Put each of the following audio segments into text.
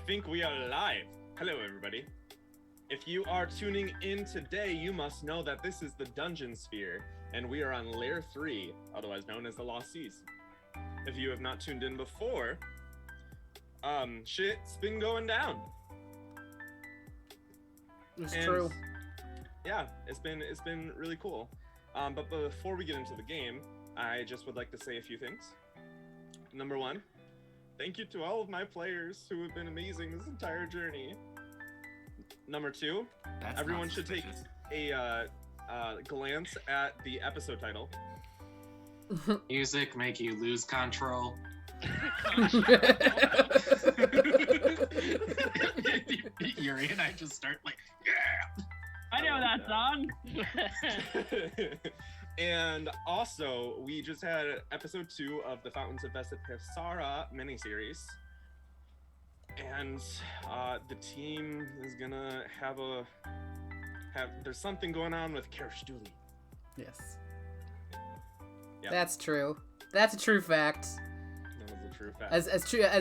think we are live. Hello, everybody. If you are tuning in today, you must know that this is the Dungeon Sphere, and we are on Lair 3, otherwise known as the Lost Seas. If you have not tuned in before, shit's been going down. It's true. Yeah, it's been really cool. But before we get into the game, I just would like to say a few things. Number one, thank you to all of my players who have been amazing this entire journey. Number two, everyone should take a glance at the episode title. Music make you lose control. Yuri and I just start like, yeah! I know that song! And also, we just had episode 2 of the Fountains of Vesipasara miniseries. And the team is gonna there's something going on with Karish Dooley. Yes. Yep. That's true. That's a true fact. That was a true fact. As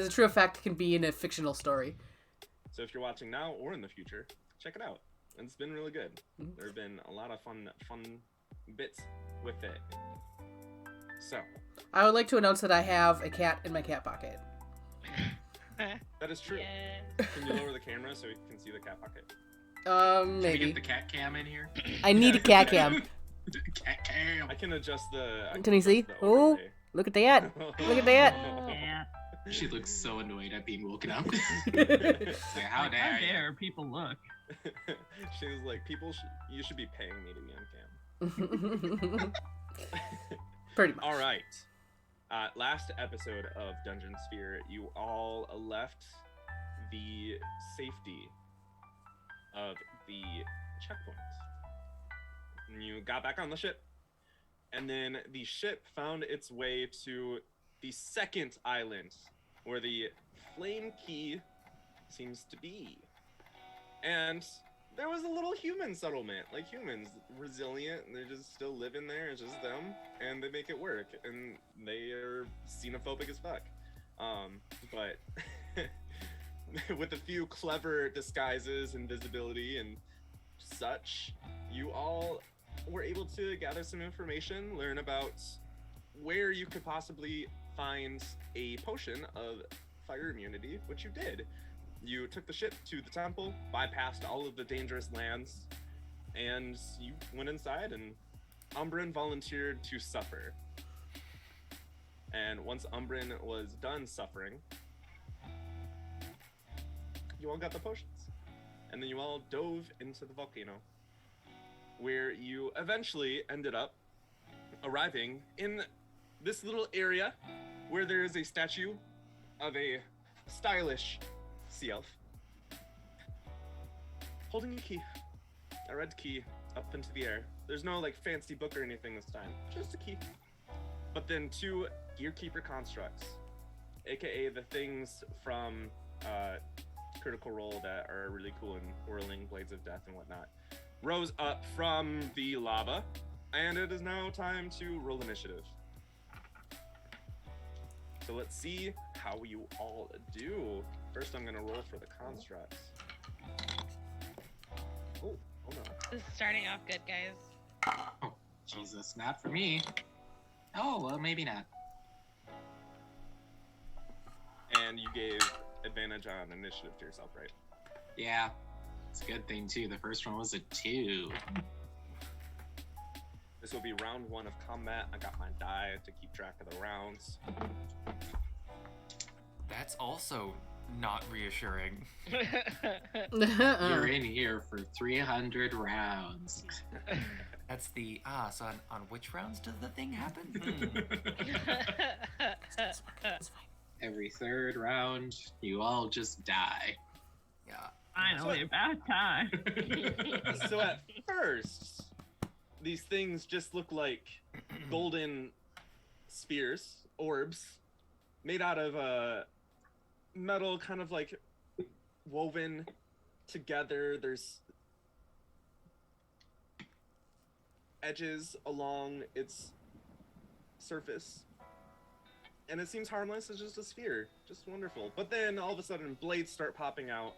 a true fact can be in a fictional story. So if you're watching now or in the future, check it out. It's been really good. Mm-hmm. There have been a lot of fun bits with it. So I would like to announce that I have a cat in my cat pocket. that is true. Yeah. Can you lower the camera so we can see the cat pocket? Can we Maybe. get the cat cam in here? I need a cat cam. Cat cam! I can adjust the. Can you see? Oh, look at that. Look at that. Yeah. She looks so annoyed at being woken up. Pretty Like, how dare you? dare people look? She was like, you should be paying me to be on cam. much. All right. Last episode of Dungeon Sphere, you all left the safety of the checkpoint. And you got back on the ship. And then the ship found its way to the second island, where the flame key seems to be. And there was a little human settlement, like humans, resilient, and they just still live in there, it's just them, and they make it work, and they are xenophobic as fuck. But with a few clever disguises, invisibility, and such, you all were able to gather some information, learn about where you could possibly find a potion of fire immunity, which you did. You took the ship to the temple, bypassed all of the dangerous lands, and you went inside, and Umbran volunteered to suffer. And once Umbran was done suffering, you all got the potions. And then you all dove into the volcano, where you eventually ended up arriving in this little area where there is a statue of a stylish sea elf holding a key, a red key, up into the air. There's no like fancy book or anything this time, just a key. But then 2 Gearkeeper constructs, aka the things from Critical Role that are really cool and whirling blades of death and whatnot, rose up from the lava, and it is now time to roll initiative. So let's see how you all do. First, I'm gonna roll for the constructs. Oh no. This is starting off good, guys. Oh, Jesus, not for me. Oh, well, maybe not. And you gave advantage on initiative to yourself, right? Yeah, it's a good thing, too. The first one was a 2. This will be round 1 of combat. I got my die to keep track of the rounds. That's also not reassuring. You're in here for 300 rounds. That's the so on which rounds does the thing happen? Every 3rd round, you all just die. Yeah. Finally, about time. So at first, these things just look like golden spheres, orbs, made out of metal, kind of like woven together. There's edges along its surface. and it seems harmless. It's just a sphere, just wonderful. But then all of a sudden, blades start popping out,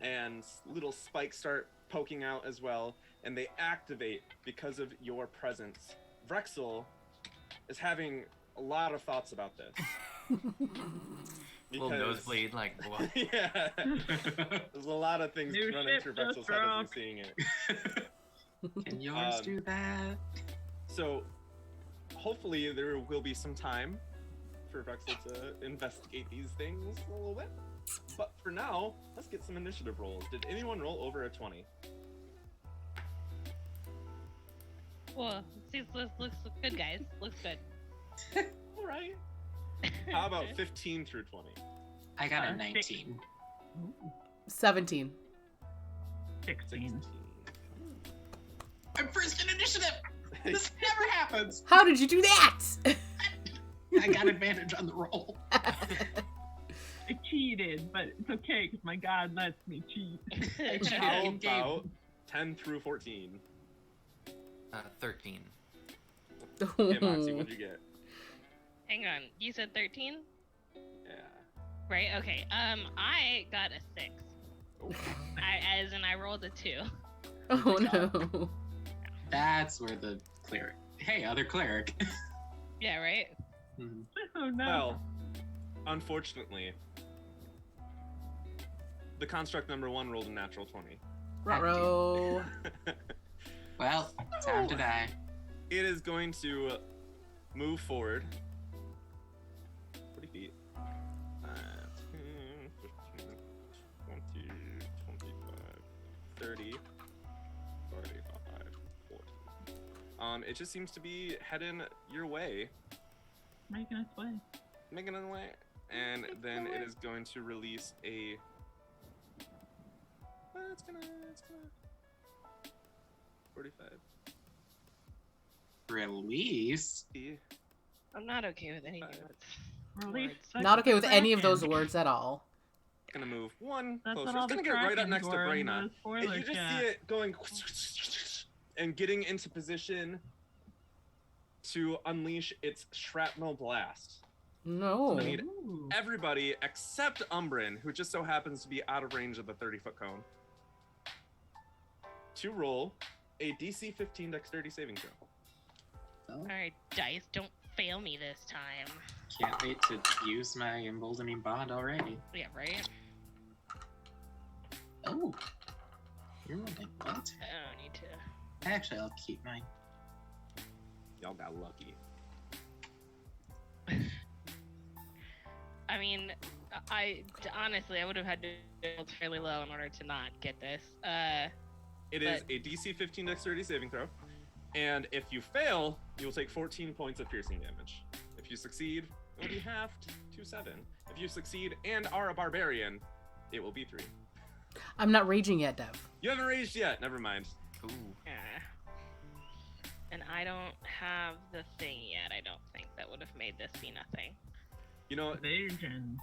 and little spikes start poking out as well, and they activate because of your presence. Vrexil is having a lot of thoughts about this. Little nosebleed, like what? Yeah, there's a lot of things New running ship through just Vrexil's head as dropped. he's seeing it. Can yours do that? So, hopefully there will be some time for Vrexil to investigate these things a little bit. But for now, let's get some initiative rolls. Did anyone roll over a 20? Well, looks good, guys. Looks good. All right. How about 15 through 20? I got a 19. 17. 16. I'm first in initiative! This never happens! How did you do that? I got advantage on the roll. I cheated, but it's okay because my god lets me cheat. I cheated How in game. about 10 through 14? 13. Okay, Moxie, what'd you get? Hang on. You said 13? Yeah. Right? Okay. I got a 6. Oh. I rolled a 2. Oh no. That's where the cleric. Hey, other cleric. Yeah, right? Mhm. Oh no. Well, unfortunately, the construct number 1 rolled a natural 20. Ruh-roh. Well, time to die. It is going to move forward 40 feet. 10, 15, 20, 25, 30, 35, 40. It just seems to be heading your way, Making its way. making it away, and then it is going to release a. It's gonna 45. Release? I'm not okay with anything that's Release. words. Not okay with any of those Kraken. words at all. Gonna move one That's closer. what all It's gonna the get right up Krakens next to were in Braenna. the And spoiler you just chat. see it going and getting into position to unleash its shrapnel blast. No. I need Ooh. everybody except Umbran, who just so happens to be out of range of the 30-foot cone, to roll a DC 15 dexterity saving throw. Alright, dice, don't fail me this time. Can't wait to use my emboldening bond already. Yeah, right? Oh. You're rolling what? I don't need to. Actually, I'll keep mine. Y'all got lucky. I mean, honestly, I would have had to build fairly low in order to not get this. It is But- a DC 15 dexterity saving throw, and if you fail, you will take 14 points of piercing damage. If you succeed, it will be halved to 7. If you succeed and are a barbarian, it will be 3. I'm not raging yet, Dev. You haven't raged yet. Never mind. Ooh. Yeah. And I don't have the thing yet. I don't think that would have made this be nothing. You know, Vision.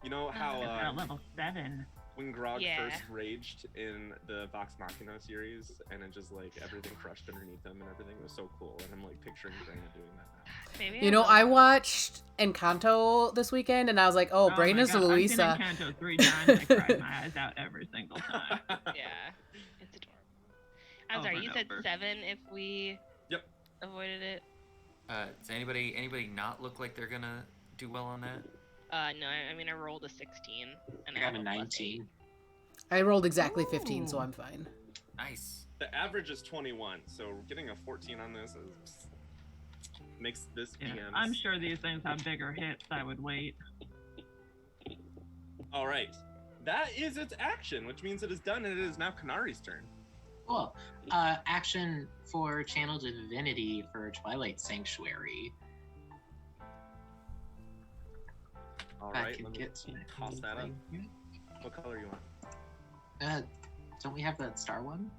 how At level 7. when Grog Yeah. first raged in the Vox Machina series, and it just like everything crushed underneath him and everything was so cool. And I'm like picturing Braenna doing that now. Maybe You know, will. I watched Encanto this weekend, and I was like, oh, my Braenna's God, Luisa. I've seen Encanto 3 times. I cried my eyes out every single time. Yeah, it's adorable. I'm Over sorry, and you said over. 7 if we Yep. avoided it? Does anybody not look like they're gonna do well on that? No, I mean, I rolled a 16. And I got have a plus 19. I rolled exactly 15, so Ooh. I'm fine. Nice. The average is 21, so getting a 14 on this makes this Yeah, PM. I'm sure these things have bigger hits. I would wait. All right, that is its action, which means it is done, and it is now Canari's turn. Cool. Action for Channel Divinity for Twilight Sanctuary. All I right, can let me get to toss that up. What color you want? Don't we have that star one?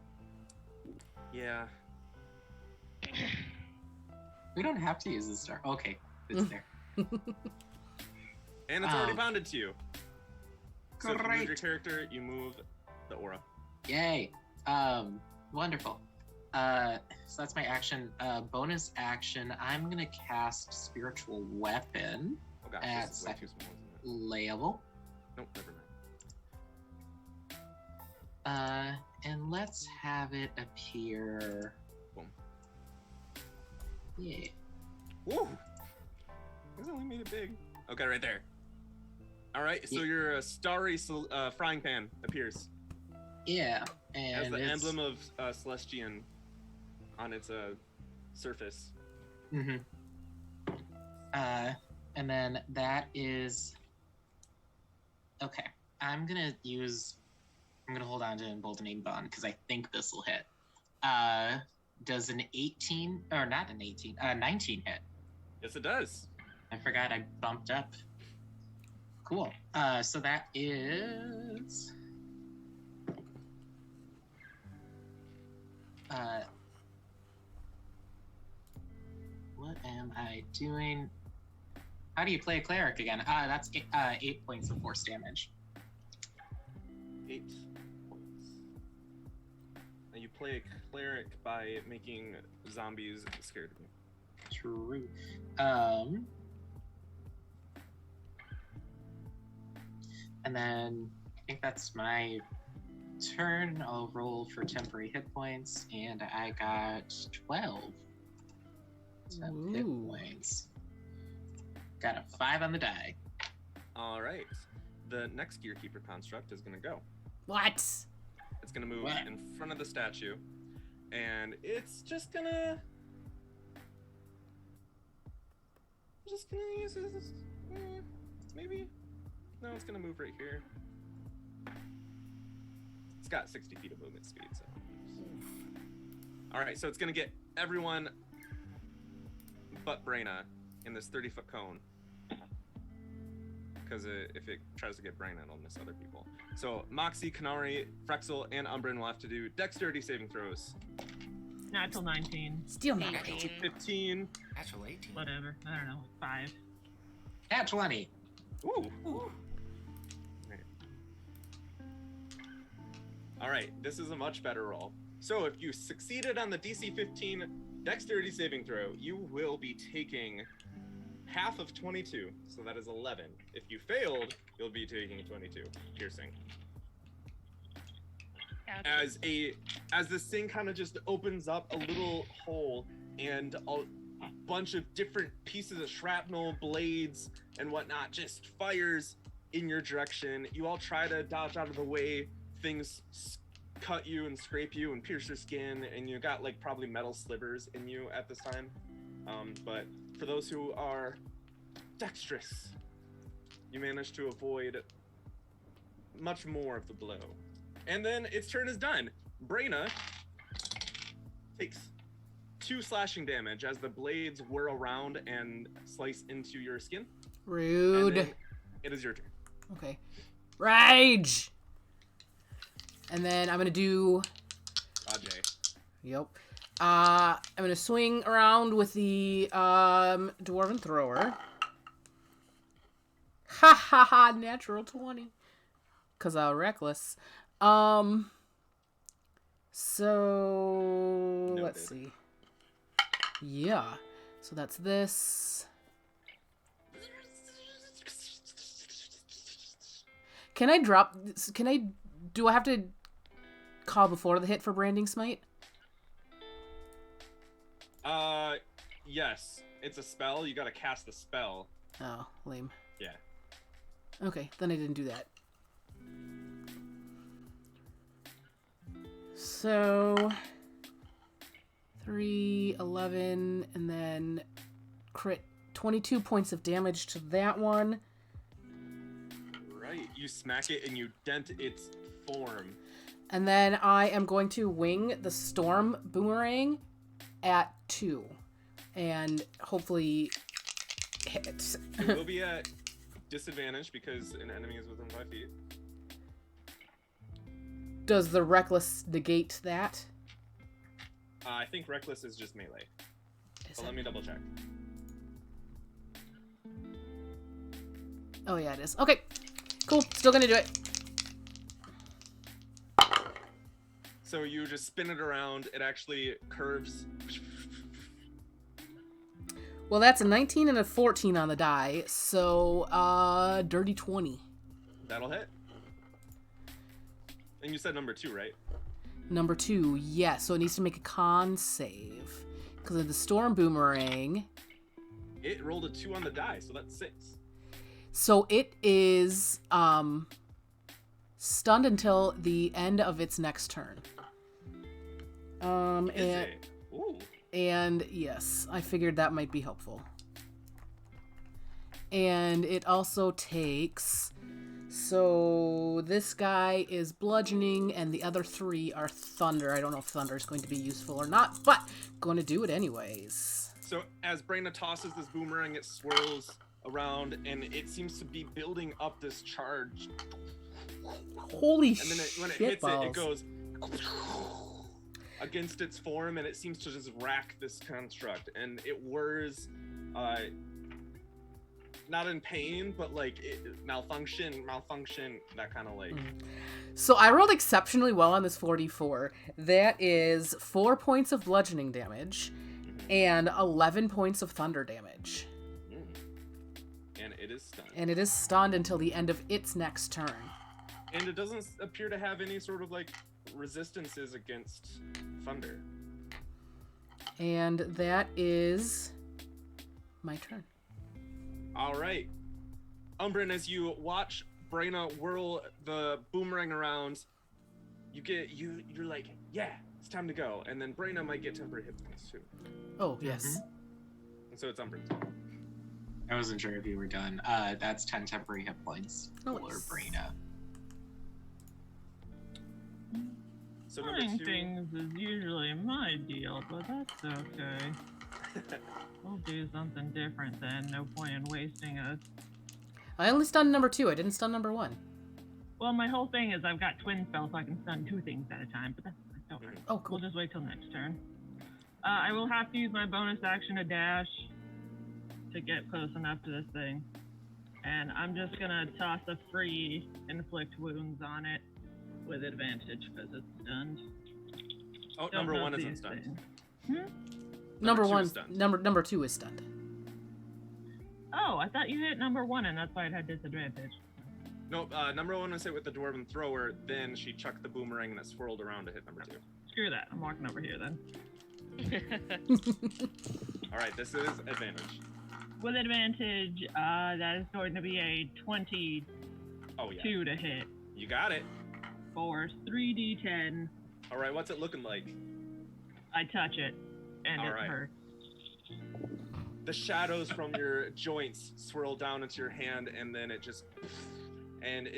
Yeah. We don't have to use the star. Okay, it's there. And it's already Um, bounded to you. So if you move your Great. character, you move the aura. Yay. Wonderful. So that's my action. Bonus action, I'm gonna cast Spiritual Weapon. gosh, At this is way too small, isn't it? level. Nope, never mind. And let's have it appear. Boom. Yeah. Woo! This only made it big. Okay, right there. All right, so Yeah. your starry frying pan appears. Yeah. It has And the it's... emblem of Celestian on its surface. Mm-hmm. And then that is... Okay. I'm gonna hold on to Emboldening Bond, because I think this will hit. Does an 18... Or not an 18. 19 hit. Yes, it does. I forgot I bumped up. Cool. So that is... what am I doing? How do you play a cleric again? That's 8 points of force damage. 8 points. Now you play a cleric by making zombies scared of you. True. And then I think that's my turn. I'll roll for temporary hit points, and I got 12 hit Ooh. points. Got a 5 on the die. All right. The next Gearkeeper construct is going to go. What? It's going to move What? in front of the statue, and it's just going to... use this... maybe? No, it's going to move right here. It's got 60 feet of movement speed, so... All right, so it's going to get everyone but Braenna in this 30-foot cone. Because if it tries to get Braenna, it'll miss other people. So Moxie, Canari, Vrexil, and Umbran will have to do dexterity saving throws. Natural 19. Still not 18. great. 15. Natural 18. Whatever. I don't know. 5. Nat 20. Ooh. All right, this is a much better roll. So if you succeeded on the DC 15 dexterity saving throw, you will be taking half of 22, so that is 11. If you failed, you'll be taking 22 piercing. Ouch. As this thing kind of just opens up a little hole, and a bunch of different pieces of shrapnel, blades, and whatnot just fires in your direction. You all try to dodge out of the way. Things cut you and scrape you and pierce your skin, and you got like probably metal slivers in you at this time. But for those who are dexterous, you manage to avoid much more of the blow. And then its turn is done. Braenna takes 2 slashing damage as the blades whirl around and slice into your skin. And Rude. then it is your turn. Okay. Rage! And then I'm gonna do... Ajay. Yep. I'm gonna swing around with the Dwarven Thrower. Ha ha ha! Natural 20. Cause reckless. So let's Noted. see. Yeah. So that's this. Can I drop? Can I? Do I have to call before the hit for Branding Smite? Yes. It's a spell. You gotta cast the spell. Oh, lame. Yeah. Okay, then I didn't do that. So 3, 11, and then crit 22 points of damage to that one. Right. You smack it and you dent its form. And then I am going to wing the storm boomerang at 2 and hopefully hit. It will be at disadvantage because an enemy is within 5 feet. Does the reckless negate that? I think reckless is just melee. Is But it? let me double check. Oh yeah, it is. Okay, cool. Still gonna do it. So you just spin it around. It actually curves. Well, that's a 19 and a 14 on the die, so dirty 20. That'll hit. And you said number 2, right? Number 2, yes. So it needs to make a con save because of the storm boomerang. It rolled a 2 on the die, so that's 6. So it is stunned until the end of its next turn. Is it? Ooh. And yes, I figured that might be helpful. And it also takes... So this guy is bludgeoning and the other 3 are thunder. I don't know if thunder is going to be useful or not, but going to do it anyways. So as Braenna tosses this boomerang, it swirls around and it seems to be building up this charge. Holy And then when it shit hits balls. it goes against its form and it seems to just rack this construct. And it whirs, not in pain, but like malfunction, that kind of like. So I rolled exceptionally well on this 44. That is 4 points of bludgeoning damage and 11 points of thunder damage. And it is stunned. And it is stunned until the end of its next turn. And it doesn't appear to have any sort of like resistances against thunder. And that is my turn. All right. Umbran, as you watch Braenna whirl the boomerang around, you're like, yeah, it's time to go. And then Braenna might get temporary hit points too. Oh, yes. And so it's Umbran's. I wasn't sure if you were done. That's 10 temporary hit points for Nice. Braenna. So number Trying 2. things is usually my deal, but that's okay. We'll do something different then. No point in wasting us. I only stunned number 2. I didn't stun number 1. Well, my whole thing is I've got twin spells, so I can stun 2 things at a time, but that's fine. Don't worry. Oh, cool. We'll just wait till next turn. I will have to use my bonus action to dash to get close enough to this thing. And I'm just gonna toss a free inflict wounds on it with advantage because it's stunned. Oh, Don't number know 1 isn't these stunned. things. Number 2 1, is stunned. number 2 is stunned. Oh, I thought you hit number 1 and that's why it had disadvantage. No, number 1 was hit with the dwarven thrower, then she chucked the boomerang and it swirled around to hit number 2. Screw that. I'm walking over here then. All right, this is advantage. With advantage, that is going to be a 22 Oh yeah, to hit you got it. for 3d10. All right, what's it looking like? I touch it, and All it right. hurts. The shadows from your joints swirl down into your hand, and then it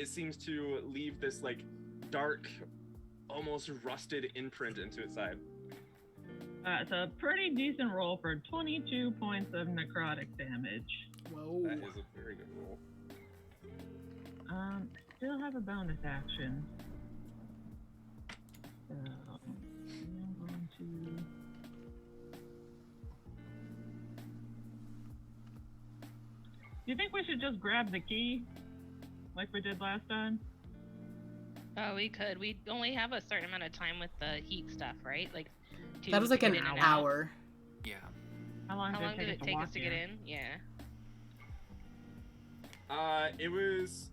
seems to leave this like dark, almost rusted imprint into its side. It's a pretty decent roll for 22 points of necrotic damage. Whoa. That is a very good roll. I still have a bonus action. So, I'm going to... Do you think we should just grab the key? Like we did last time? Oh, we could. We only have a certain amount of time with the heat stuff, right? Like That was like to an get in and out. hour. Yeah. How long How long did it take walk us to get here? in? Yeah. It was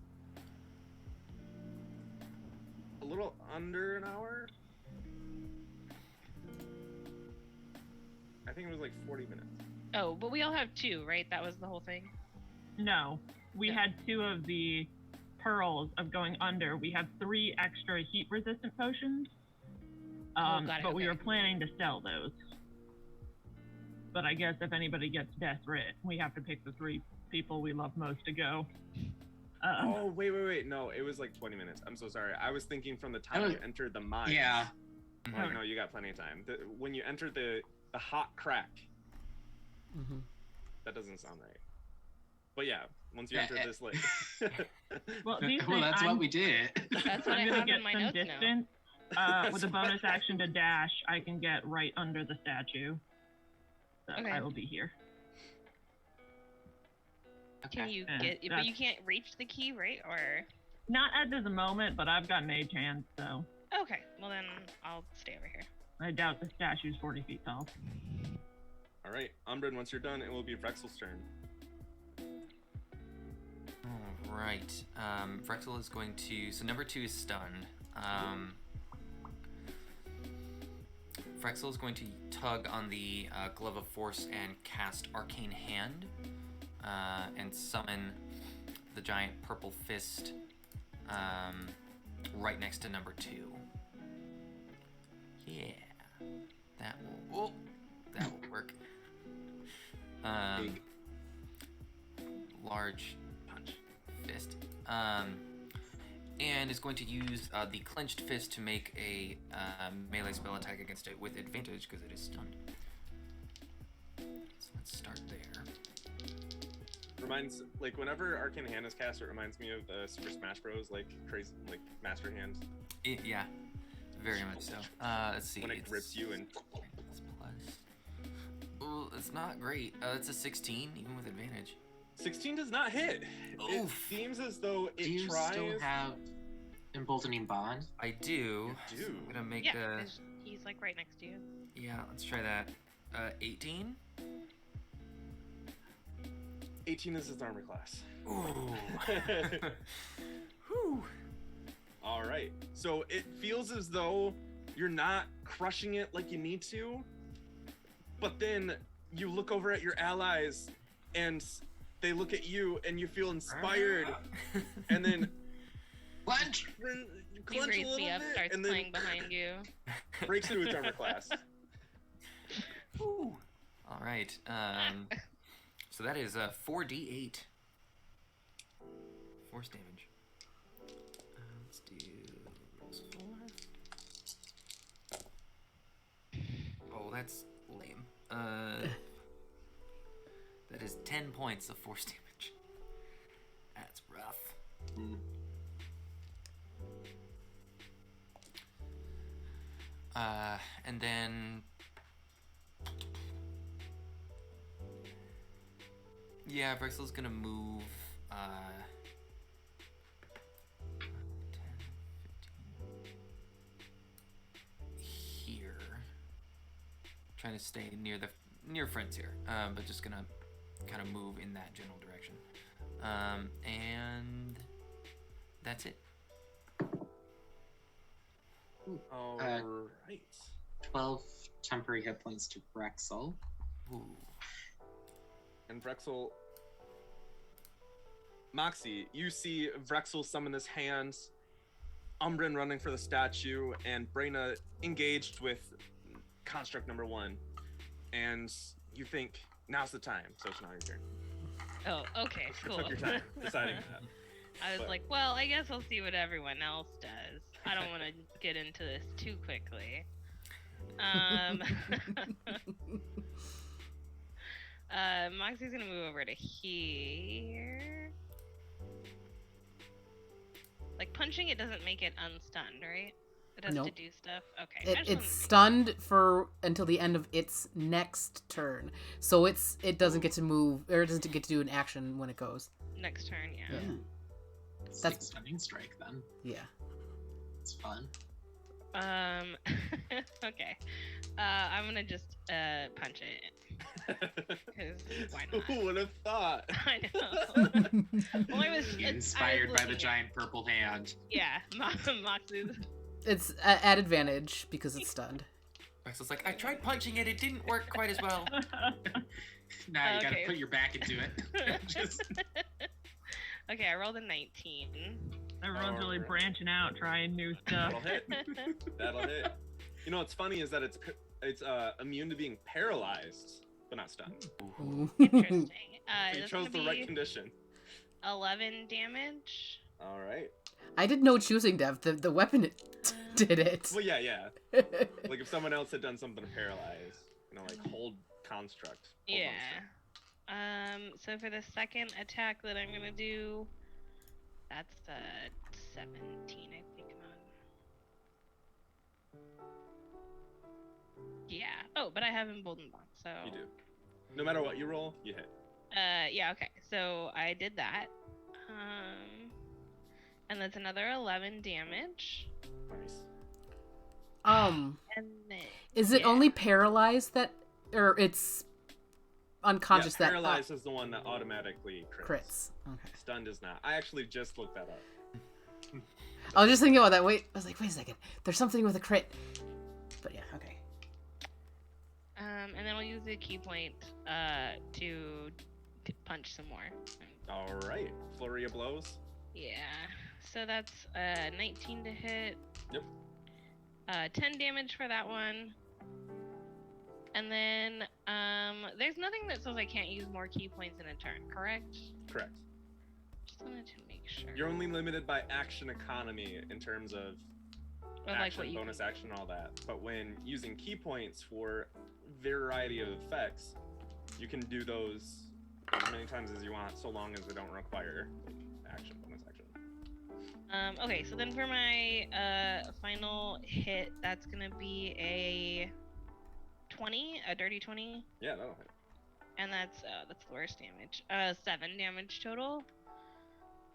a little under an hour. I think it was like 40 minutes. Oh, but we all have 2, right? That was the whole thing. No, we Yeah. had 2 of the pearls of going under. We have 3 extra heat resistant potions. Got it, But we okay. were planning to sell those. But I guess if anybody gets desperate, we have to pick the 3 people we love most to go. Oh, wait. No, it was like 20 minutes. I'm so sorry. I was thinking from the time you entered the mine. Yeah. Like, no, you got plenty of time. When you entered the hot crack, Mm-hmm. that doesn't sound right. But yeah, once you enter this like Well, these Well, things, that's what we did. That's what I I'm gonna have get in my some notes now. distance. With a bonus action to dash, I can get right under the statue. So Okay. I will be here. Can you Yeah, get? But that's- you can't reach the key, right? Or Not at this moment, but I've got mage hands, so okay. Well then, I'll stay over here. I doubt the statue's 40 feet tall. All right, Umbran, once you're done, it will be Vrexil's turn. All right. Vrexil is going to. So number 2 is stunned. Vrexil is going to tug on the Glove of Force and cast Arcane Hand, and summon the giant purple fist right next to number 2. Yeah, that will work. Big Large punch. fist. And is going to use the clenched fist to make a melee spell attack against it with advantage because it is stunned. So let's start there. Reminds, like, whenever Arcane Hand is cast, it reminds me of the Super Smash Bros. Like crazy, like Master Hand. Yeah, very much so. Let's see. When it grips you and. It's plus. Oh, it's not great. It's a 16, even with advantage. 16 does not hit. It Oof. seems as though it Do you tries. still have Emboldening Bond? I do. You do. I'm gonna make Yeah, the. 'cause he's like right next to you. Yeah, let's try that. 18. 18 is his armor class. Ooh. Whew. All right. So it feels as though you're not crushing it like you need to, but then you look over at your allies and they look at you and you feel inspired, and then Lunge! He clench a raises little me up, bit, starts and then playing behind you. breaks through its armor class. Ooh. All right. So that is 4d8 force damage. Let's do rolls 4. Oh, that's lame. That is 10 points of force damage. That's rough. And then. Yeah, Vrexil's gonna move 10, 15 here. Trying to stay near friends here, but just gonna kind of move in that general direction. And that's it. All right. 12 temporary hit points to Vrexil. Ooh. And Vrexil, Moxie, you see Vrexil summon his hands, Umbran running for the statue, and Braenna engaged with construct number 1. And you think, now's the time, so it's not your turn. Oh, okay, cool. Took your time deciding that. I was But- like, well, I guess I'll see what everyone else does. I don't want to get into this too quickly. Moxie's gonna move over to here. Like, punching it doesn't make it unstunned, right? It has Nope. to do stuff. Okay. I just It's wanted to- stunned for until the end of its next turn, so it doesn't get to move, or it doesn't get to do an action when it goes. next turn, yeah. Yeah. It's That's- like Stunning Strike then. Yeah. It's fun. Okay. I'm gonna just punch it. 'Cause why not? Who would have thought? I know. Well, I was Inspired by the looking giant purple hand. Yeah, Moxie's. It's at advantage because it's stunned. Vrexil's like, I tried punching it, it didn't work quite as well. Now you gotta Okay. put your back into it. Just Okay, I rolled a 19. Everyone's really Alright. branching out, trying new stuff. That'll hit. That'll hit. You know what's funny is that it's immune to being paralyzed, but not stunned. Interesting. So you That's chose gonna the right be condition. 11 damage. All right. I did no choosing, Dev. The weapon did it. Well, yeah. Like if someone else had done something to paralyze, like hold construct. Hold Yeah. construct. So for the second attack that I'm gonna do, that's 17, I think. Yeah. Oh, but I have Emboldened Bond, so. You do. No matter what you roll, you hit. Yeah. Okay. So I did that. And that's another 11 damage. Nice. And then. Is it yeah. only paralyzed that, or it's unconscious Yeah, that paralyzed is the one that automatically crits. crits. Okay. Stunned is not. I actually just looked that up. I was just thinking about that. I was like, wait a second. There's something with a crit. But yeah, okay. And then we'll use the key point to punch some more. All right, flurry of blows. Yeah. So that's 19 to hit. Yep. 10 damage for that one. And then there's nothing that says I can't use more key points in a turn, correct? Correct. Just wanted to make sure. You're only limited by action economy in terms of Or action, what you bonus can- action, all that. But when using key points for variety of effects, you can do those as many times as you want, so long as they don't require action, bonus action. Okay, so then for my final hit, that's gonna be a 20, a dirty 20, Yeah, that'll hit. and that's the worst damage. 7 damage total.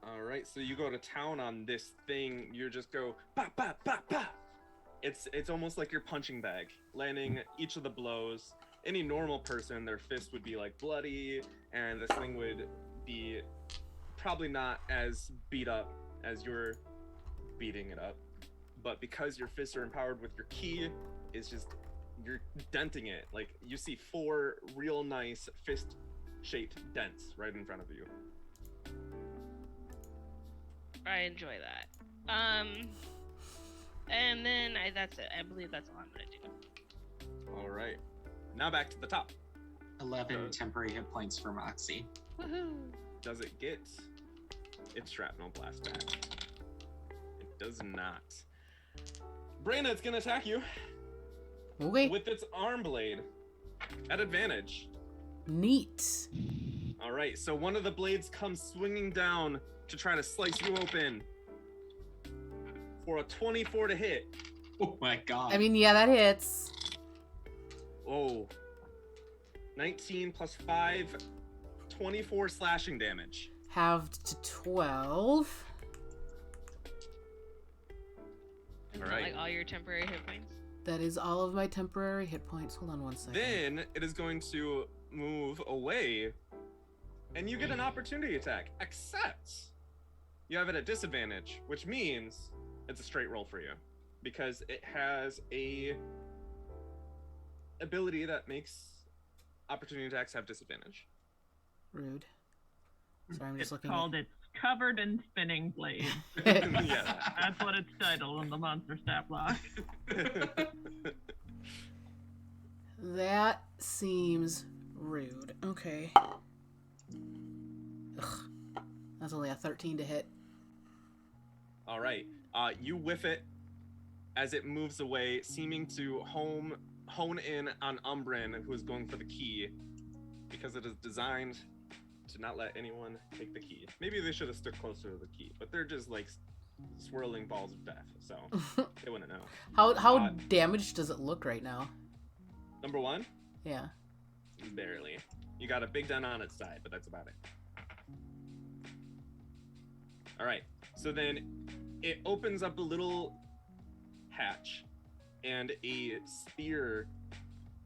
All right, so you go to town on this thing. You just go ba ba ba ba. It's almost like your punching bag, landing each of the blows. Any normal person, their fist would be like bloody, and this thing would be probably not as beat up as you're beating it up. But because your fists are empowered with your key, it's just you're denting it. Like you see 4 real nice fist-shaped dents right in front of you. I enjoy that. And then that's it. I believe that's all I'm gonna do. All right, now back to the top. 11 temporary hit points for Moxie. Woohoo! Does it get its shrapnel blast back? It does not. Braenna, it's gonna attack you Okay. with its arm blade at advantage. Neat. All right, so one of the blades comes swinging down to try to slice you open for a 24 to hit. Oh my god. I mean, yeah, that hits. Oh. 19 plus 5, 24 slashing damage. Halved to 12. Is All that, right. like all your temporary hit points? That is all of my temporary hit points. Hold on one second. Then it is going to move away, and you get an opportunity attack, except you have it at disadvantage, which means it's a straight roll for you, because it has a ability that makes opportunity attacks have disadvantage. Rude. Sorry, I'm just It's looking called It's Covered in Spinning Blades. Yeah. That's what it's titled in the monster stat block. That seems rude. Okay. Ugh. That's only a 13 to hit. All right. You whiff it as it moves away, seeming to hone in on Umbran, who is going for the key, because it is designed to not let anyone take the key. Maybe they should have stuck closer to the key, but they're just like swirling balls of death, so they wouldn't know. How damaged does it look right now? Number 1, Yeah. barely. You got a big dent on its side, but that's about it. All right. So then it opens up a little hatch, and a spear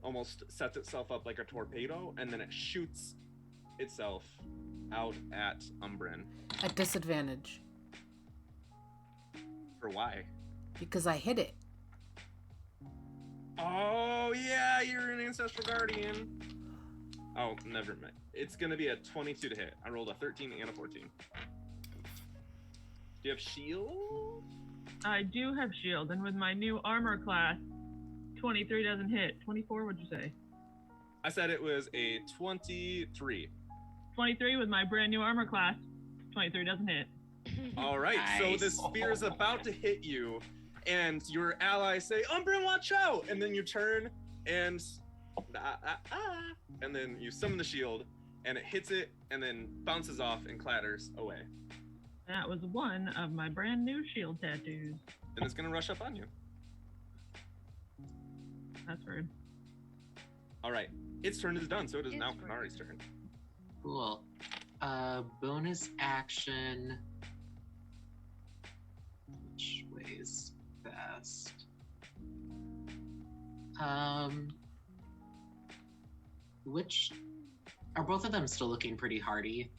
almost sets itself up like a torpedo, and then it shoots itself out at Umbran. At disadvantage. For why? Because I hit it. Oh yeah, you're an ancestral guardian. Oh, never mind. It's gonna be a 22 to hit. I rolled a 13 and a 14. Do you have shield? I do have shield, and with my new armor class, 23 doesn't hit. 24, what'd you say? I said it was a 23. 23 with my brand new armor class, 23 doesn't hit. All right, so Nice. this spear is about to hit you, and your allies say, Umbran, watch out! And then you turn, and and then you summon the shield, and it hits it, and then bounces off and clatters away. That was one of my brand new shield tattoos. And it's gonna rush up on you. That's weird. All right, its turn is done, so it is It's now rude. Canari's turn. Cool. Bonus action. Which way's best? Which Are both of them still looking pretty hardy?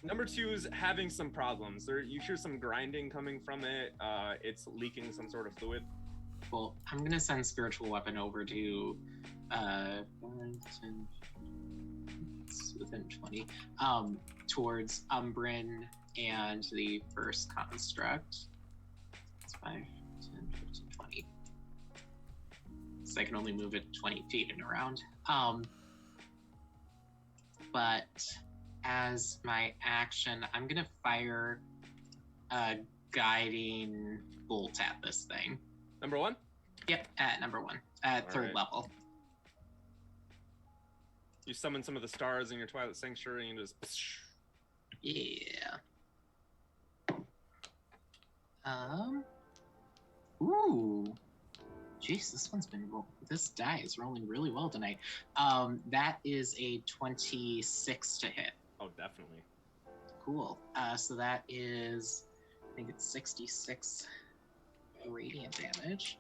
Number 2 is having some problems. You hear some grinding coming from it. It's leaking some sort of fluid. Well, I'm gonna send spiritual weapon over to it's within 20 towards Umbran and the first construct. It's 5, 10, 15, 20. So I can only move it 20 feet and around. But as my action, I'm gonna fire a guiding bolt at this thing. Number 1? Yep, at number 1, at third level. You summon some of the stars in your Twilight Sanctuary and just... Yeah. Ooh. Jeez, this die is rolling really well tonight. That is a 26 to hit. Oh, definitely. Cool. So that is, I think it's 66 radiant damage.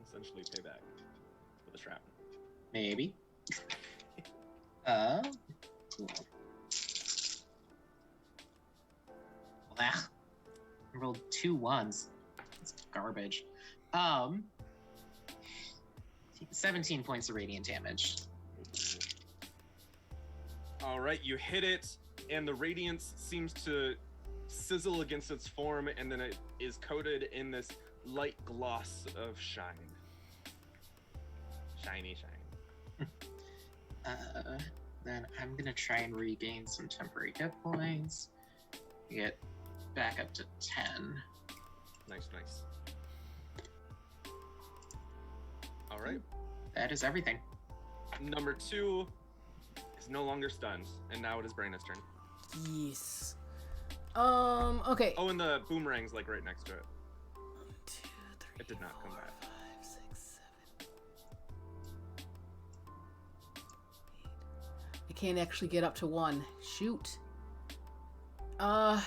Essentially payback for the shrapnel. Maybe. Cool. Wow. I rolled 2 1s. That's garbage. 17 points of radiant damage. All right, you hit it, and the radiance seems to sizzle against its form, and then it is coated in this light gloss of shine. Shiny shine. Then I'm gonna try and regain some temporary hit points. Get back up to 10. Nice. All right. That is everything. Number 2 is no longer stunned, and now it is Braenna's turn. Yes. Okay. Oh, and the boomerang's like right next to it. 1, 2, 3, It did not come 4, back. 5, 6, 7, 8. I can't actually get up to 1. Shoot. Oh,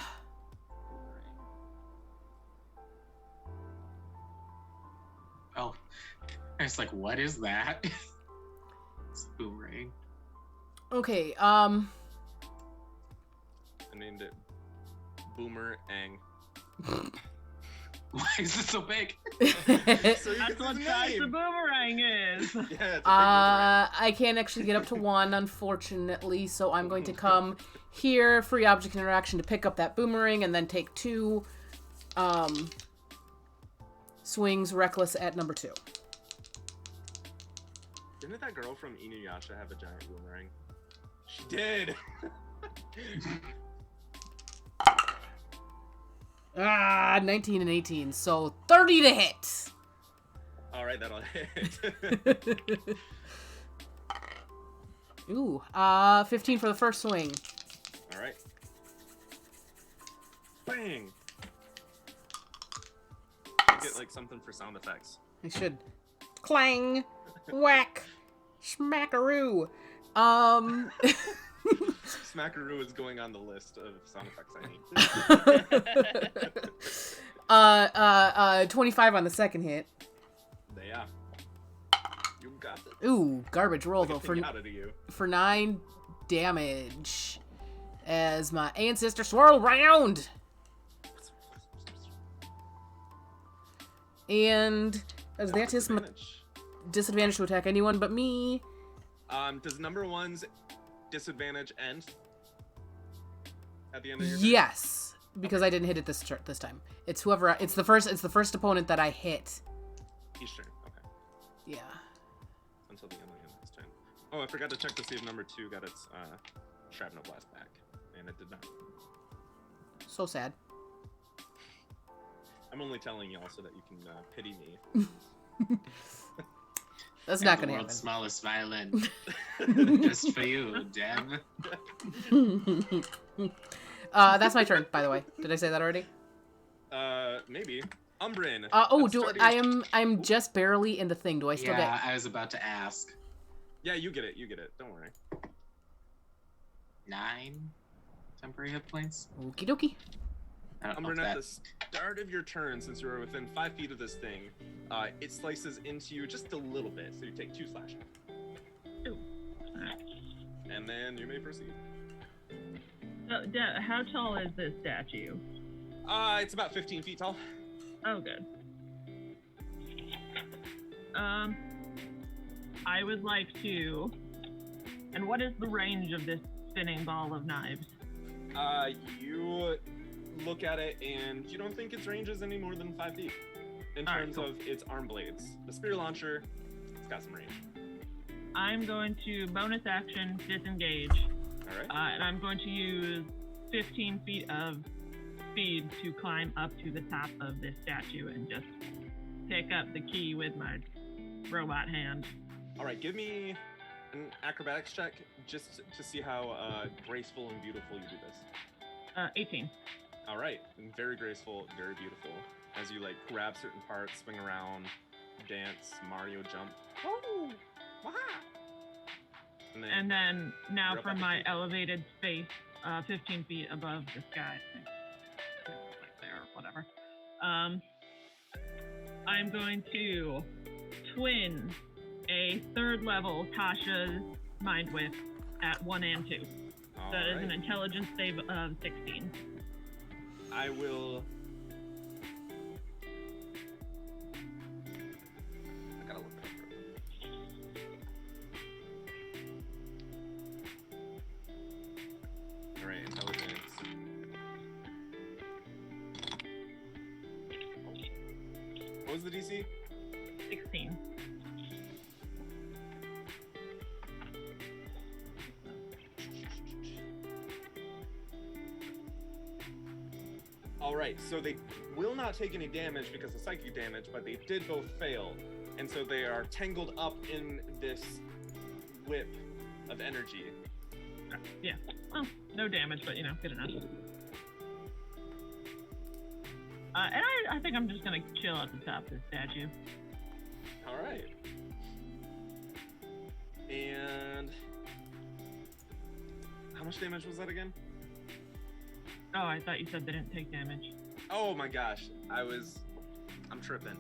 I was like, what is that? It's a boomerang. Okay, I named it Boomerang. Why is it so big? So That's what size the boomerang is. Yeah, it's a big boomerang. I can't actually get up to 1, unfortunately, so I'm going to come here, free object interaction, to pick up that boomerang, and then take 2 swings reckless at number 2. Didn't that girl from Inuyasha have a giant boomerang? She did! 19 and 18, so 30 to hit. Alright, that'll hit. Ooh, 15 for the first swing. Alright. Bang! Get like something for sound effects. I should. Clang, whack, smackaroo. Smackaroo is going on the list of sound effects I need. 25 on the second hit. Yeah. You got it. Ooh, garbage roll Like a though pinata to you. for 9 damage. As my ancestor swirl round. And as that is my disadvantage to attack anyone but me. Does number 1's disadvantage end at the end of your turn? Yes, because I didn't hit it this time. It's whoever. It's the first opponent that I hit. Each turn. Okay. Yeah. Until the end of his turn. Oh, I forgot to check to see if number 2 got its shrapnel blast back, and it did not. So sad. I'm only telling y'all so that you can pity me. That's not the gonna world's happen. smallest violin. Just for you, Deb. That's my turn, by the way. Did I say that already? Maybe. Umbran. I'm just barely in the thing. Do I still Yeah, get? I was about to ask. Yeah, you get it. You get it. Don't worry. 9 temporary hit points. Okie dokie. I don't know Umbran, if at that... the start of your turn, since you were within 5 feet of this thing, it slices into you just a little bit, so you take 2 slashing. Ooh. Alright. And then you may proceed. So, how tall is this statue? It's about 15 feet tall. Oh, good. I would like to... And what is the range of this spinning ball of knives? You look at it and you don't think its range is any more than 5 feet. In All right, terms cool. of its arm blades. The spear launcher, it's got some range. I'm going to bonus action disengage, Alright. and I'm going to use 15 feet of speed to climb up to the top of this statue and just pick up the key with my robot hand. Alright, give me an acrobatics check just to see how graceful and beautiful you do this. 18. Alright, very graceful, very beautiful. As you like grab certain parts, swing around, dance, Mario jump. Oh! Wow! And then now you're up from at my 15 feet. elevated space, 15 feet above the sky, like there, or whatever. I'm going to twin a 3rd level Tasha's Mind Whip at 1 and 2. That is an Alright. intelligence save of 16. I will. I gotta look it up real quick. Alright, intelligence. What was the DC? 16. Alright, so they will not take any damage because of psychic damage, but they did both fail. And so they are tangled up in this whip of energy. Yeah. Well, no damage, but good enough. And I think I'm just gonna chill at the top of this statue. Alright. And how much damage was that again? Oh, I thought you said they didn't take damage. Oh my gosh, I'm tripping.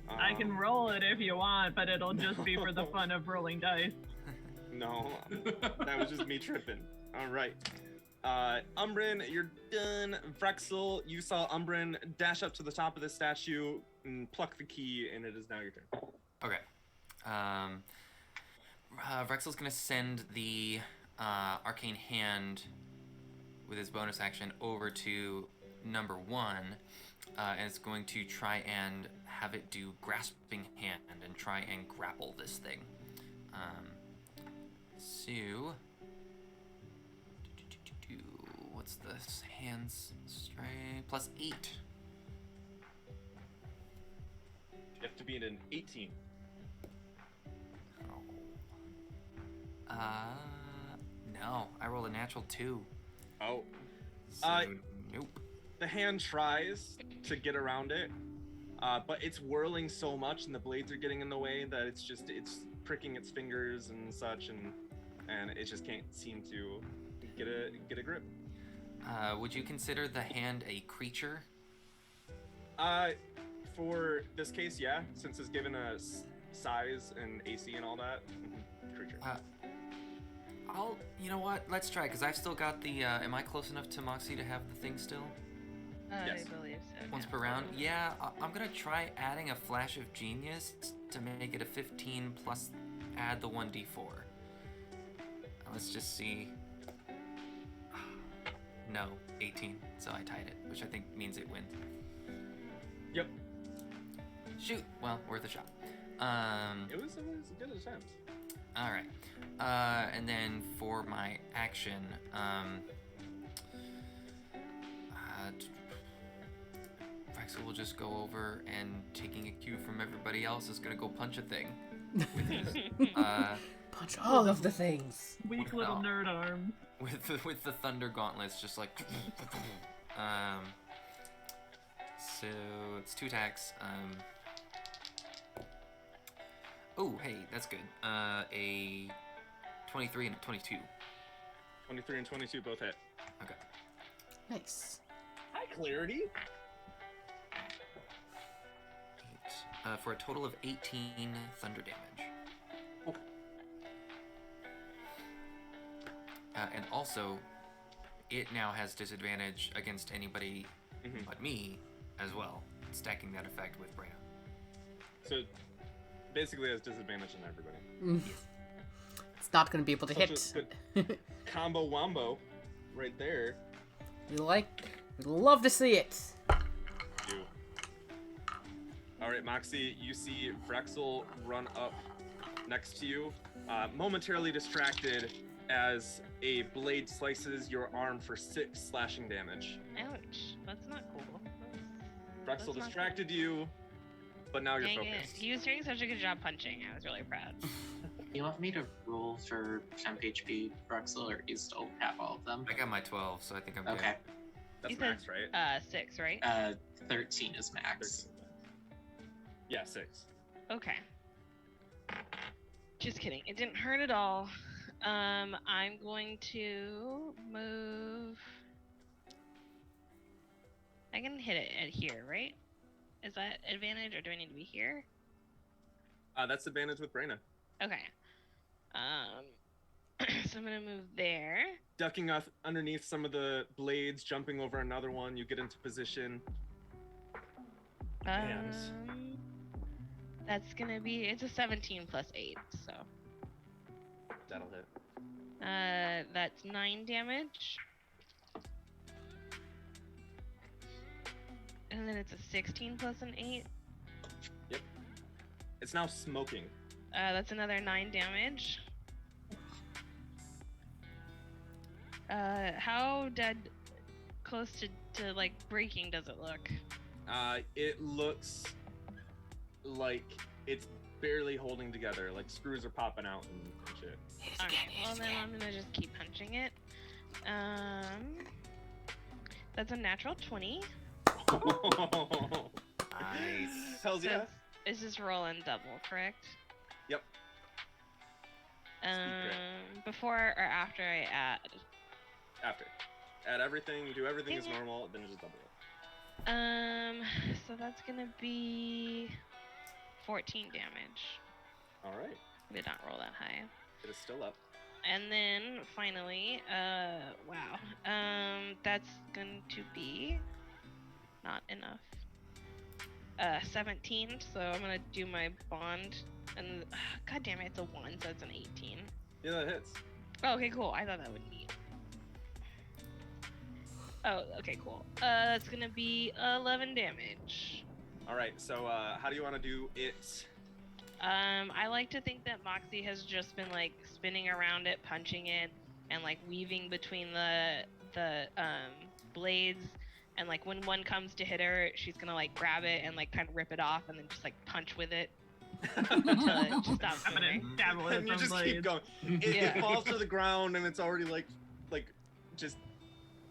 I can roll it if you want, but it'll just be for the fun of rolling dice. No, that was just me tripping. Alright. Umbran, you're done. Vrexil, you saw Umbran dash up to the top of the statue and pluck the key, and it is now your turn. Okay. Vrexil's gonna send the arcane hand with his bonus action over to number 1, and it's going to try and have it do grasping hand and try and grapple this thing. So, what's this? Hands straight plus 8. You have to be in an 18. No, I rolled a natural 2. Oh. So, nope. The hand tries to get around it, but it's whirling so much and the blades are getting in the way that it's pricking its fingers and such, and it just can't seem to get a grip. Would you consider the hand a creature? For this case, yeah, since it's given a size and AC and all that. Creature. You know what? Let's try, because I've still got the, am I close enough to Moxie to have the thing still? Yes. I believe so. Once per round? Yeah, I'm gonna try adding a flash of genius to make it a 15 plus add the 1d4. Let's just see. No, 18, so I tied it, which I think means it wins. Yep. Shoot, well, worth a shot. It was a good attempt. Alright. And then for my action, Vrexil will just go over and, taking a cue from everybody else, is gonna go punch a thing. With his, Punch all of the things. Weak little nerd arms. with the thunder gauntlets, just like. So it's 2 attacks. Oh, hey, that's good. A 23 and a 22. 23 and 22 both hit. Okay. Nice. Hi, Clarity. For a total of 18 thunder damage. Okay. And also, it now has disadvantage against anybody Mhm. but me as well, stacking that effect with Braenna. So basically, it has disadvantage on everybody. It's not going to be able to Such hit. a good combo wombo, right there. We'd love to see it. Do. All right, Moxie, you see Vrexil run up next to you, momentarily distracted as a blade slices your arm for 6 slashing damage. Ouch. That's not cool. Vrexil That's not distracted you, but now you're Dang it. focused. He was doing such a good job punching. I was really proud. You want me to roll for temp HP Vrexil, or you still have all of them? I got my 12, so I think I'm good. Okay. That's You said, max, right? 6, right? 13 is max. 13. Yeah, 6. Okay. Just kidding. It didn't hurt at all. I'm going to move. I can hit it at here, right? Is that advantage, or do I need to be here? That's advantage with Braenna. Okay. So I'm gonna move there. Ducking off underneath some of the blades, jumping over another one, you get into position. And- That's gonna be. It's a 17 plus 8, so. That'll hit. That's 9 damage. And then it's a 16 plus an 8. It's now smoking. That's another 9 damage. How dead, close to like breaking does it look? It looks like it's barely holding together. Like screws are popping out and shit. Okay, well then I'm gonna just keep punching it. That's a natural 20. Nice. Hells yeah. Is this roll and double, correct? Yep. Before or after I add? After. Add everything, you do everything as Dang it. normal, then you just double it. So that's gonna be 14 damage. Alright. Did not roll that high. It is still up. And then finally, wow. That's going to be not enough. 17, so I'm gonna do my bond, and god damn it, it's a 1, so it's an 18. Yeah, that hits. Oh, okay, cool. I thought that would be. Oh, okay, cool. That's gonna be 11 damage. Alright, so how do you want to do it? I like to think that Moxie has just been like spinning around it, punching it, and like weaving between the blades. And like when one comes to hit her, she's gonna like grab it and like kind of rip it off, and then just like punch with it until it just stops I'm gonna moving. dabble with And you some just blades. keep going. It Yeah. falls to the ground and it's already like just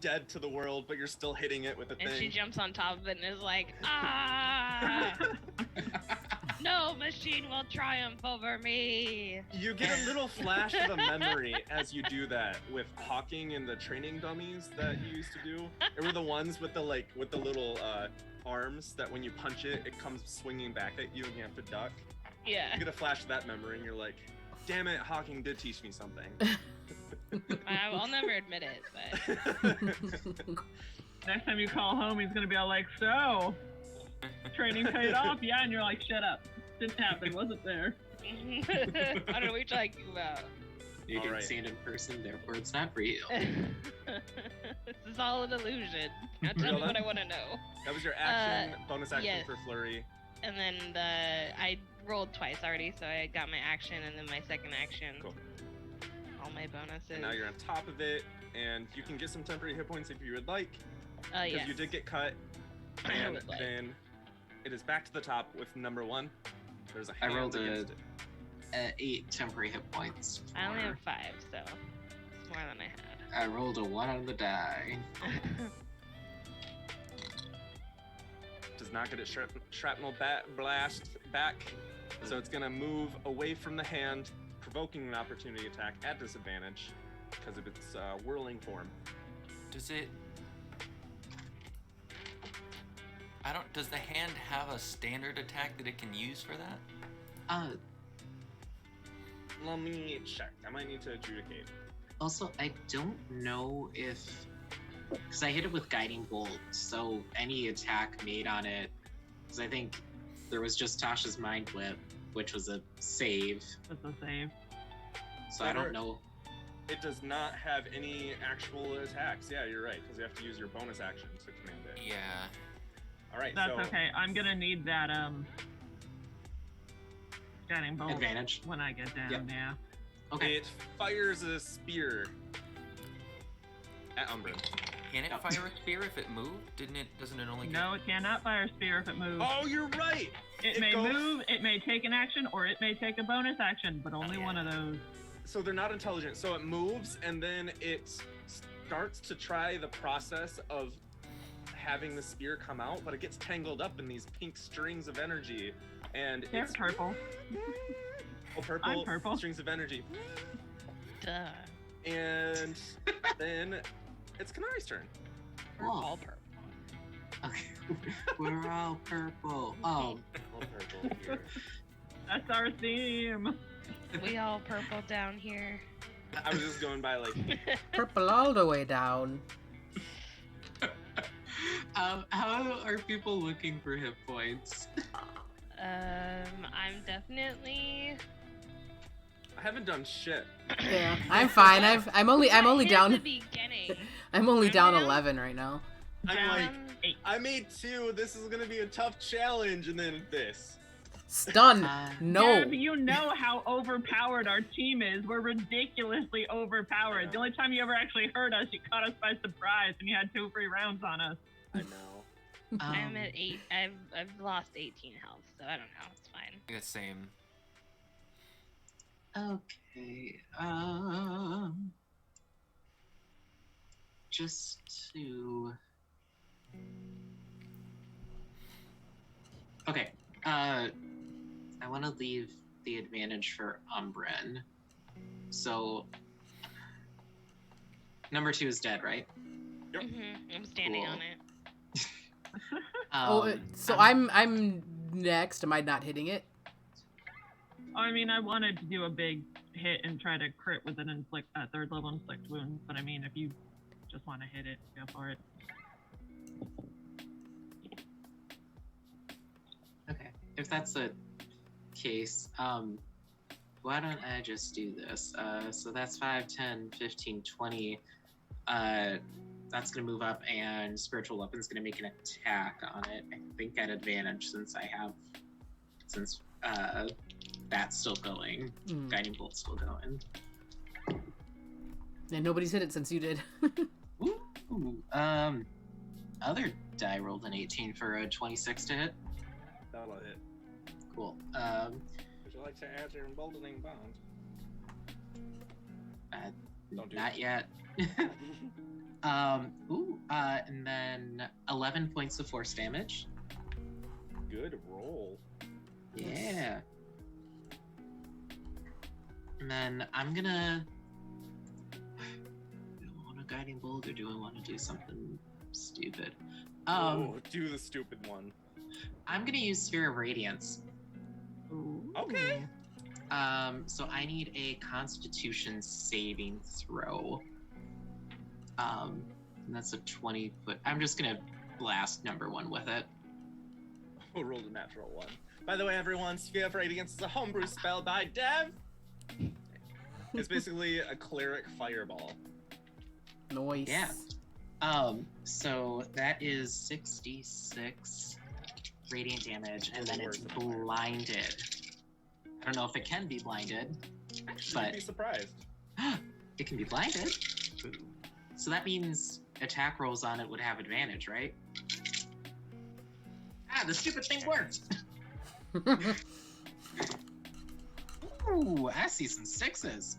dead to the world, but you're still hitting it with the And she thing. jumps on top of it and is like, ah! No machine will triumph over me. You get a little flash of a memory as you do that with hawking and the training dummies that you used to do. They were the ones with the little arms that when you punch it, it comes swinging back at you and you have to duck. Yeah. You get a flash of that memory and you're like, damn it, hawking did teach me something. I'll never admit it, but Next time you call home, he's gonna be all like, "So, training paid off?" Yeah, and you're like, "Shut up, didn't happen, wasn't there?" I don't know what you're talking about. You All didn't right. see it in person, therefore it's not real. This is all an illusion. Now tell me what I want to know. That was your action, bonus action yes. for flurry. And then I rolled twice already, so I got my action and then my second action. Cool. All my bonuses. And now you're on top of it, and you can get some temporary hit points if you would like, because yes. you did get cut. I And would like. then it is back to the top with number 1. There's a I hand rolled against a- it. 8 temporary hit points. I only for- have 5, so it's more than I I rolled a 1 on the die. had. Does not get its shrapnel blast back, so it's gonna move away from the hand, provoking an opportunity attack at disadvantage because of its whirling form. Does it? I don't. Does the hand have a standard attack that it can use for that? Let me check. I might need to adjudicate. Also, I don't know if, because I hit it with guiding bolt, so any attack made on it, because I think there was just Tasha's mind whip, which was a save. That's a save. So I don't know. It does not have any actual attacks. Yeah, you're right, because you have to use your bonus action to command it. Yeah. All right, That's so okay. I'm gonna need that guiding bolt Advantage. when I get down. Yep. Yeah. Okay. it fires a spear at Umbran. Can it fire a spear if it moved? Doesn't it only get... No, it cannot fire a spear if it moves. Oh, you're right. It may move, it may take an action, or it may take a bonus action, but only one of those. So they're not intelligent. So it moves, and then it starts to try the process of having the spear come out, but it gets tangled up in these pink strings of energy, and They're it's purple. purple, I'm purple. strings of energy. Duh. And then it's Canari's turn. We're all purple. Okay. We're all purple. Oh. All purple here. That's our theme. We all purple down here. I was just going by like Purple all the way down. How are people looking for hit points? I'm definitely. I haven't done shit. Yeah, I'm fine. I'm only Hit the down. beginning. I'm only down down. 11 right now. I'm Down like, 8. I made 2. This is gonna be a tough challenge, and then this. Stun. Uh, No. Deb, you know how overpowered our team is. We're ridiculously overpowered. Yeah. The only time you ever actually heard us, you caught us by surprise, and you had 2 free rounds on us. I know. I'm at 8. I've lost 18 health, so I don't know. It's fine. The same. Okay. Just to. Okay. I want to leave the advantage for Umbran. So. Number 2 is dead, right? Yep. I'm standing Cool. on it. So I'm next. Am I not hitting it? I mean, I wanted to do a big hit and try to crit with an third level inflict wound, but I mean, if you just want to hit it, go for it. Okay. If that's the case, why don't I just do this? So that's 5, 10, 15, 20. That's going to move up, and Spiritual Weapon's going to make an attack on it. I think at advantage since that's still going. Guiding Bolt's still going. And nobody's hit it since you did. Ooh. Other die rolled an 18 for a 26 to hit. That'll hit. Cool. Would you like to add your emboldening bond? Don't do Not that. yet. And then 11 points of force damage. Good roll. Yeah. And then I'm gonna. Do I want a guiding bolt or do I want to do something stupid? Do the stupid one. I'm gonna use Sphere of Radiance. Okay. So I need a Constitution saving throw. And that's a 20 foot. I'm just gonna blast number 1 with it. Who rolled a natural 1? By the way, everyone, Sphere of Radiance is a homebrew spell by Dev. It's basically a cleric fireball. Noise. Yeah. So that is 66 radiant damage, and then it's blinded. I don't know if it can be blinded, Actually, you'd be surprised. it can be blinded. So that means attack rolls on it would have advantage, right? The stupid thing worked. Ooh, I see some 6s.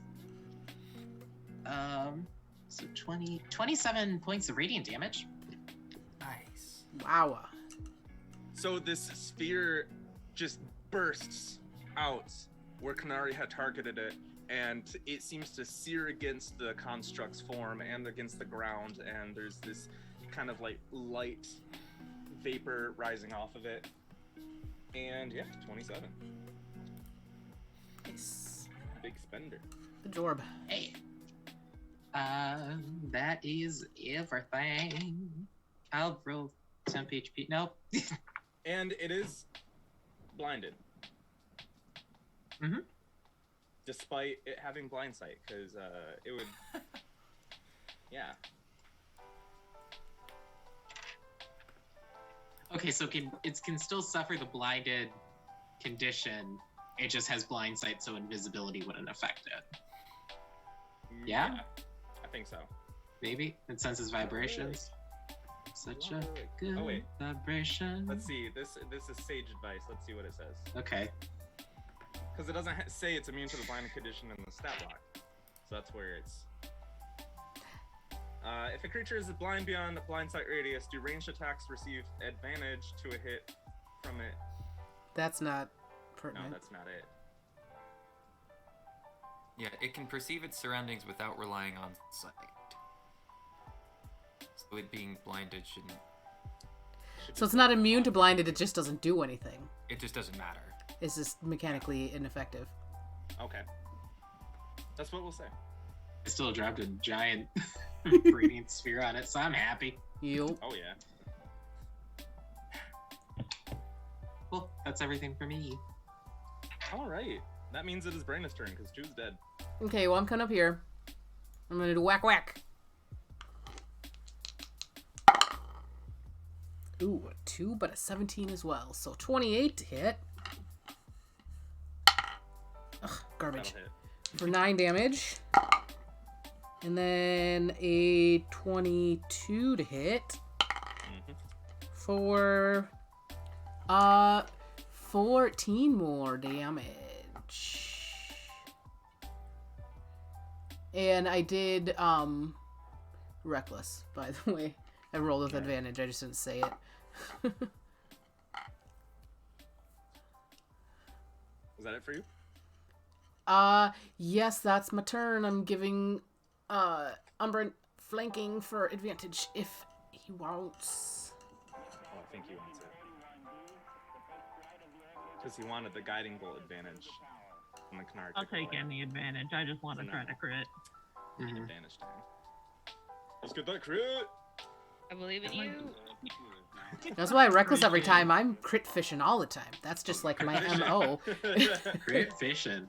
So 27 points of radiant damage. Nice. Wow. So this sphere just bursts out where Canari had targeted it, and it seems to sear against the construct's form and against the ground, and there's this kind of like light vapor rising off of it. And yeah, 27. Nice. Big spender. The Jorb. Hey. That is everything. I'll roll temp HP. Nope. And it is blinded. Mm-hmm. Despite it having blind sight, because it would... Yeah. Okay, so it can still suffer the blinded condition. It just has blind sight, so invisibility wouldn't affect it. Yeah? I think so. Maybe it senses vibrations. Such a good vibration. Let's see. This is sage advice. Let's see what it says. Okay. Because it doesn't say it's immune to the blind condition in the stat block. So that's where it's... if a creature is blind beyond blind sight radius, do ranged attacks receive advantage to a hit from it? That's not No, pertinent. that's not it. Yeah, it can perceive its surroundings without relying on sight. So it being blinded shouldn't... So it's not immune to blinded, it just doesn't do anything. It just doesn't matter. It's just mechanically ineffective. Okay. That's what we'll say. I still dropped a giant radiant sphere on it, so I'm happy. You. Oh, yeah. Well, that's everything for me. All right. That means it is Braenna's turn, because Drew's dead. Okay, well, I'm coming up here. I'm gonna do whack whack. Ooh, a 2, but a 17 as well. So 28 to hit. Ugh, garbage. That'll hit. For 9 damage. And then a 22 to hit. Mm-hmm. For 14 more damage. And I did reckless, by the way. I rolled with advantage, I just didn't say it. Is that it for you? Yes, that's my turn. I'm giving Umbran flanking for advantage if he wants. Oh, I think he wants it. Because he wanted the guiding bolt advantage from the Canari. I'll take any advantage. I just want to try to crit. Mhm. Advantage time. Let's get that crit! I believe in you. That's why I reckless every time. I'm crit fishing all the time. That's just like my MO. Great fishing.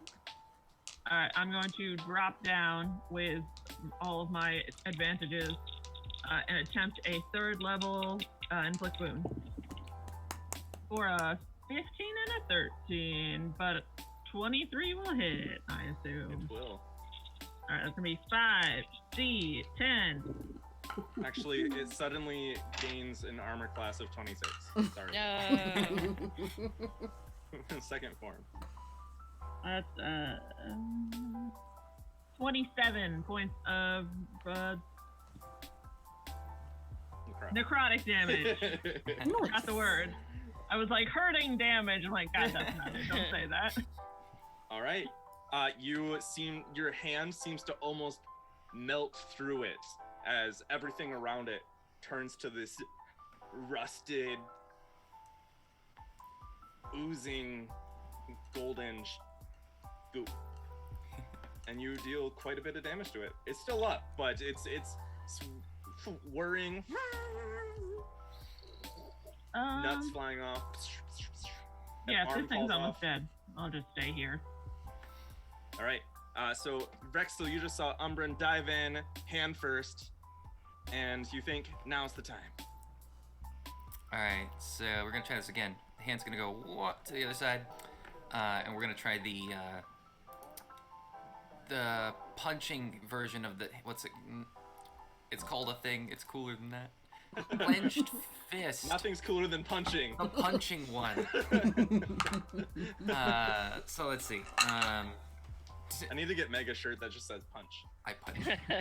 Alright, I'm going to drop down with all of my advantages and attempt a 3rd level inflict wound. For a 15 and a 13, but 23 will hit, I assume. It will. Alright, that's gonna be 5, C, 10. Actually, it suddenly gains an armor class of 26. Sorry. No. Second form. That's 27 points of necrotic damage. Got the word. I was like, hurting damage. I'm like, God, that's not it. Don't say that. All right. Your hand seems to almost melt through it as everything around it turns to this rusted, oozing, golden goop. And you deal quite a bit of damage to it. It's still up, but it's whirring. Nuts flying off. An Yeah, arm this thing's falls almost off. dead. I'll just stay here. All right. So Vrexil, you just saw Umbran dive in, hand first, and you think now's the time. All right, so we're gonna try this again. The hand's gonna go to the other side, and we're gonna try the punching version of the what's it? It's called a thing. It's cooler than that. Clenched fist. Nothing's cooler than punching. The punching one. So let's see. I need to get Meg a shirt that just says punch. I punch. I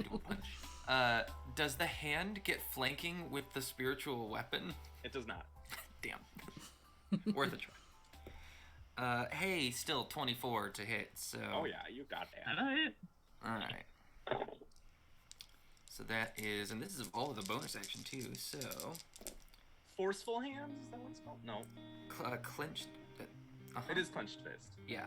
do punch. Does the hand get flanking with the spiritual weapon? It does not. Damn. Worth a try. Hey, still 24 to hit, so... Oh yeah, you got that. Alright. Alright. So that is, and this is all of the bonus action too. So Forceful hands? Is that what it's called? No. clenched. It is clenched fist. Yeah.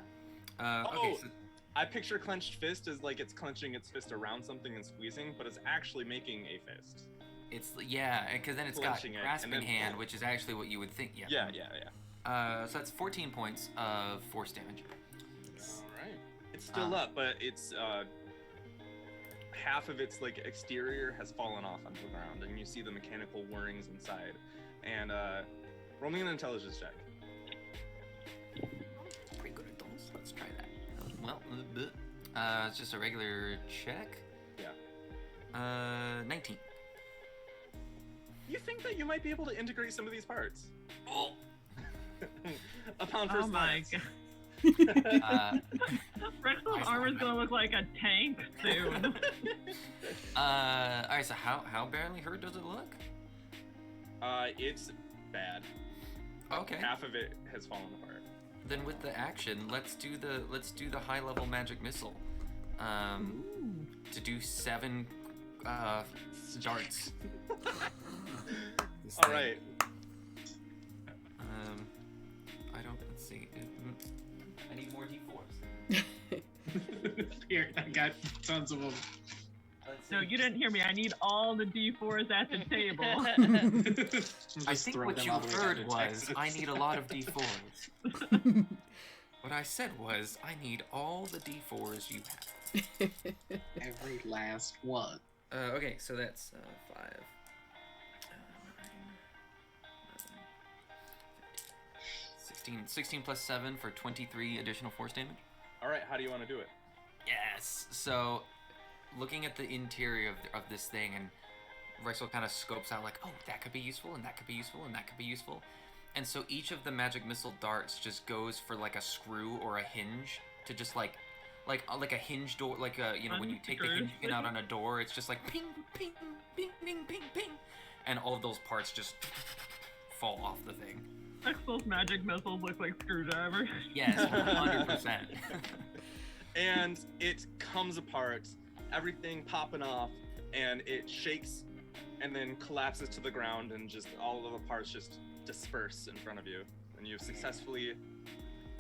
Oh, Okay. So, I picture clenched fist as like it's clenching its fist around something and squeezing, but it's actually making a fist. it's because then it's Clenching got it, grasping and then- hand, which is actually what you would think. Yeah. Yeah. So that's 14 points of force damage. All right. It's still up, but it's half of its like exterior has fallen off onto the ground, and you see the mechanical whirrings inside. And roll me an intelligence check. Pretty good at those. Let's try that. Well, it's just a regular check. Yeah. 19. You think that you might be able to integrate some of these parts? Oh. Upon first Oh my glance. god. Uh, Vrexil's armor's gonna look like a tank soon. all right. So how badly hurt does it look? It's bad. Okay. Half of it has fallen apart. Then with the action, let's do the high level magic missile. To do 7 darts. This All thing. right. Let's see. I need more d4s. Here, I got tons of them. No, you didn't hear me. I need all the D4s at the table. I think what you heard was, I need a lot of d4s. What I said was, I need all the d4s you have. Every last one. Okay, so that's 5. 16 plus 7 for 23 additional force damage. All right. How do you want to do it? Yes. So, looking at the interior of this thing, and Vrexil kind of scopes out like, oh, that could be useful, and that could be useful, and that could be useful. And so each of the magic missile darts just goes for like a screw or a hinge to just like a hinge door, like a, you know, when you take the hinge pin out on a door, it's just like ping, ping, ping, ping, ping, ping, and all of those parts just fall off the thing. Vrexil's magic missiles look like screwdrivers. Yes, 100%. And it comes apart, everything popping off, and it shakes and then collapses to the ground, and just all of the parts just disperse in front of you. And you've successfully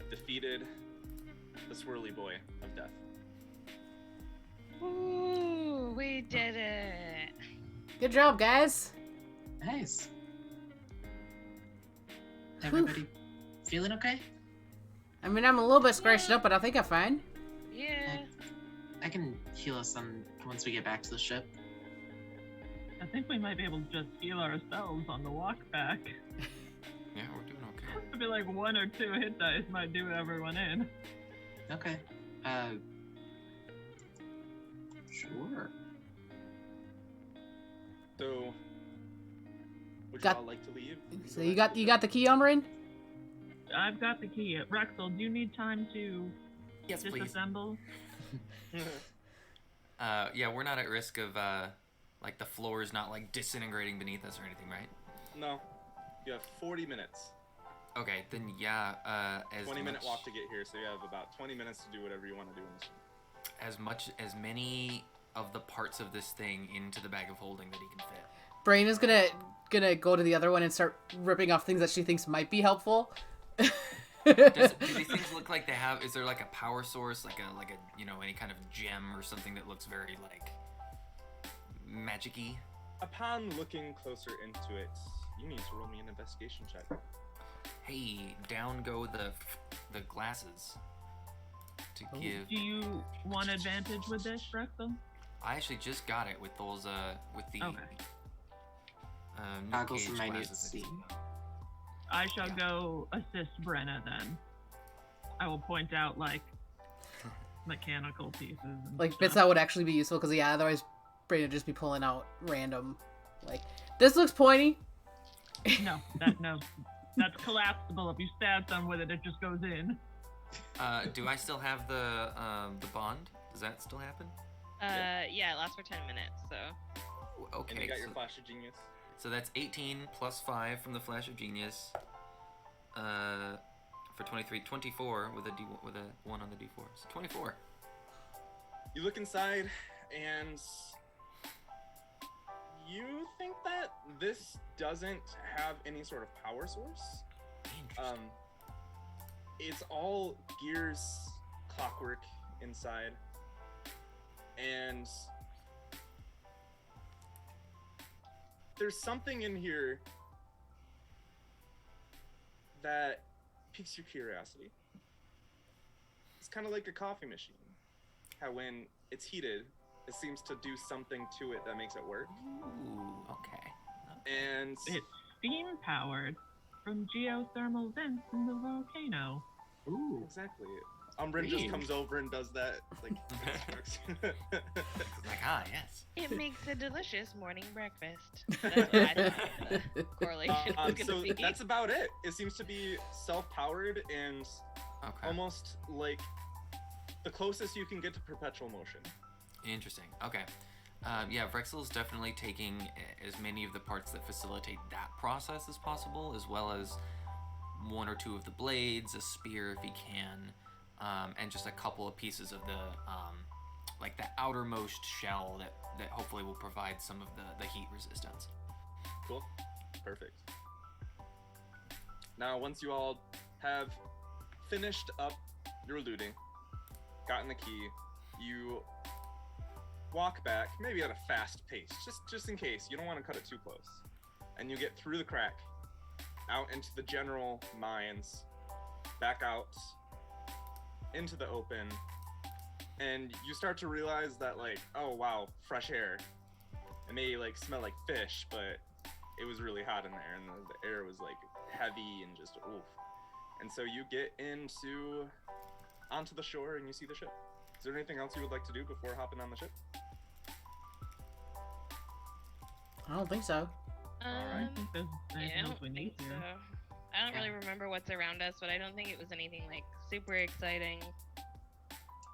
defeated the swirly boy of death. Ooh, we did it. Good job, guys. Nice. Everybody feeling okay? I mean, I'm a little bit scratched up, but I think I'm fine. Yeah. I can heal us once we get back to the ship. I think we might be able to just heal ourselves on the walk back. Yeah, we're doing okay. It'd be like 1 or 2 hit dice might do everyone in. Okay. Sure. So, would you Got- all like to leave? So you got the key, Umbran? I've got the key. Vrexil, do you need time to Yes, please. disassemble? Yeah, we're not at risk of like the floor is not like disintegrating beneath us or anything, right? No. You have 40 minutes. Okay, then yeah. As 20-minute much- walk to get here, so you have about 20 minutes to do whatever you want to do in this. as many of the parts of this thing into the bag of holding that he can fit. Braenna's gonna go to the other one and start ripping off things that she thinks might be helpful. Do these things look like they have? Is there like a power source, like a you know, any kind of gem or something that looks very like magic-y? Upon looking closer into it, you need to roll me an investigation check. Hey, down go the glasses to give. Do you want advantage with this, Vrexil? I actually just got it with those with the Okay. new Goggles cage for minute glasses. C. I shall go assist Braenna then. I will point out like mechanical pieces. And Like bits stuff. that would actually be useful, because yeah, otherwise Braenna would just be pulling out random, like, this looks pointy. No, that's collapsible. If you stab them with it, it just goes in. Do I still have the bond? Does that still happen? Yeah, it lasts for 10 minutes, so. Okay. And you got so, your flash of genius. so that's 18 plus 5 from the Flash of Genius. For 23, 24 with a 1 on the D4. So 24. You look inside, and You think that this doesn't have any sort of power source? Interesting. It's all gears, clockwork inside, and there's something in here that piques your curiosity. It's kind of like a coffee machine. How when it's heated, it seems to do something to it that makes it work. Ooh, okay. And It's steam powered from geothermal vents in the volcano. Ooh. exactly, Umbran just Weird. comes over and does that. Like, Like, yes. It makes a delicious morning breakfast. That's what I thought the correlation was so gonna be. that's about it. It seems to be self-powered and Okay. almost like the closest you can get to perpetual motion. Interesting. Okay. Yeah, Vrexil is definitely taking as many of the parts that facilitate that process as possible, as well as one or two of the blades, a spear if he can, and just a couple of pieces of the like the outermost shell that hopefully will provide some of the heat resistance. Cool. Perfect. Now, once you all have finished up your looting, gotten the key, you walk back, maybe at a fast pace, just in case. You don't want to cut it too close. And you get through the crack, out into the general mines, back out into the open, and you start to realize that, like, oh wow, fresh air. It may like smell like fish, but it was really hot in there, and the air was like heavy and just oof. And so you get onto the shore and you see the ship. Is there anything else you would like to do before hopping on the ship? I don't think so. I think there's Yeah, anything I else don't we think need so. here. I don't really remember what's around us, but I don't think it was anything like super exciting.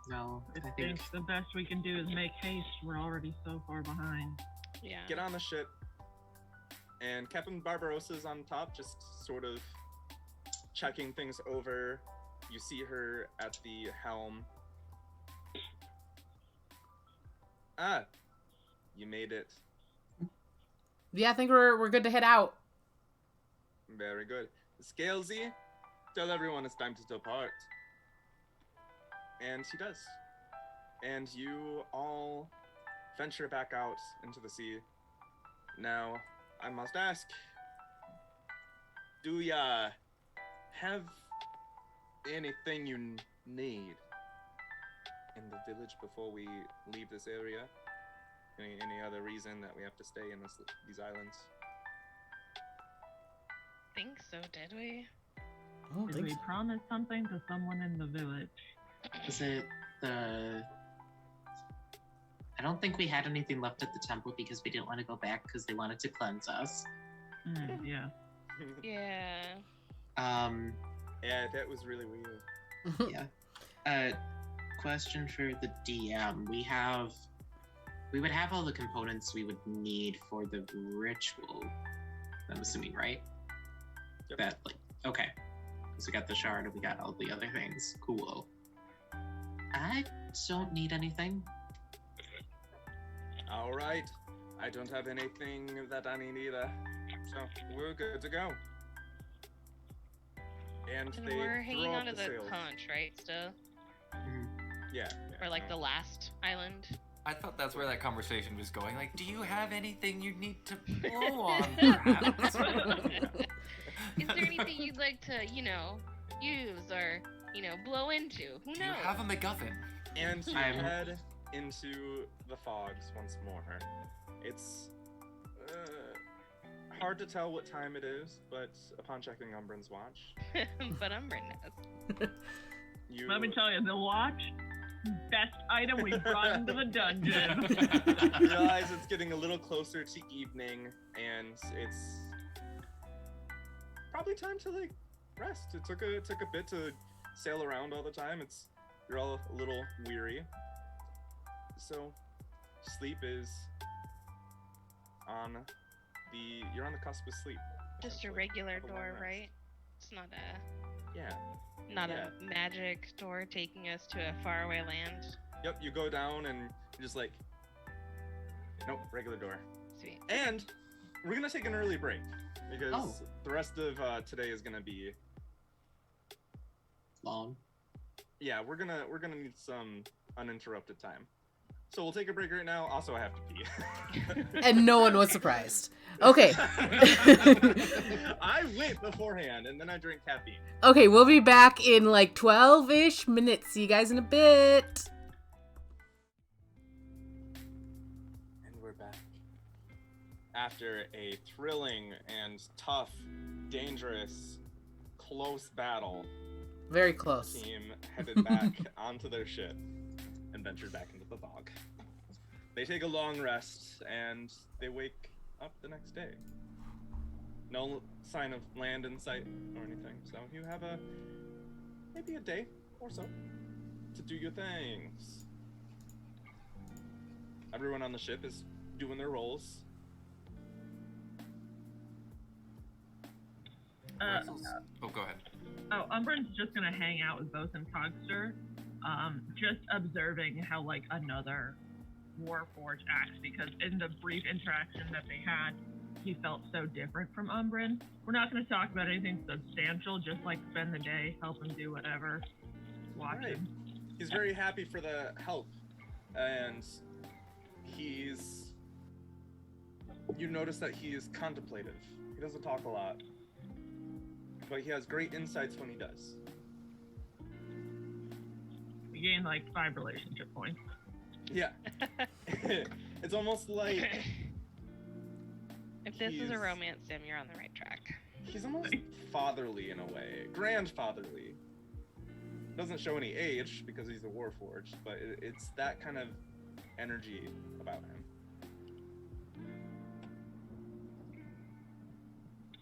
No, I I think think the best we can do is make haste. We're already so far behind. Yeah. Get on the ship, and Captain Barbarossa's on top, just sort of checking things over. You see her at the helm. Ah, you made it. Yeah, I think we're good to head out. Very good. Scalesy, tell everyone it's time to depart. And she does. And you all venture back out into the sea. Now, I must ask, do ya have anything you need in the village before we leave this area? Any other reason that we have to stay in these islands? Think so, did we? I don't Did think we so. promise something to someone in the village? was it the. I don't think we had anything left at the temple because we didn't want to go back because they wanted to cleanse us. Yeah. Yeah. Yeah, that was really weird. Yeah. Question for the DM. We would have all the components we would need for the ritual. I'm assuming, right? Yep. That okay. So we got the shard and we got all the other things. Cool. I don't need anything. All right. I don't have anything that I need either. So we're good to go. And And they we're hanging throw on up to the sails. conch, right? Still, Yeah. or like the last island. I thought that's where that conversation was going. Like, do you have anything you need to blow on, perhaps? Is there anything you'd like to, use or, blow into? Who Do you knows? have a MacGuffin? And you I'm- head into the fogs once more. It's hard to tell what time it is, but upon checking Umbran's watch, But Umbran knows. you Let me tell you, the watch, best item we brought into the dungeon. realize it's getting a little closer to evening, and it's probably time to rest. It took a bit to sail around all the time. You're all a little weary, so sleep is you're on the cusp of sleep. Just a essentially. regular Have a long door, rest. right? It's not Yeah. a magic door taking us to a faraway land. Yep. You go down and you're just like, nope, regular door. Sweet. And we're gonna take an early break because Oh. the rest of today is gonna be. Long. Yeah, we're gonna need some uninterrupted time. So we'll take a break right now. Also, I have to pee. And no one was surprised. Okay. I went beforehand and then I drank caffeine. Okay, we'll be back in like 12-ish minutes. See you guys in a bit. And we're back. After a thrilling and tough, dangerous, close battle, Very the close. team headed back onto their ship and ventured back into the fog. They take a long rest and they wake up the next day. No sign of land in sight or anything, so you have maybe a day or so to do your things. Everyone on the ship is doing their roles. Oh, go ahead. Oh, Umbran's just gonna hang out with both and Cogster, just observing how like another Warforged acts, because in the brief interaction that they had, he felt so different from Umbran. We're not gonna talk about anything substantial, just like spend the day, help him do whatever, watch Right. him. He's very happy for the help, and you notice that he is contemplative. He doesn't talk a lot, but he has great insights when he does. We gained like 5 relationship points. Yeah. It's almost like If this is a He's- romance sim, you're on the right track. he's almost fatherly in a way. Grandfatherly. Doesn't show any age because he's a Warforged, but it's that kind of energy about him.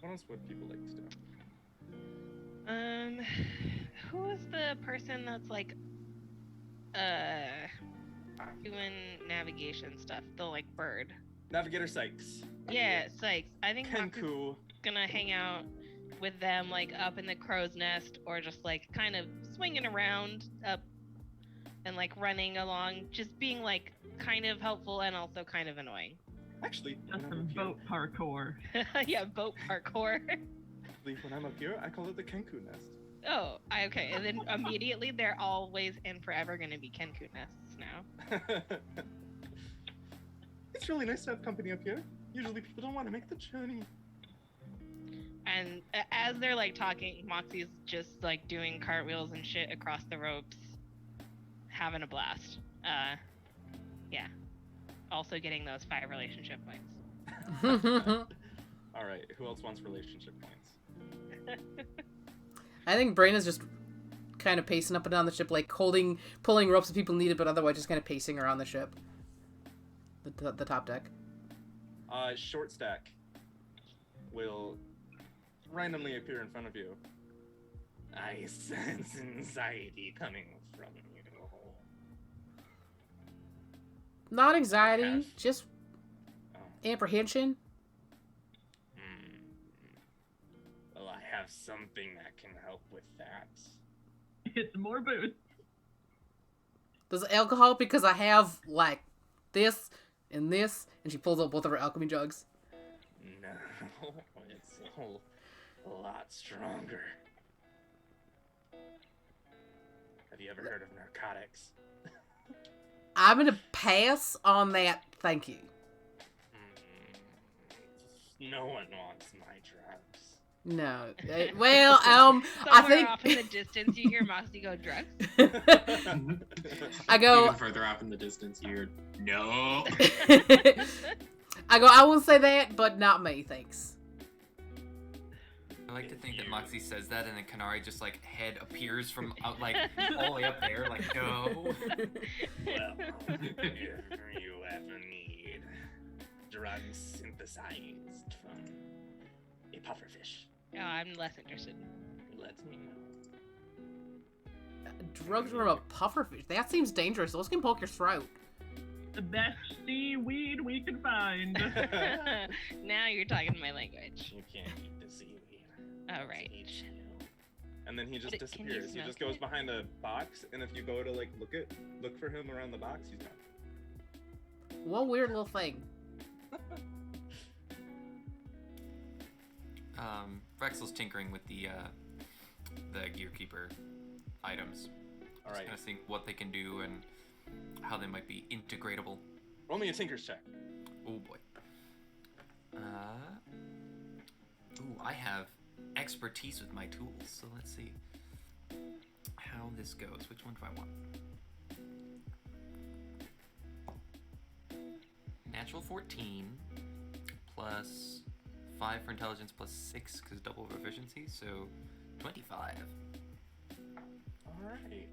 What else would people like to do? Who is the person that's like, doing navigation stuff? The like bird. Navigator Sykes. Yeah, Sykes. I think Moxie's Kenku. gonna hang out with them like up in the crow's nest, or just like kind of swinging around up and like running along, just being like kind of helpful and also kind of annoying. Actually, Just when I'm some up here, boat parkour. Yeah, boat parkour. when I'm up here, I call it the Kenku nest. Oh, okay. And then immediately they're always and forever gonna be Kenku nests now. It's really nice to have company up here. Usually people don't want to make the journey. And as they're like talking, Moxie's just like doing cartwheels and shit across the ropes, having a blast. Yeah. Also getting those 5 relationship points. All right, who else wants relationship points? I think Braenna's just kind of pacing up and down the ship, like pulling ropes if people need it, but otherwise just kind of pacing around the ship. The top deck. Short stack will randomly appear in front of you. I sense anxiety coming from you. Not anxiety, Yes. just Oh. apprehension. Well, I have something that can help with that. It's more booze. Does alcohol, because I have like this and this, and she pulls out both of her alchemy jugs. No, it's a lot stronger. Have you ever heard of narcotics? I'm gonna pass on that. Thank you. No one wants my drugs. No. Well, I Somewhere think off in the distance, you hear Moxie go, drugs? I go. Even further off in the distance, you're no. I won't say that, but not me, thanks. I like to think that Moxie says that, and then Canari just like head appears from out, like all the way up there, like no. Well, if you ever need drugs synthesized from a pufferfish, Oh, I'm less interested. let me know. Drugs from a pufferfish. That seems dangerous. Those can poke your throat. The best seaweed we can find. Now you're talking my language. You can't eat the seaweed. All right. It's H2. And then he just But can you disappears. He smoke just goes it? behind a box, and if you go to like look for him around the box, he's gone. What weird little thing. Vrexil's tinkering with the Gearkeeper items. All right. Just kind of seeing what they can do and how they might be integratable. Roll me a Tinker's check. Oh boy. I have expertise with my tools, so let's see how this goes. Which one do I want? Natural 14 plus 5 for intelligence plus 6 because double proficiency, so 25. All right.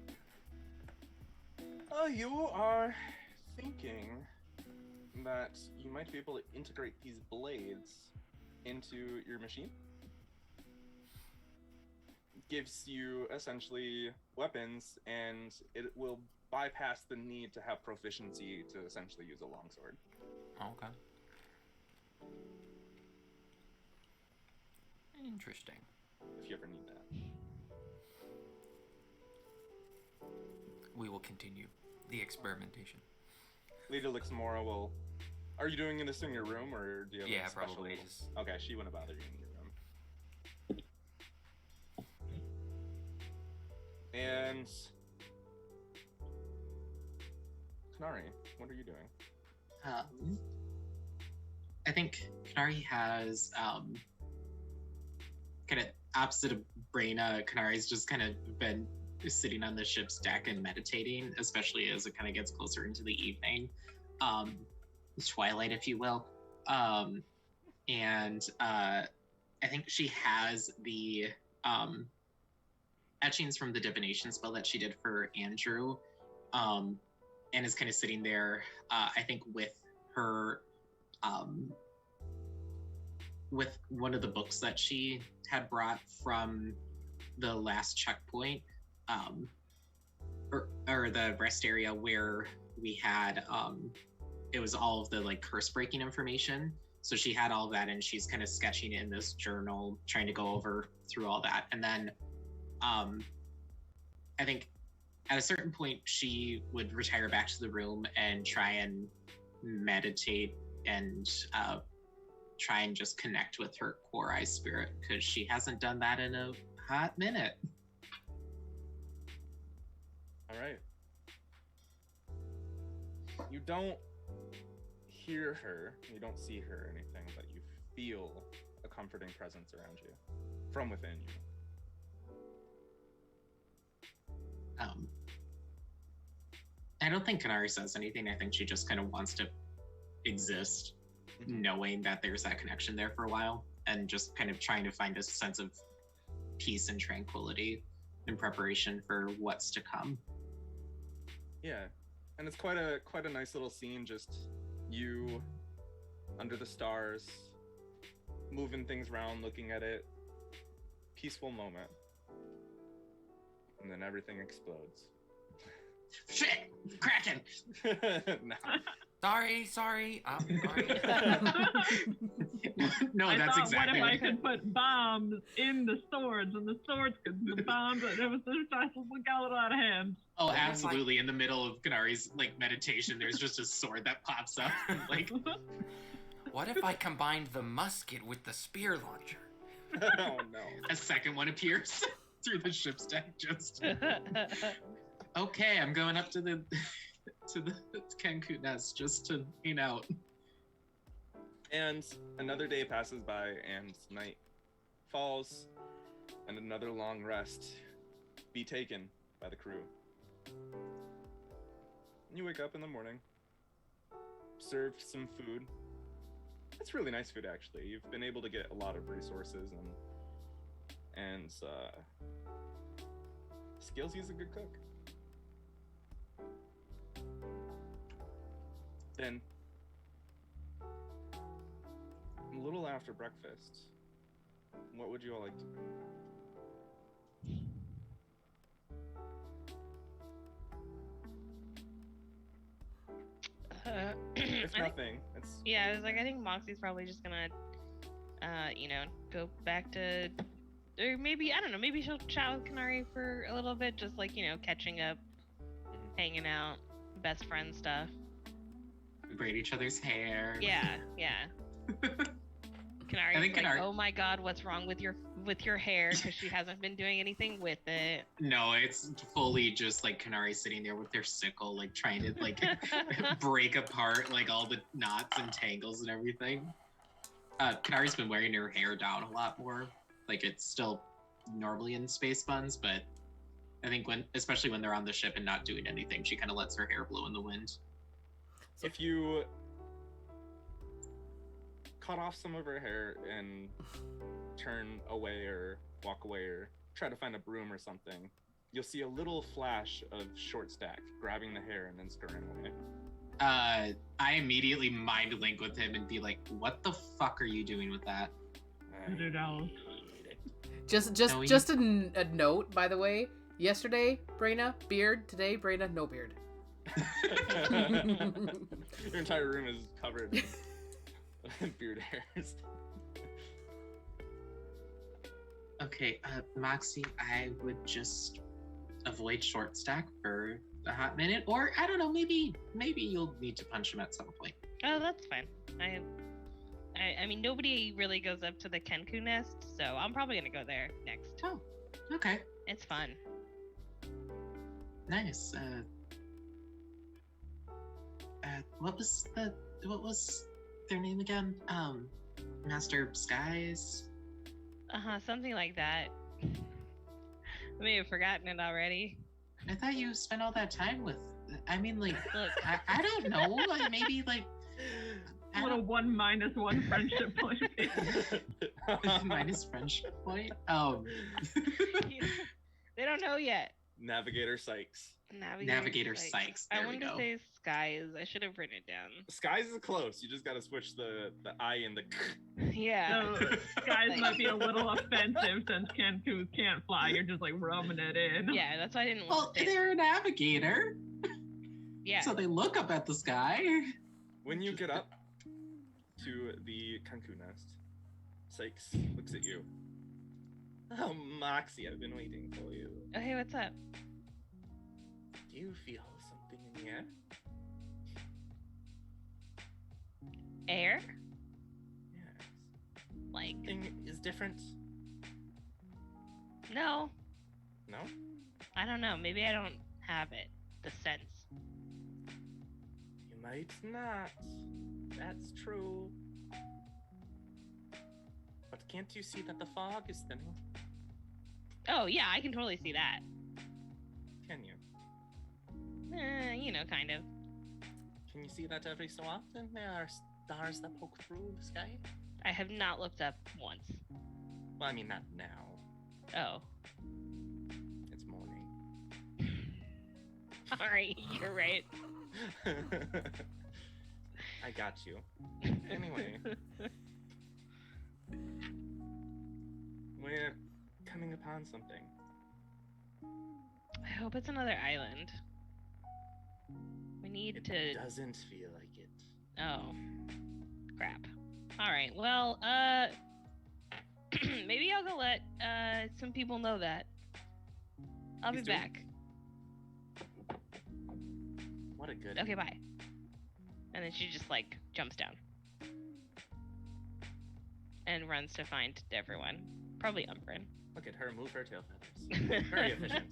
You are thinking that you might be able to integrate these blades into your machine. Gives you essentially weapons, and it will bypass the need to have proficiency to essentially use a longsword. Okay. Interesting. If you ever need that. We will continue the experimentation. Lita Lixmora will... Are you doing this in your room, or do you have a special... probably. Just... Okay, she wouldn't bother you in your room. And... Canari, what are you doing? I think Canari has kind of opposite of Braenna. Canari's just kind of been sitting on the ship's deck and meditating, especially as it kind of gets closer into the evening, twilight, if you will. And I think she has the etchings from the divination spell that she did for Andrew, and is kind of sitting there, I think, with her, with one of the books that she had brought from the last checkpoint, or the rest area where we had, it was all of the like curse breaking information. So she had all of that, and she's kind of sketching in this journal, trying to go over through all that. And then I think at a certain point she would retire back to the room and try and meditate and try and just connect with her core eye spirit, because she hasn't done that in a hot minute. All right. You don't hear her, you don't see her or anything, but you feel a comforting presence around you from within you. I don't think Canari says anything. I think she just kind of wants to exist, knowing that there's that connection there for a while, and just kind of trying to find a sense of peace and tranquility in preparation for what's to come. Yeah, and it's quite a nice little scene, just you under the stars, moving things around, looking at it. Peaceful moment. And then everything explodes. Shit! Kraken! No. Sorry. No, I that's thought, exactly what if I could put bombs in the swords, and the swords could the bombs, and it was just look out of hand. Oh, absolutely. In the middle of Canari's like meditation, there's just a sword that pops up. Like, What if I combined the musket with the spear launcher? Oh no. a second one appears through the ship's deck. Just okay, I'm going up to the Kenku nest just to hang out. And another day passes by, and night falls, and another long rest be taken by the crew. You wake up in the morning, served some food. It's really nice food, actually. You've been able to get a lot of resources, and Skills, he's a good cook. Then, a little after breakfast, what would you all like to do? If nothing, it's... Yeah, I was like, I think Moxie's probably just gonna, go back to, or maybe, I don't know, maybe she'll chat with Canari for a little bit, just like, catching up, hanging out, best friend stuff. Braid each other's hair. Yeah. I think like, Canari- oh my god, what's wrong with your hair? Because she hasn't been doing anything with it. No, it's fully just like Canari sitting there with their sickle, like trying to like break apart like all the knots and tangles and everything. Canari's been wearing her hair down a lot more. Like it's still normally in space buns, but I think especially when they're on the ship and not doing anything, she kind of lets her hair blow in the wind. If you cut off some of her hair and turn away or walk away or try to find a broom or something, you'll see a little flash of Short Stack grabbing the hair and then scurrying away. I immediately mind link with him and be like, "What the fuck are you doing with that?" Just a note, by the way. Yesterday, Braenna, beard. Today, Braenna, no beard. Your entire room is covered in beard hairs. Okay, Moxie, I would just avoid Short Stack for a hot minute, or I don't know, maybe you'll need to punch him at some point. Oh, that's fine. I mean, nobody really goes up to the Kenku nest, so I'm probably gonna go there next. Oh, okay, It's fun. nice. What was their name again? Master Skies. Something like that. I may have forgotten it already. I thought you spent all that time with. I mean, like, Look, I don't know. Like, maybe like. I What a don't- 1-1 friendship point. minus friendship point. Oh, they don't know yet. Navigator Sykes. Navigator Sykes. I There we wanted to go. say skies. I should have written it down. Skies is close. You just gotta switch the I and the k. Yeah. So skies might be a little offensive since Kenkus can't fly. You're just like rubbing it in. Yeah, that's why I didn't Well, want to say. they're a navigator, Yeah. so they look up at the sky. When you get up to the Kanku nest, Sykes looks at you. Oh, Moxie, I've been waiting for you. Oh, hey, what's up? Do you feel something in the air? Air? Yes. Like, Thing is different. no. No? I don't know. Maybe I don't have it. The sense. You might not. That's true. But can't you see that the fog is thinning? Oh, yeah, I can totally see that. Can you? You know, kind of. Can you see that every so often? There are stars that poke through the sky? I have not looked up once. Well, I mean, not now. Oh. It's morning. Alright, you're right. I got you. Anyway. We're coming upon something. I hope it's another island. We need It to. doesn't feel like it. Oh. Crap. Alright, well, maybe I'll go let some people know that. I'll be Please do. back. What a good. Okay, bye. And then she just like jumps down. And runs to find everyone. Probably Umbran. Look at her move her tail feathers. Very efficient.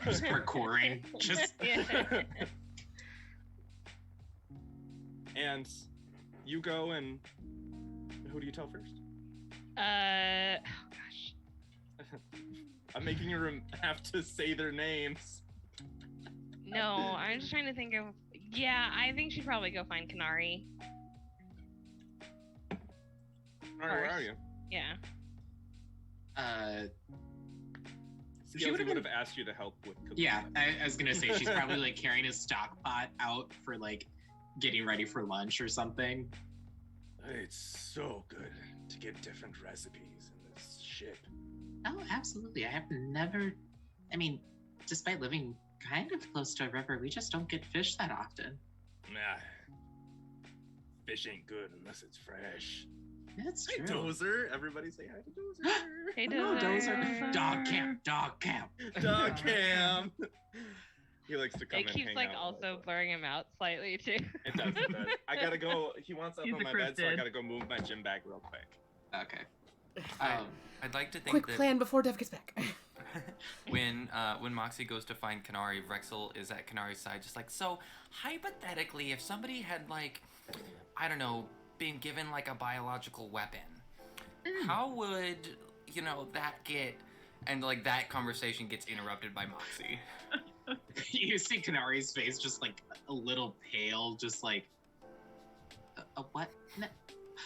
Just parkouring. Just. Yeah. And you go and who do you tell first? Oh gosh. I'm making you have to say their names. No, I'm just trying to think of. Yeah, I think she'd probably go find Canari. All right, where are First. you? Yeah. Scalesy would have asked you to help with cooking. Yeah, I was gonna say she's probably like carrying a stock pot out for like getting ready for lunch or something. It's so good to get different recipes in this ship. Oh, absolutely. I have never. I mean, despite living kind of close to a river, we just don't get fish that often. Nah. Fish ain't good unless it's fresh. That's Hi, true. Dozer. Everybody say hi to Dozer. Hey, Hello, Dozer. Dozer. Dog camp. Dog camp. Dog cam. He likes to come It and keeps hang like out. also blurring him out slightly too. It does. I gotta go. He wants up He's on a my bed, so I cryptid. gotta go move my gym bag real quick. Okay. I'd like to think Quick that plan before Dev gets back. when Moxie goes to find Canari, Vrexil is at Canari's side, just like, so hypothetically, if somebody had like, I don't know, been given like a biological weapon, how would that get? And like that conversation gets interrupted by Moxie. You see Canari's face just like a little pale, just like, what? No.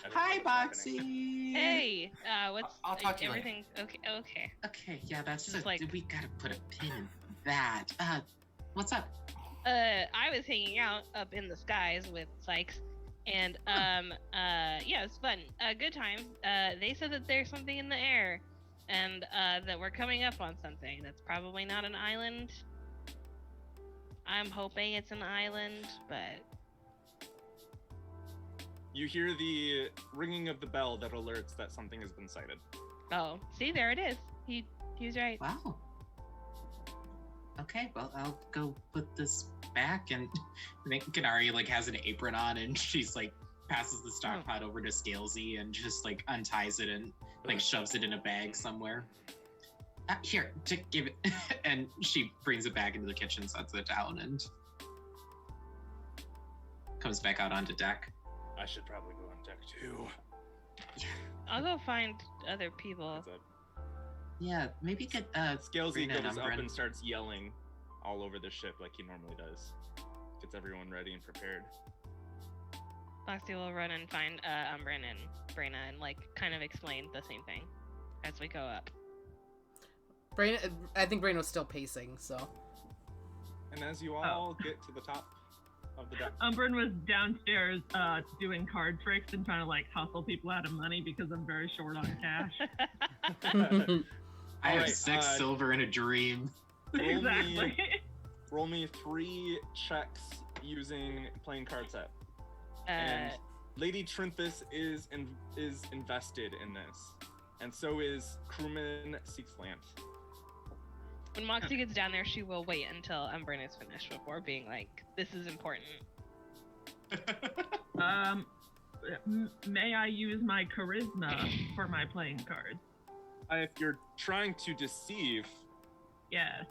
I don't Hi, know what's happening. Moxie. Hey, what's I'll talk to you later. everything's okay? Okay. Okay, yeah, that's Just it. like- We gotta put a pin in that. What's up? I was hanging out up in the skies with Sykes, and yeah, it's fun. Good time. They said that there's something in the air, and that we're coming up on something that's probably not an island. I'm hoping it's an island, but You hear the ringing of the bell that alerts that something has been sighted. oh, see, there it is. He's right. Wow. Okay, well, I'll go put this back, and I think Canari like has an apron on, and she's like passes the stock pot over to Scalesy and just like unties it and like shoves it in a bag somewhere. Here, to give it, and she brings it back into the kitchen, sets it down, and comes back out onto deck. I should probably go on deck too. I'll go find other people. Heads up. Yeah, maybe get Scalesy Braenna and goes up Umbran. and starts yelling all over the ship like he normally does. Gets everyone ready and prepared. Moxie will run and find Umbran and Braenna and like kind of explain the same thing as we go up. I think Brain was still pacing, so. And as you all get to the top of the deck, Umbran was downstairs doing card tricks and trying to like hustle people out of money because I'm very short on cash. I have Alright, 6 silver and a dream. Exactly. roll me 3 checks using playing card set. And Lady Trinthus is invested in this, and so is crewman Seekslant. When Moxie gets down there, she will wait until Umbran is finished before being like, "This is important." May I use my charisma for my playing cards? If you're trying to deceive, Yes.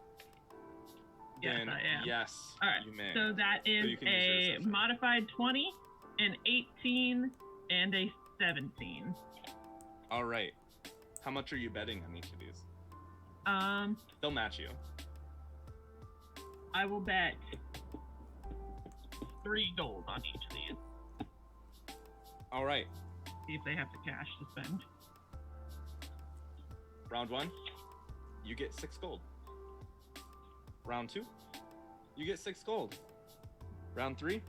Yes, then I am. yes, All right. you may. So that is you can use a yours. modified 20, an 18, and a 17. All right. How much are you betting on each of these? They'll match you. I will bet 3 gold on each of these. All right. See if they have the cash to spend. Round 1, you get 6 gold. Round 2, you get 6 gold. Round 3,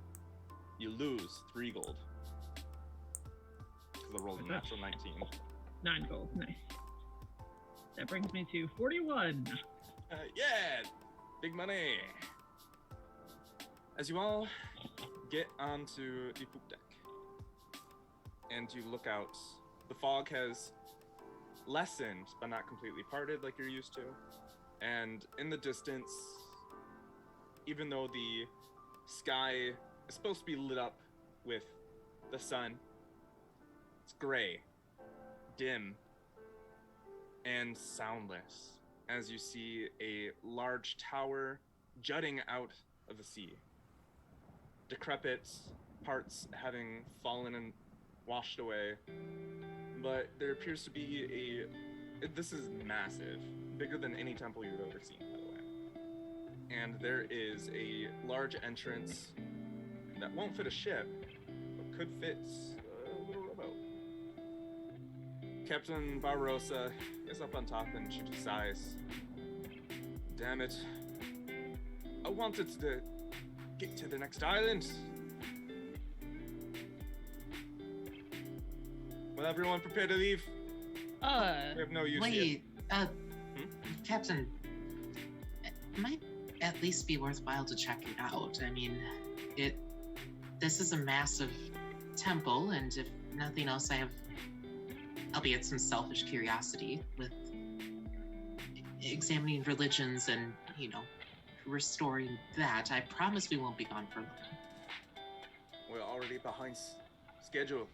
you lose 3 gold. Because I rolled a natural 19. 9 gold. Nice. That brings me to 41. Yeah, big money. As you all get onto the poop deck and you look out, the fog has lessened but not completely parted like you're used to. And in the distance, even though the sky is supposed to be lit up with the sun, it's gray, dim, and soundless as you see a large tower jutting out of the sea. Decrepit parts having fallen and washed away, but there appears to be this is massive, bigger than any temple you've ever seen, by the way. And there is a large entrance that won't fit a ship, but could fit a little rowboat. Captain Barbarossa is up on top and she just sighs. Damn it. I wanted to get to the next island. Will everyone prepare to leave? We have no use here. Wait, Captain, it might at least be worthwhile to check it out. I mean, this is a massive temple, and if nothing else, I have, albeit some selfish curiosity with examining religions and, restoring that. I promise we won't be gone for long. We're already behind schedule.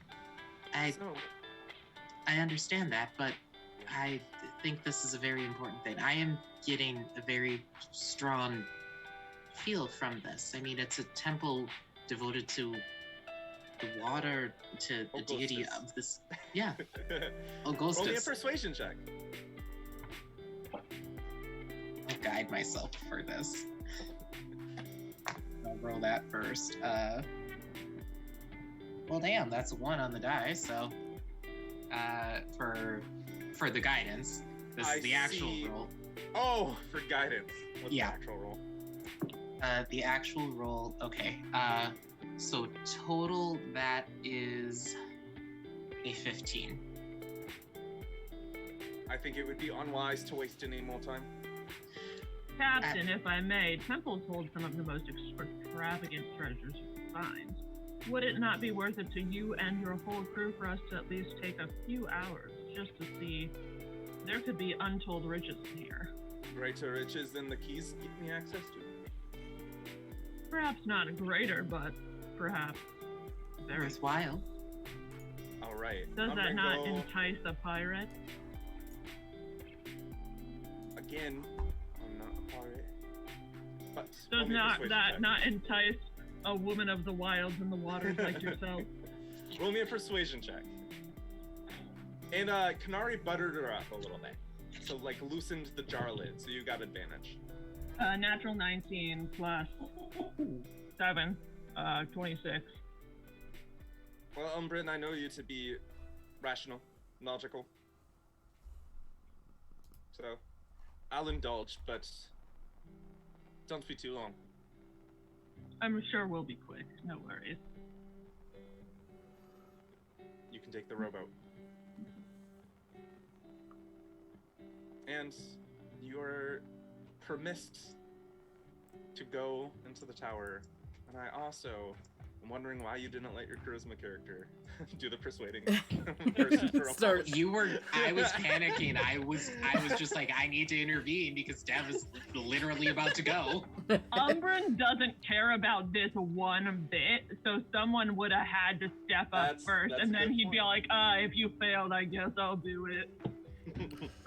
I So, understand that, but I think this is a very important thing. I am getting a very strong feel from this. I mean, it's a temple devoted to the water, to the deity Augustus. of this. Yeah, roll me a Augustus. persuasion check. I'll guide myself for this. I'll roll that first. Well, damn, that's a 1 on the die. So, for the guidance, this I is the actual see. roll. Oh, for guidance. What's Yeah. the actual roll? The actual roll. Okay. So total that is a 15. I think it would be unwise to waste any more time. Captain, if I may, temples hold some of the most extravagant treasures you can find. Would it not be worth it to you and your whole crew for us to at least take a few hours just to see? There could be untold riches in here. Greater riches than the keys give me access to. Perhaps not greater, but perhaps very. Worthwhile. All right. Does I'm that gonna not go entice a pirate? again? I'm not a pirate. But Does roll me a not persuasion that check. not entice a woman of the wilds and the waters like yourself? Roll me a persuasion check. And Canari buttered her up a little bit, so like loosened the jar lid, so you got advantage. Natural 19 plus 7, 26. Well, Umbran, I know you to be rational, logical. So, I'll indulge, but don't be too long. I'm sure we'll be quick. No worries. You can take the rowboat. And you're permissed to go into the tower. And I also am wondering why you didn't let your charisma character do the persuading versus for a Start. I was panicking. I was just like, I need to intervene because Dev is literally about to go. Umbran doesn't care about this one bit, so someone would have had to step up That's- first, that's and a then good he'd be point. like, if you failed, I guess I'll do it.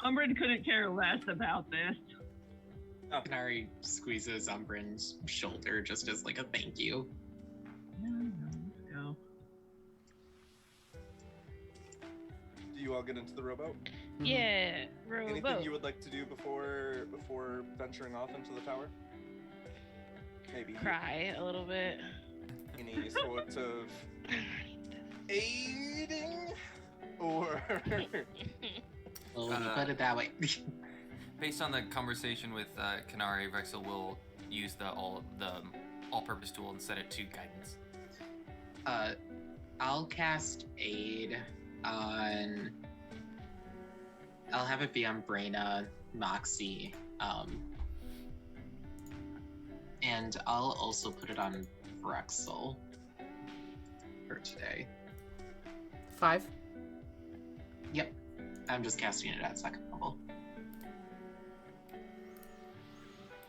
Umbran couldn't care less about this. Canari squeezes Umbran's shoulder just as like a thank you. Yeah, let's go. Do you all get into the rowboat? Yeah, Anything rowboat. you would like to do before venturing off into the tower? Maybe Cry a little bit. any sort of aiding or Well, when you put it that way. Based on the conversation with Canari, Vrexil will use the all-purpose tool and set it to guidance. I'll cast aid on. I'll have it be on Braenna, Moxie, and I'll also put it on Vrexil for today. 5. Yep, I'm just casting it at second level.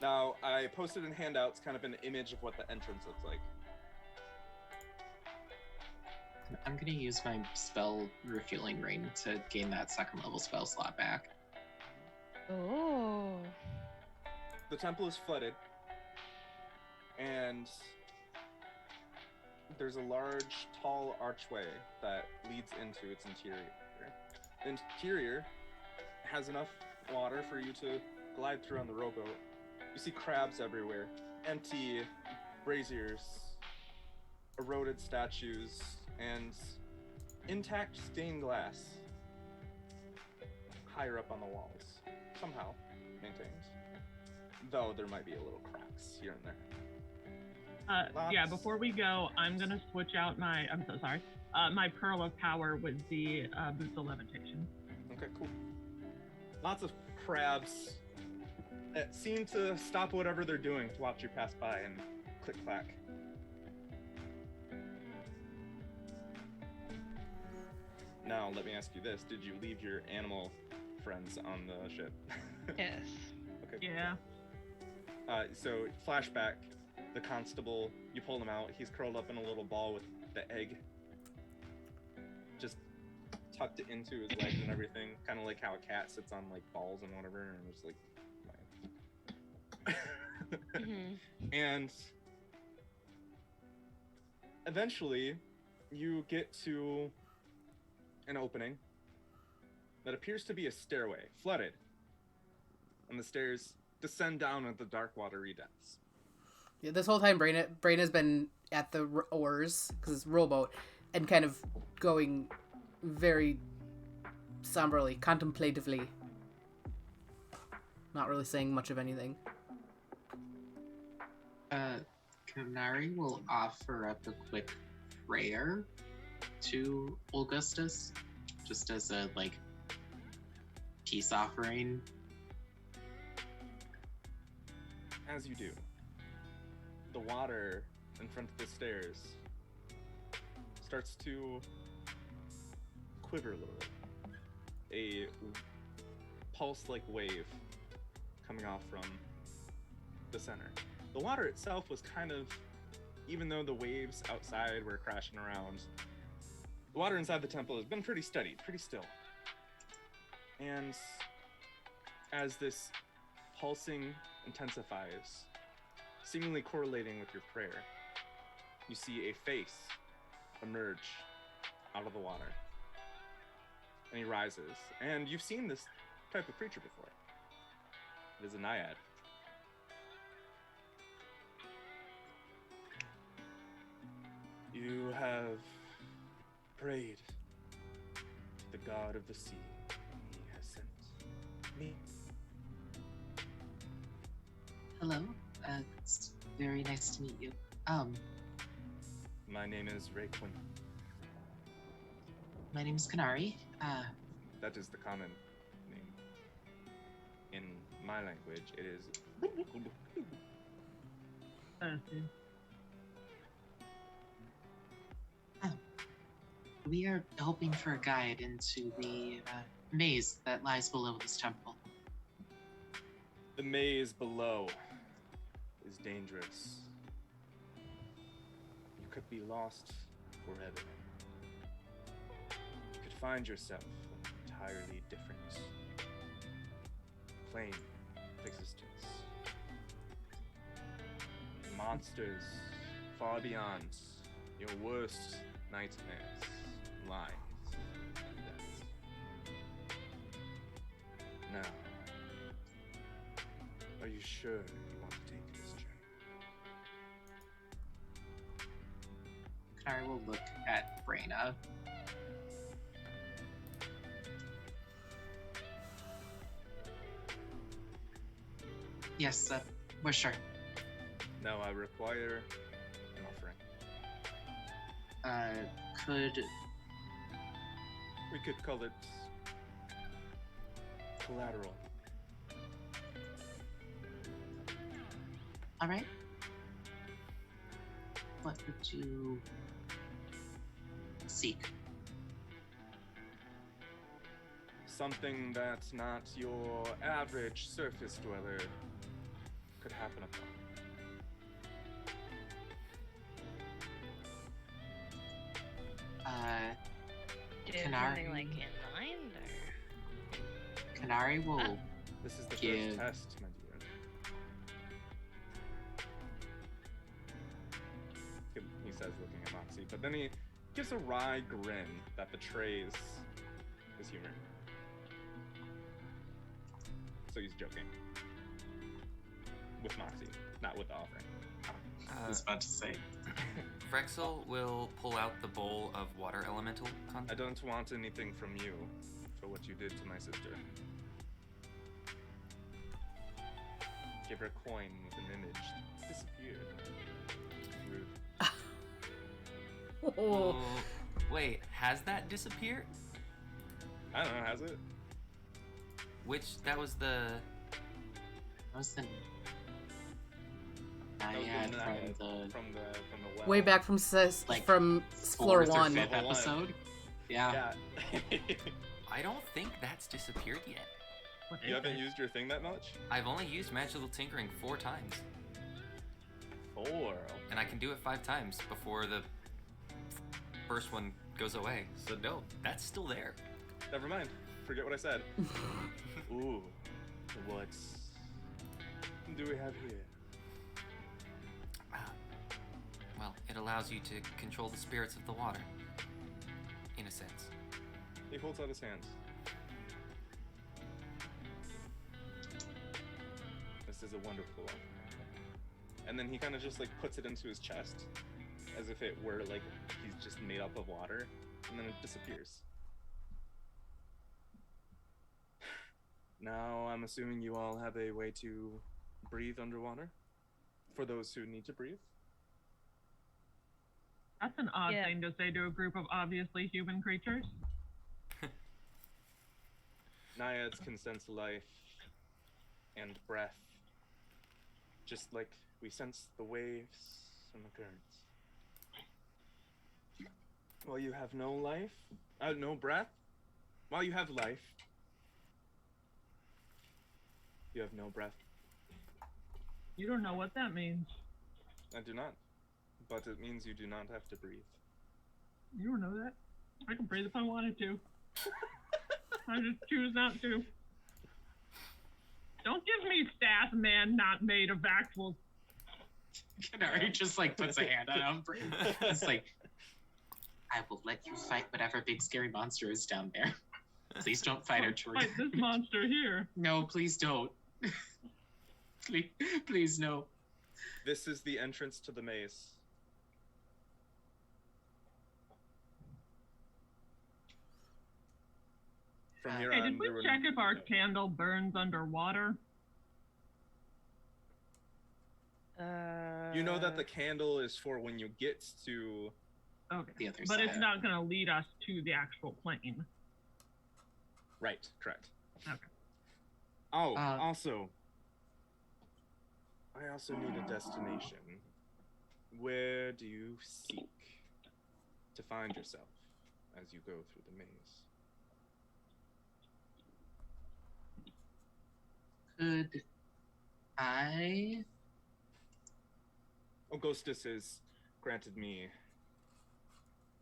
Now, I posted in handouts kind of an image of what the entrance looks like. I'm gonna use my spell refueling ring to gain that second level spell slot back. Oh. The temple is flooded, and there's a large, tall archway that leads into its interior. The interior has enough water for you to glide through on the rowboat. You see crabs everywhere, empty braziers, eroded statues, and intact stained glass higher up on the walls, somehow maintained. Though there might be a little cracks here and there. Yeah, Lots. before we go, I'm gonna switch out my, I'm so sorry, my Pearl of Power with the Boots of Levitation. Okay, cool. Lots of crabs that seem to stop whatever they're doing to watch you pass by and click clack. Now, let me ask you this. Did you leave your animal friends on the ship? Yes. Okay. Yeah. So flashback, the constable, you pull him out. He's curled up in a little ball with the egg just tucked into his legs and everything, kind of like how a cat sits on like balls and whatever, and just like. And eventually, you get to an opening that appears to be a stairway, flooded, and the stairs descend down into dark, watery depths. Yeah, this whole time, Braenna's been at the oars, because it's rowboat, and kind of going very somberly, contemplatively. Not really saying much of anything. Canari will offer up a quick prayer to Augustus, just as a, like, peace offering. As you do, the water in front of the stairs starts to quiver a little bit. A pulse-like wave coming off from the center. The water itself was kind of, even though the waves outside were crashing around, the water inside the temple has been pretty steady, pretty still. And as this pulsing intensifies, seemingly correlating with your prayer, you see a face emerge out of the water. And he rises. And you've seen this type of creature before. It is a naiad. You have prayed to the god of the sea. He has sent me. Hello, it's very nice to meet you. My name is Raekwyn. My name is Canari. That is the common name. In my language, it is. We are hoping for a guide into the maze that lies below this temple. The maze below is dangerous. You could be lost forever. You could find yourself on an entirely different plane of existence. Monsters far beyond your worst nightmares, lies, and death. Now, are you sure you want to take this journey? Canari will look at Braenna. Yes, we're sure. Now I require an offering. We could call it collateral. All right. What would you seek? Something that not your average surface dweller could happen upon. Did Canari- something like in mind, or? Canari will This is the Give- first test, my dear. He says, looking at Moxie, but then he gives a wry grin that betrays his humor. So he's joking. With Moxie, not with the offering. I was about to say. Vrexil will pull out the bowl of water elemental I content. don't want anything from you for what you did to my sister. Give her a coin with an image. Disappeared. Rude. Oh. Wait, has that disappeared? I don't know, has it? That was the... That was the That was naiad the from naiad the from the well. Way back from Like, from floor fourth or 1. fifth Level one. episode. Yeah. Yeah. I don't think that's disappeared yet. What You is haven't it? used your thing that much? I've only used magical tinkering 4 times, 4. and I can do it 5 times before the first one goes away. So no, that's still there. Never mind. Forget what I said. Ooh. What do we have here? Well, it allows you to control the spirits of the water, in a sense. He holds out his hands. This is a wonderful one. And then he kind of just like puts it into his chest, as if it were like he's just made up of water, and then it disappears. Now I'm assuming you all have a way to breathe underwater, for those who need to breathe. That's an odd Yeah. thing to say to a group of obviously human creatures. Naiads can sense life and breath, just like we sense the waves and the currents. While you have no life, no breath, while you have life, you have no breath. You don't know what that means. I do not, but it means you do not have to breathe. You don't know that. I can breathe if I wanted to. I just choose not to. Don't give me staff, man, not made of actual. Canari just like puts a hand on Umbran. It's like, I will let you fight whatever big scary monster is down there. Please don't fight our tour Fight this monster here. No, please don't. please no. This is the entrance to the maze. From here Hey, on, did we there were check if our no- candle burns underwater? You know that the candle is for when you get to. Okay. The other But side. it's not going to lead us to the actual plane. Right, correct. Okay. Oh, Uh, also, I also need a destination. Where do you seek to find yourself as you go through the maze? Could I? Augustus has granted me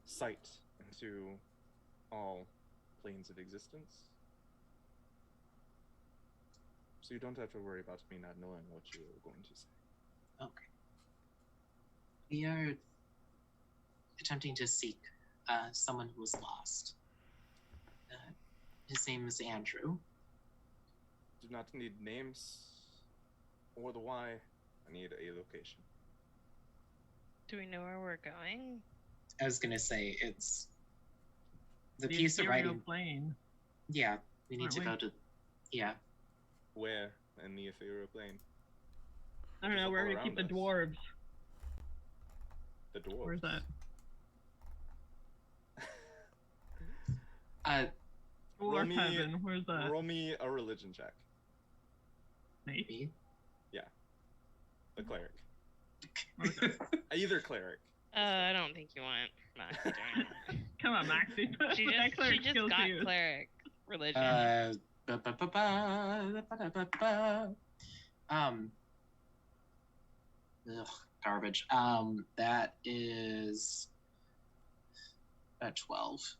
sight into all planes of existence. So you don't have to worry about me not knowing what you're going to say. Okay. We are attempting to seek someone who was lost. His name is Andrew. Do not need names or the why. I need a location. Do we know where we're going? I was gonna say it's the The piece of ethereal writing. plane. Yeah, we need Aren't to we? go to. Yeah, Where in the ethereal plane? I don't Just know all where we around keep the us. dwarves. The dwarves. Where's that? Roll Dwarf me- heaven. Where's that? Roll me a religion check. Me? me. The cleric. Okay. Either cleric. I don't think you want Moxie doing it. Come on, Moxie. She Put that just cleric skill to got use. cleric religion. Garbage. That is a 12.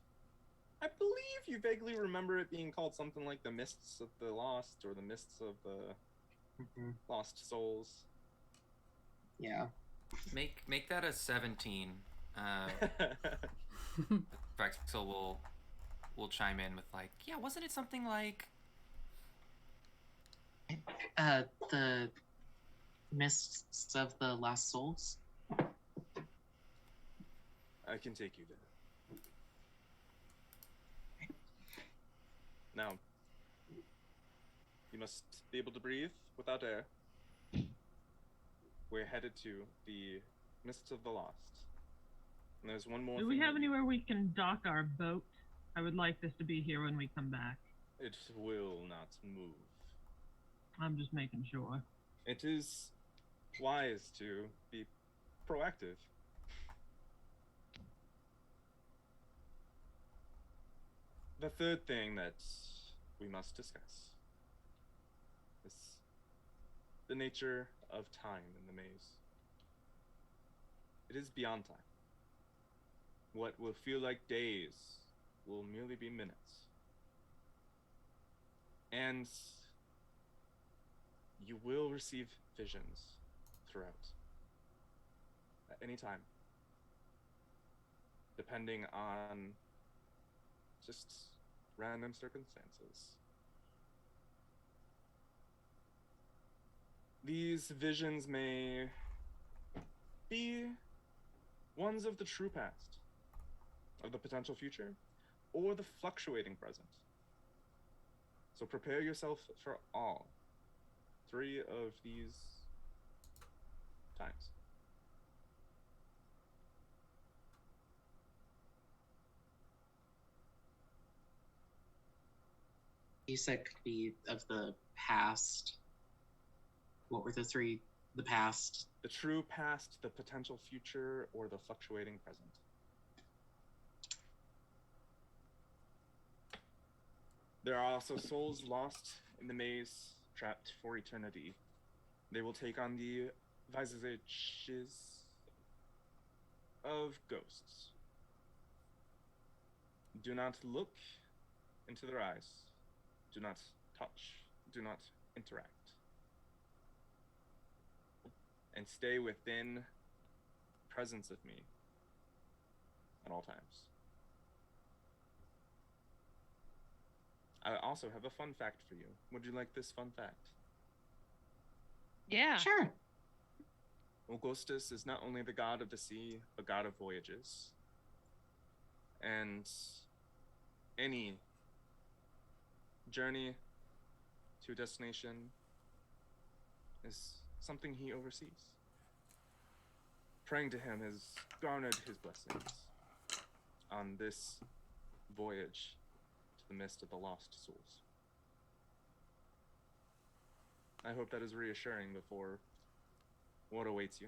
I believe you vaguely remember it being called something like the Mists of the Lost or the Mists of the Lost Souls. Yeah. Make that a 17. Vrexil will chime in with like, yeah, wasn't it something like? The Mists of the Lost Souls. I can take you there. Now, you must be able to breathe without air. We're headed to the Mists of the Lost. And there's one more Do thing. we have that anywhere we can dock our boat? I would like this to be here when we come back. It will not move. I'm just making sure. It is wise to be proactive. The third thing that we must discuss It's the nature of time in the maze. It is beyond time. What will feel like days will merely be minutes. And you will receive visions throughout. At any time. Depending on just random circumstances. These visions may be ones of the true past, of the potential future, or the fluctuating present. So prepare yourself for all 3 of these times. You said could be of the past. What were the 3? The past. The true past, the potential future, or the fluctuating present. There are also souls lost in the maze, trapped for eternity. They will take on the visages of ghosts. Do not look into their eyes. Do not touch. Do not interact. And stay within presence of me at all times. I also have a fun fact for you. Would you like this fun fact? Yeah. Sure. Augustus is not only the god of the sea, but god of voyages. And any journey to a destination is something he oversees. Praying to him has garnered his blessings on this voyage to the mist of the lost souls. I hope that is reassuring before what awaits you.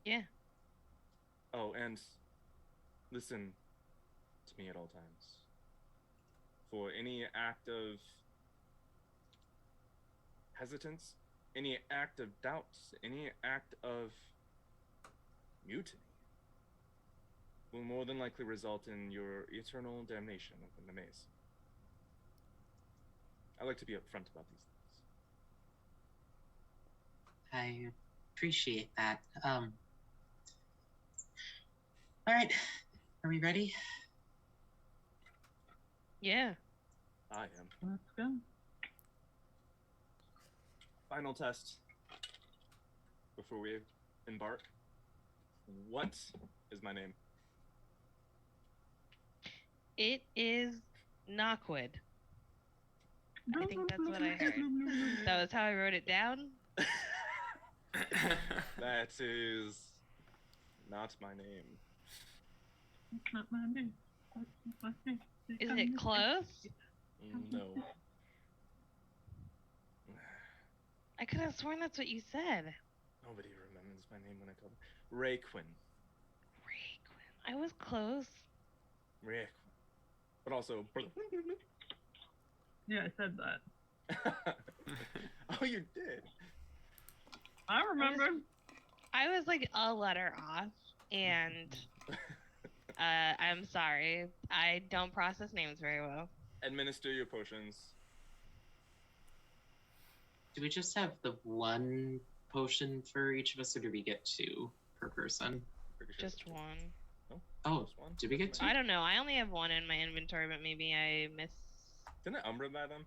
Yeah. Oh, and listen to me at all times. For any act of hesitance, any act of doubt, any act of mutiny will more than likely result in your eternal damnation within the maze. I like to be upfront about these things. I appreciate that. All right. Are we ready? Yeah. I am. Let's go. Final test before we embark. What is my name? It is Knockwood. I think that's what I heard. That was how I wrote it down. That is not my name. It's not my name. That's not my name. Is it close? No. I could have sworn that's what you said. Nobody remembers my name when I tell them. Rayquin. Rayquin. I was close. Rayquin. But also. Yeah, I said that. Oh, you did. I remember. I was like a letter off, and I'm sorry. I don't process names very well. Administer your potions. Do we just have the 1 potion for each of us, or do we get 2 per person? Pretty sure Just it's one. No? Oh, Just one? did we get 2? I don't know. I only have 1 in my inventory, but maybe I miss. Didn't Umbran buy them?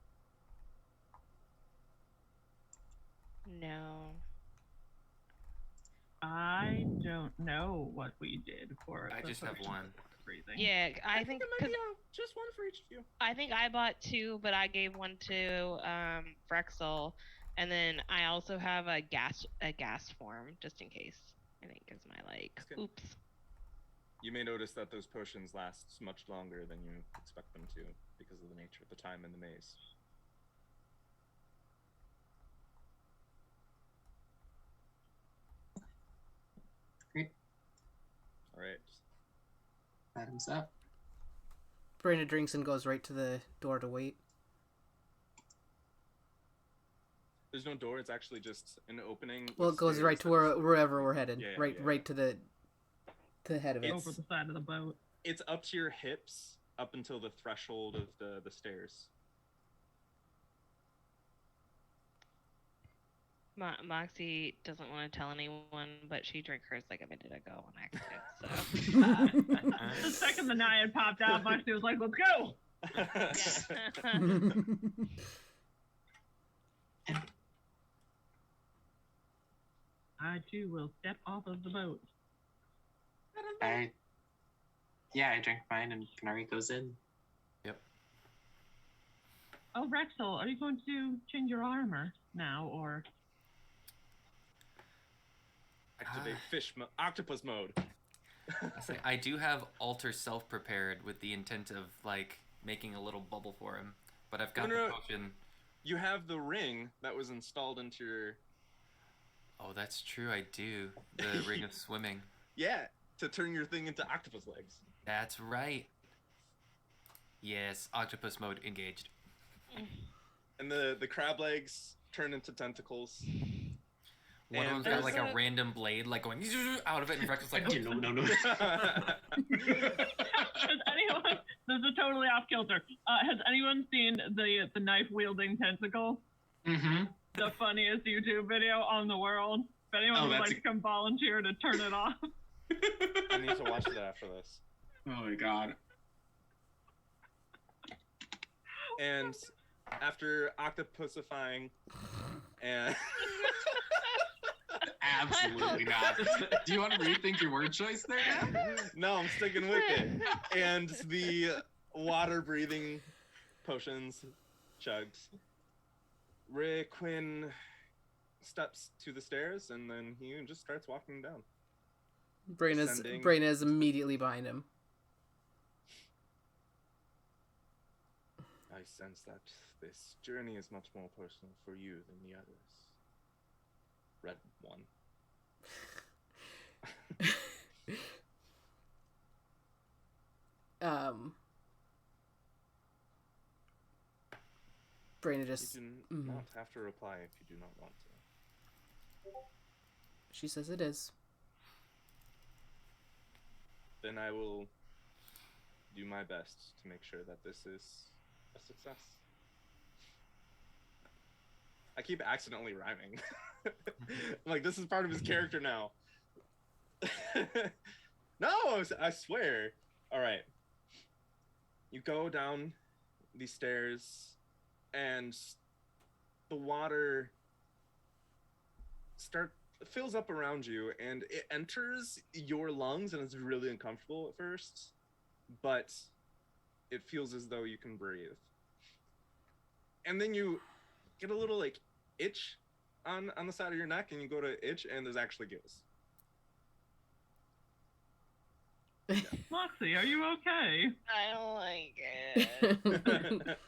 No. I don't know what we did for I the just have potion 1. freezing. Yeah, I think it might be just one for each of you. I think I bought 2, but I gave 1 to Vrexil, and then I also have a gas form just in case. I think is my That's good. oops. You may notice that those potions last much longer than you expect them to because of the nature of the time in the maze. Great. All right. Bottoms up. Braenna drinks and goes right to the door to wait. There's no door. It's actually just an opening. Well, with it goes stairs right to that is- wherever we're headed. Yeah, right, yeah. right to the head of it. It's- Over the side of the boat. It's up to your hips, up until the threshold of the stairs. Moxie doesn't want to tell anyone, but she drank hers like a minute ago on accident. So The second the Naiad popped out, Moxie was like, "Let's go!" I too will step off of the boat. I drank mine and Canari goes in. Oh, Vrexil, are you going to change your armor now, or? Activate octopus mode. I do have alter self prepared with the intent of like making a little bubble for him, but I've got No. the potion. You have the ring that was installed into your... Oh, that's true. I do the ring of swimming. Yeah, to turn your thing into octopus legs. That's right. Yes, octopus mode engaged. And the crab legs turn into tentacles. One of And them's got like there's a a- random blade like going out of it, and Vrexil's like, No. Has anyone? This is totally off kilter. Has anyone seen the knife wielding tentacle? Mm-hmm. The funniest YouTube video on the world. If anyone Oh, would that's like to come volunteer to turn it off. I need to watch that after this. Oh my god. And after octopusifying and... Absolutely not. Do you want to rethink your word choice there now? No, I'm sticking with it. And the water-breathing potions chugged. Quinn steps to the stairs, and then he just starts walking down. Ascending. Braenna is immediately behind him. I sense that this journey is much more personal for you than the others. Red one. Braenna You just... do Mhm. not have to reply if you do not want to. She says it is. Then I will do my best to make sure that this is a success. I keep accidentally rhyming. Like, this is part of his character now. No, I swear. All right. You go down these stairs, and the water fills up around you, and it enters your lungs, and it's really uncomfortable at first, but it feels as though you can breathe. And then you get a little like itch on the side of your neck, and you go to itch, and there's actually gills. Moxie, are you okay? I don't like it.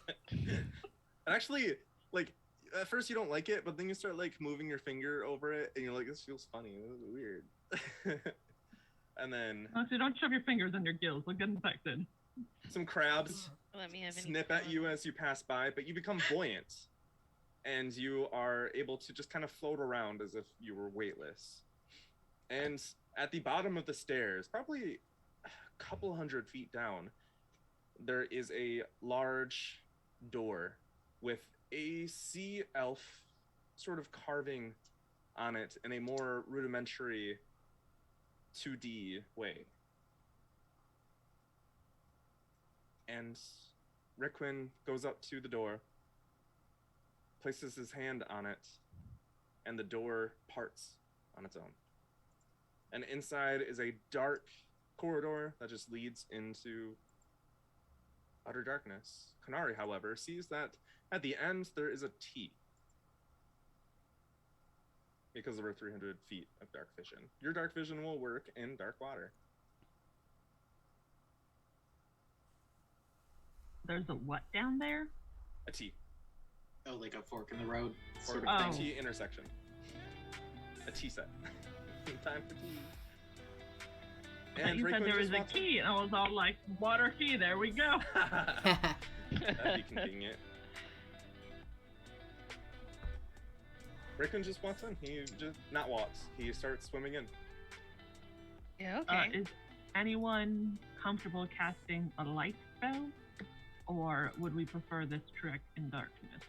And actually, like, at first you don't like it, but then you start like moving your finger over it, and you're like, this feels funny. This is weird. And then Moxie, don't shove your fingers in your gills. They'll get infected. some crabs Let me have any snip at fun. you as you pass by, but you become buoyant, and you are able to just kind of float around as if you were weightless. And at the bottom of the stairs, probably a couple hundred feet down, there is a large door with a sea elf sort of carving on it in a more rudimentary 2D way. And Requin goes up to the door, places his hand on it, and the door parts on its own. And inside is a dark corridor that just leads into utter darkness. Canari, however, sees that at the end there is a T. Because there are 300 feet of dark vision. Your dark vision will work in dark water. There's a what down there? A T. Oh, like a fork in the road Or sort a of Oh. thing. T intersection. A T set. Time for tea. And You said Rayquin there was just a wants key, and I was all like, water key, there we go. That'd be convenient. Rayquin just walks in. He just not walks. He starts swimming in. Yeah, okay. Is anyone comfortable casting a light spell? Or would we prefer this trick in darkness?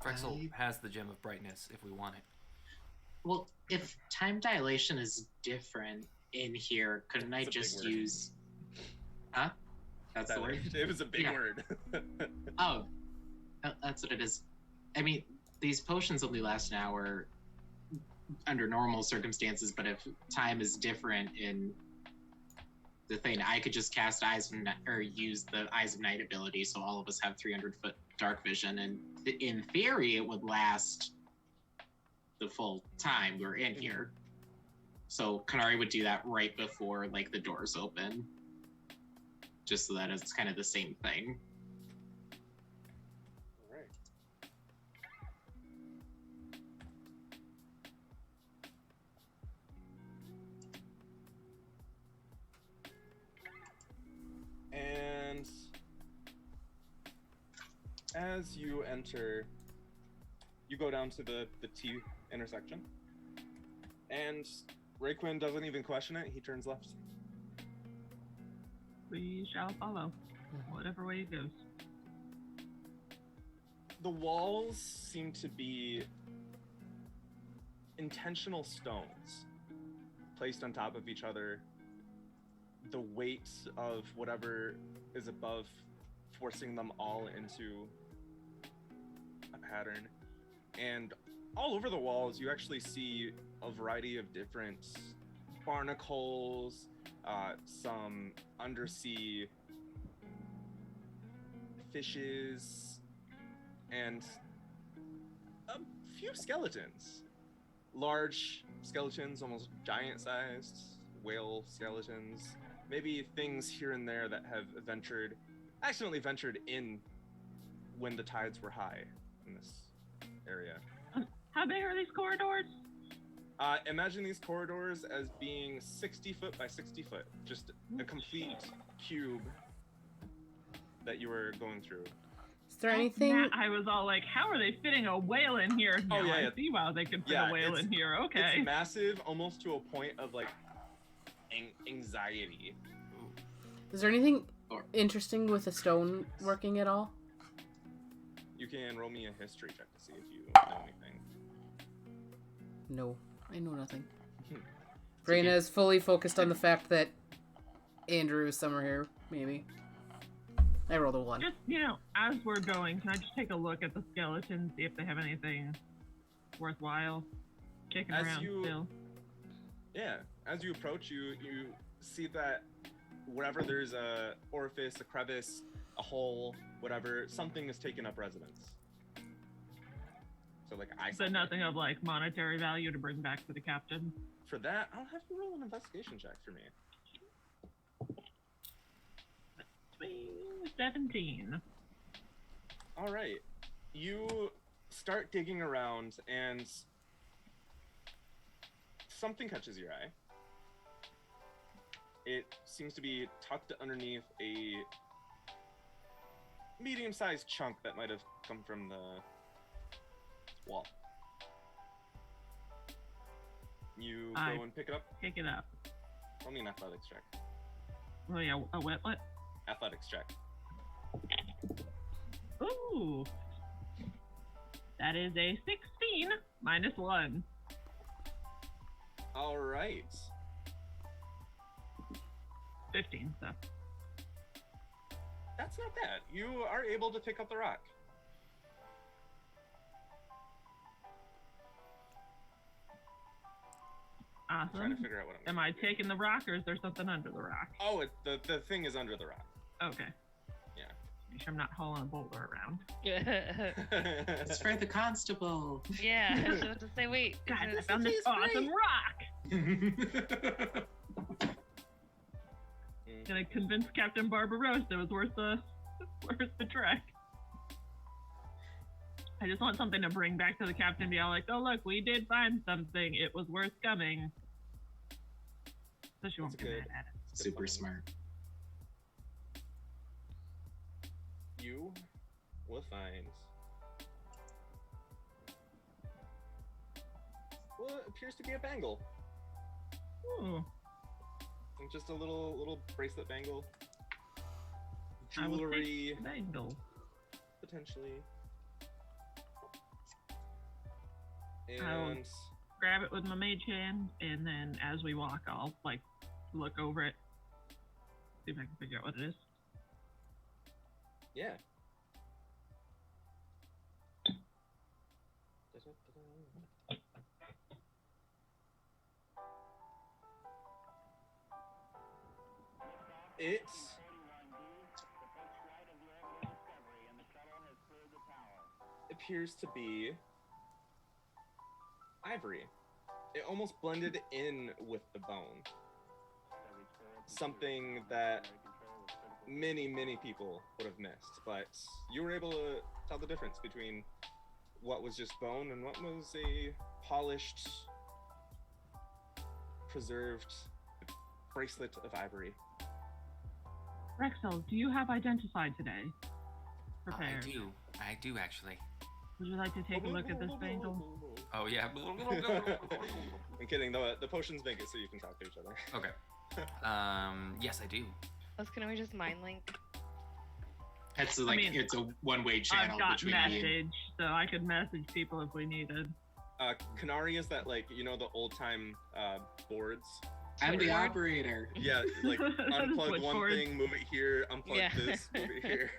Vrexil has the gem of brightness if we want it. Well, if time dilation is different in here, couldn't I That's a big just word. use? Huh? That's the word. It was a big Yeah. word. Oh, that's what it is. I mean, these potions only last an hour under normal circumstances, but if time is different in the thing, I could just cast or use the Eyes of Night ability, so all of us have 300-foot dark vision, and in theory, it would last the full time we're in here. So Canari would do that right before like the doors open, just so that it's kind of the same thing. Alright. And as you enter, you go down to the T intersection, and Rayquin doesn't even question it. He turns left. We shall follow, whatever way it goes. The walls seem to be intentional stones placed on top of each other. The weight of whatever is above forcing them all into a pattern. And all over the walls, you actually see a variety of different barnacles, some undersea fishes, and a few skeletons. Large skeletons, almost giant-sized, whale skeletons. Maybe things here and there that have accidentally ventured in when the tides were high in this area. How big are these corridors? Imagine these corridors as being 60 foot by 60 foot. Just a complete cube that you were going through. Is there anything? Matt, I was all like, how are they fitting a whale in here? Oh, Now yeah, I yeah. see why they could fit Yeah, a whale in here. Okay. It's massive, almost to a point of like anxiety. Is there anything interesting with the stone working at all? You can roll me a history check to see if you know anything. No, I know nothing. So Braenna you- is fully focused on the fact that Andrew is somewhere here, maybe. I rolled a 1. Just, as we're going, can I just take a look at the skeletons, see if they have anything worthwhile kicking As around you- still? Yeah, as you approach, you see that wherever there's a orifice, a crevice, a hole, whatever, something is taking up residence. So like So nothing of like monetary value to bring back to the captain. For that, I'll have to roll an investigation check for me. 17. All right, you start digging around and something catches your eye. It seems to be tucked underneath a medium-sized chunk that might have come from the wall. You I go and pick it up. Pick it up. Roll me an athletics check. Oh yeah, a what? Athletics check. Ooh. That is a 16 minus 1. All right. 15, so. That's not bad. You are able to pick up the rock. I'm trying Awesome. to figure out what I'm Am I taking the rock or is there something under the rock? Oh, the thing is under the rock. Okay. Yeah. Make sure I'm not hauling a boulder around. It's for the constable. Yeah, I was about to say, wait. Guys, I is found this tastes awesome great. rock! Gonna convince Captain Barbarossa it was worth the trek. I just want something to bring back to the captain, be all like, oh look, we did find something. It was worth coming. So she won't That's get good. mad at it. Super smart. You will find what appears to be a bangle. Ooh. And just a little bracelet bangle. I will take Jewelry, the bangle. potentially. I'll- And Grab it with my mage hand, and then as we walk, I'll like look over it, see if I can figure out what it is. yeah. It appears to be ivory. It almost blended in with the bone. Something that many people would have missed, but you were able to tell the difference between what was just bone and what was a polished, preserved bracelet of ivory. Vrexil, do you have Identify today? Prepared. I do actually. Would you like to take a look at this bangle? Oh yeah. I'm kidding. The potions make it so you can talk to each other. Okay. Yes, I do. Can we just mind link? It's I like mean, it's a one-way channel I've got between me and message, so I could message people if we needed. Canari is that, like, you know, the old time boards? I'm the Switchboard? operator. Yeah, like unplug one Switchboard. thing, move it here, unplug Yeah. this, move it here.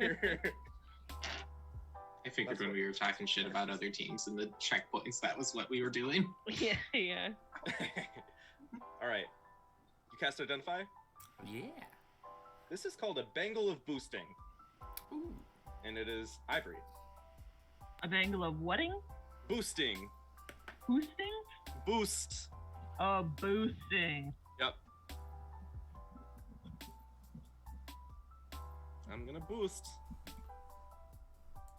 I figured That's when what- we were talking shit about other teams and the checkpoints, that was what we were doing. Yeah. All right. You cast Identify? Yeah. This is called a Bangle of Boosting, Ooh. and it is ivory. A bangle of wedding? Boosting. Boosting? Boost. Oh, boosting. Yep. I'm gonna boost.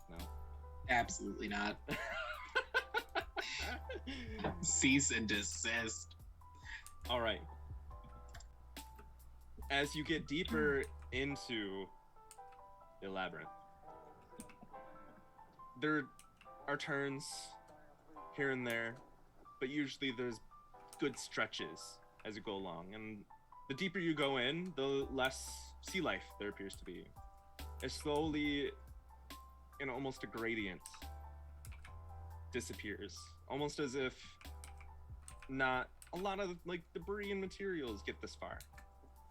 No. Absolutely not. Cease and desist. All right. As you get deeper into the labyrinth, there are turns here and there, but usually there's good stretches as you go along. And the deeper you go in, the less sea life there appears to be. It slowly, in almost a gradient, disappears, almost as if not a lot of like debris and materials get this far.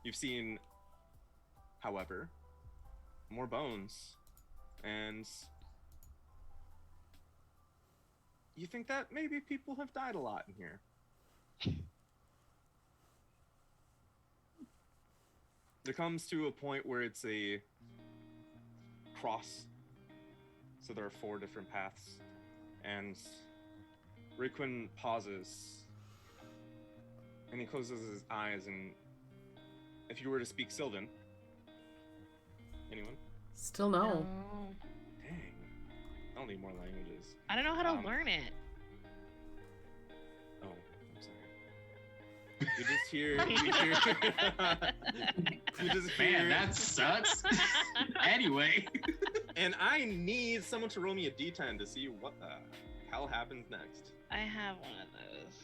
You've seen, however, more bones, and you think that maybe people have died a lot in here. There comes to a point where it's a cross, so there are 4 different paths, and Riquin pauses, and he closes his eyes, and if you were to speak Sylvan, anyone? Still no. Dang, I don't need more languages. I don't know how to Um, learn it. Oh, I'm sorry. You just hear, you just hear, Man, that sucks. Anyway. and I need someone to roll me a d10 to see what the hell happens next. I have one of those.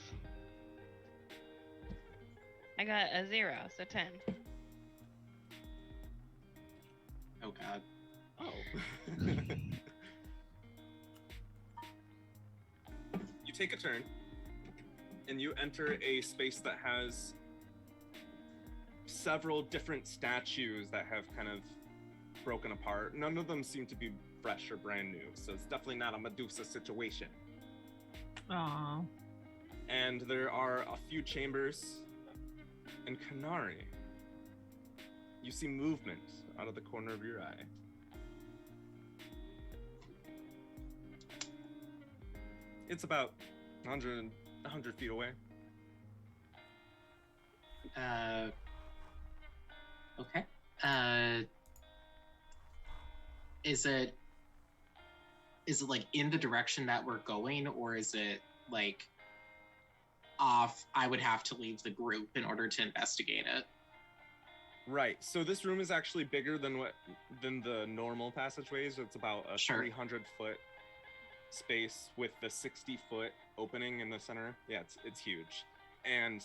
I got a 0, so 10. Oh god. Oh. You take a turn, and you enter a space that has several different statues that have kind of broken apart. None of them seem to be fresh or brand new, so it's definitely not a Medusa situation. Aw. And there are a few chambers, and Canari, you see movement out of the corner of your eye. It's about 100 feet away. Okay. Is is it like in the direction that we're going, or is it like off? I would have to leave the group in order to investigate it. Right. So this room is actually bigger than the normal passageways. It's about a Sure. 300-foot space with the 60-foot opening in the center. Yeah, it's huge. And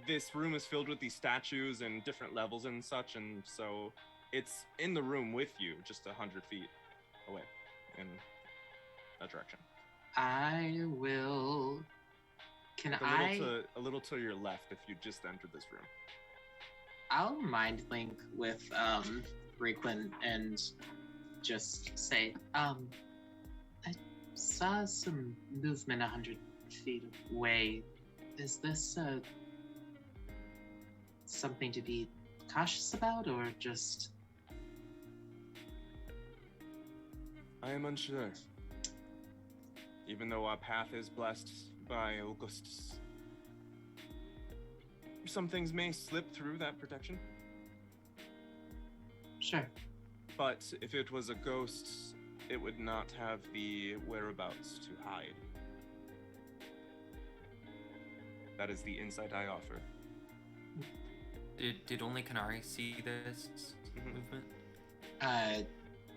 this room is filled with these statues and different levels and such, and so it's in the room with you, just 100 feet away in that direction. I will. Can Like a little to your left if you just entered this room. I'll mind link with Requin and just say, I saw some movement 100 feet away. Is this something to be cautious about, or just? I am unsure. Even though our path is blessed by Augustus, some things may slip through that protection. Sure. But if it was a ghost, it would not have the whereabouts to hide. That is the insight I offer. Did only Canari see this movement?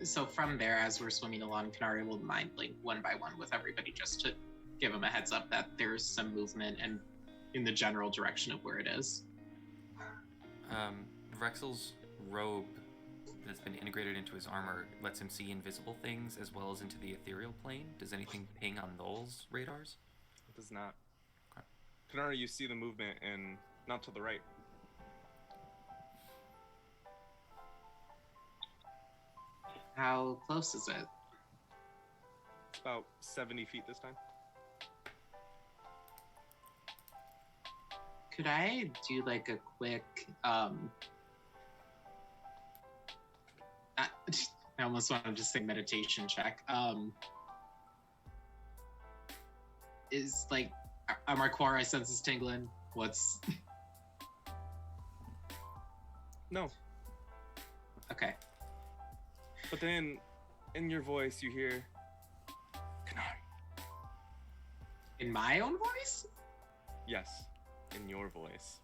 So from there, as we're swimming along, Canari will mind link one by one with everybody just to give them a heads up that there's some movement and in the general direction of where it is. Vrexil's robe that's been integrated into his armor lets him see invisible things as well as into the ethereal plane. Does anything ping on those radars? It does not. Okay. Canari, you see the movement, and not to the right. How close is it? It's about 70 feet this time. Could I do like a quick I almost want to just say meditation check. Is like, are my quari senses tingling? What's No. okay? But then, in your voice, you hear, Canari. In my own voice? Yes, in your voice.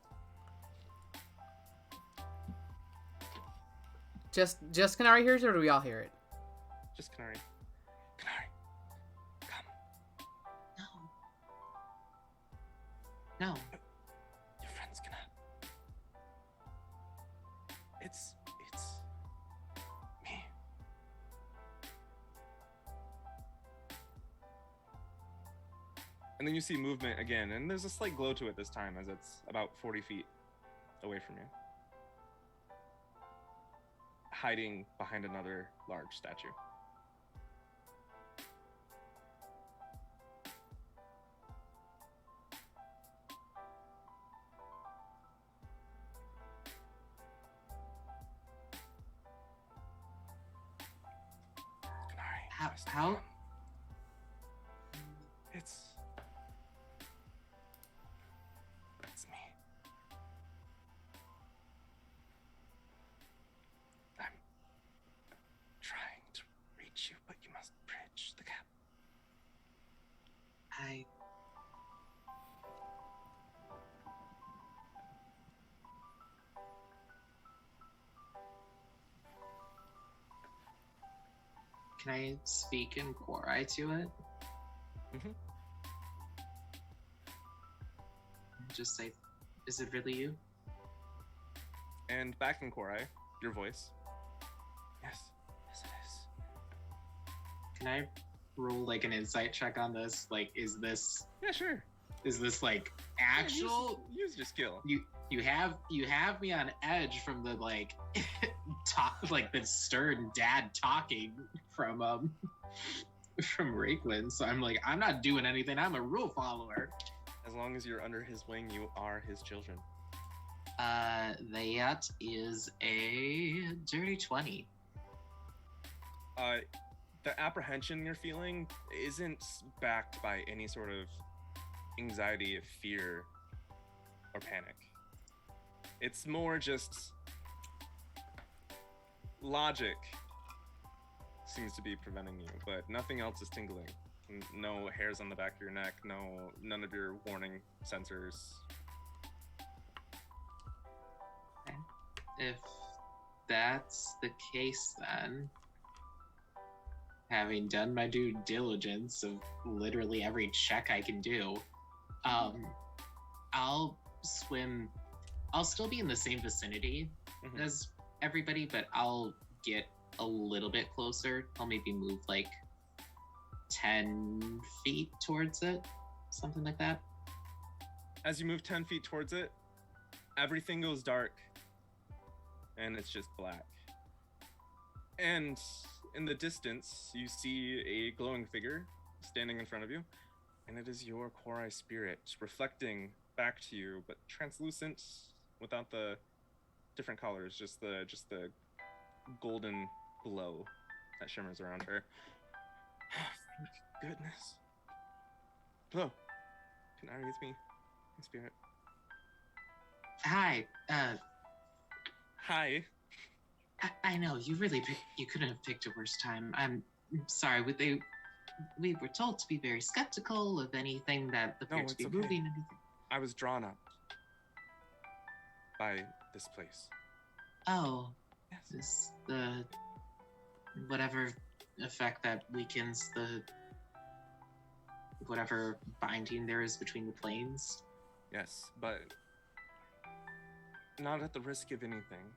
Just Canari hears it, or do we all hear it? Just Canari. Canari, come. No. Your friend's gonna. It's me. And then you see movement again, and there's a slight glow to it this time as it's about 40 feet away from you. Hiding behind another large statue. Canari, just How? come. It's me. I'm trying to reach you, but you must bridge the gap. Can I speak in quari to it? Mm-hmm. Just say, is it really you? And back in Korai, your voice. Yes, it is. Can I roll like an insight check on this? Like, is this Yeah, sure. like actual? Yeah, use your skill. You have me on edge from the like like the stern dad talking from Raquin. So I'm like, I'm not doing anything. I'm a rule follower. As long as you're under his wing, you are his children. That is a dirty 20. The apprehension you're feeling isn't backed by any sort of anxiety, fear, or panic. It's more just logic seems to be preventing you, but nothing else is tingling. No hairs on the back of your neck, none of your warning sensors. If that's the case, then, having done my due diligence of literally every check I can do, I'll swim. I'll still be in the same vicinity as everybody, but I'll get a little bit closer. I'll maybe move like 10 feet towards it, something like that. As you move 10 feet towards it, everything goes dark, and it's just black. And in the distance, you see a glowing figure standing in front of you, and it is your Korai spirit reflecting back to you, but translucent, without the different colors, just the golden glow that shimmers around her. Thank goodness. Hello, Canari, it's me, my spirit. Hi. Hi. I know you you couldn't have picked a worse time. I'm sorry. We were told to be very skeptical of anything that appeared to be okay. moving. Anything. I was drawn up by this place. Oh, Yes. the whatever effect that weakens the whatever binding there is between the planes. Yes, but not at the risk of anything.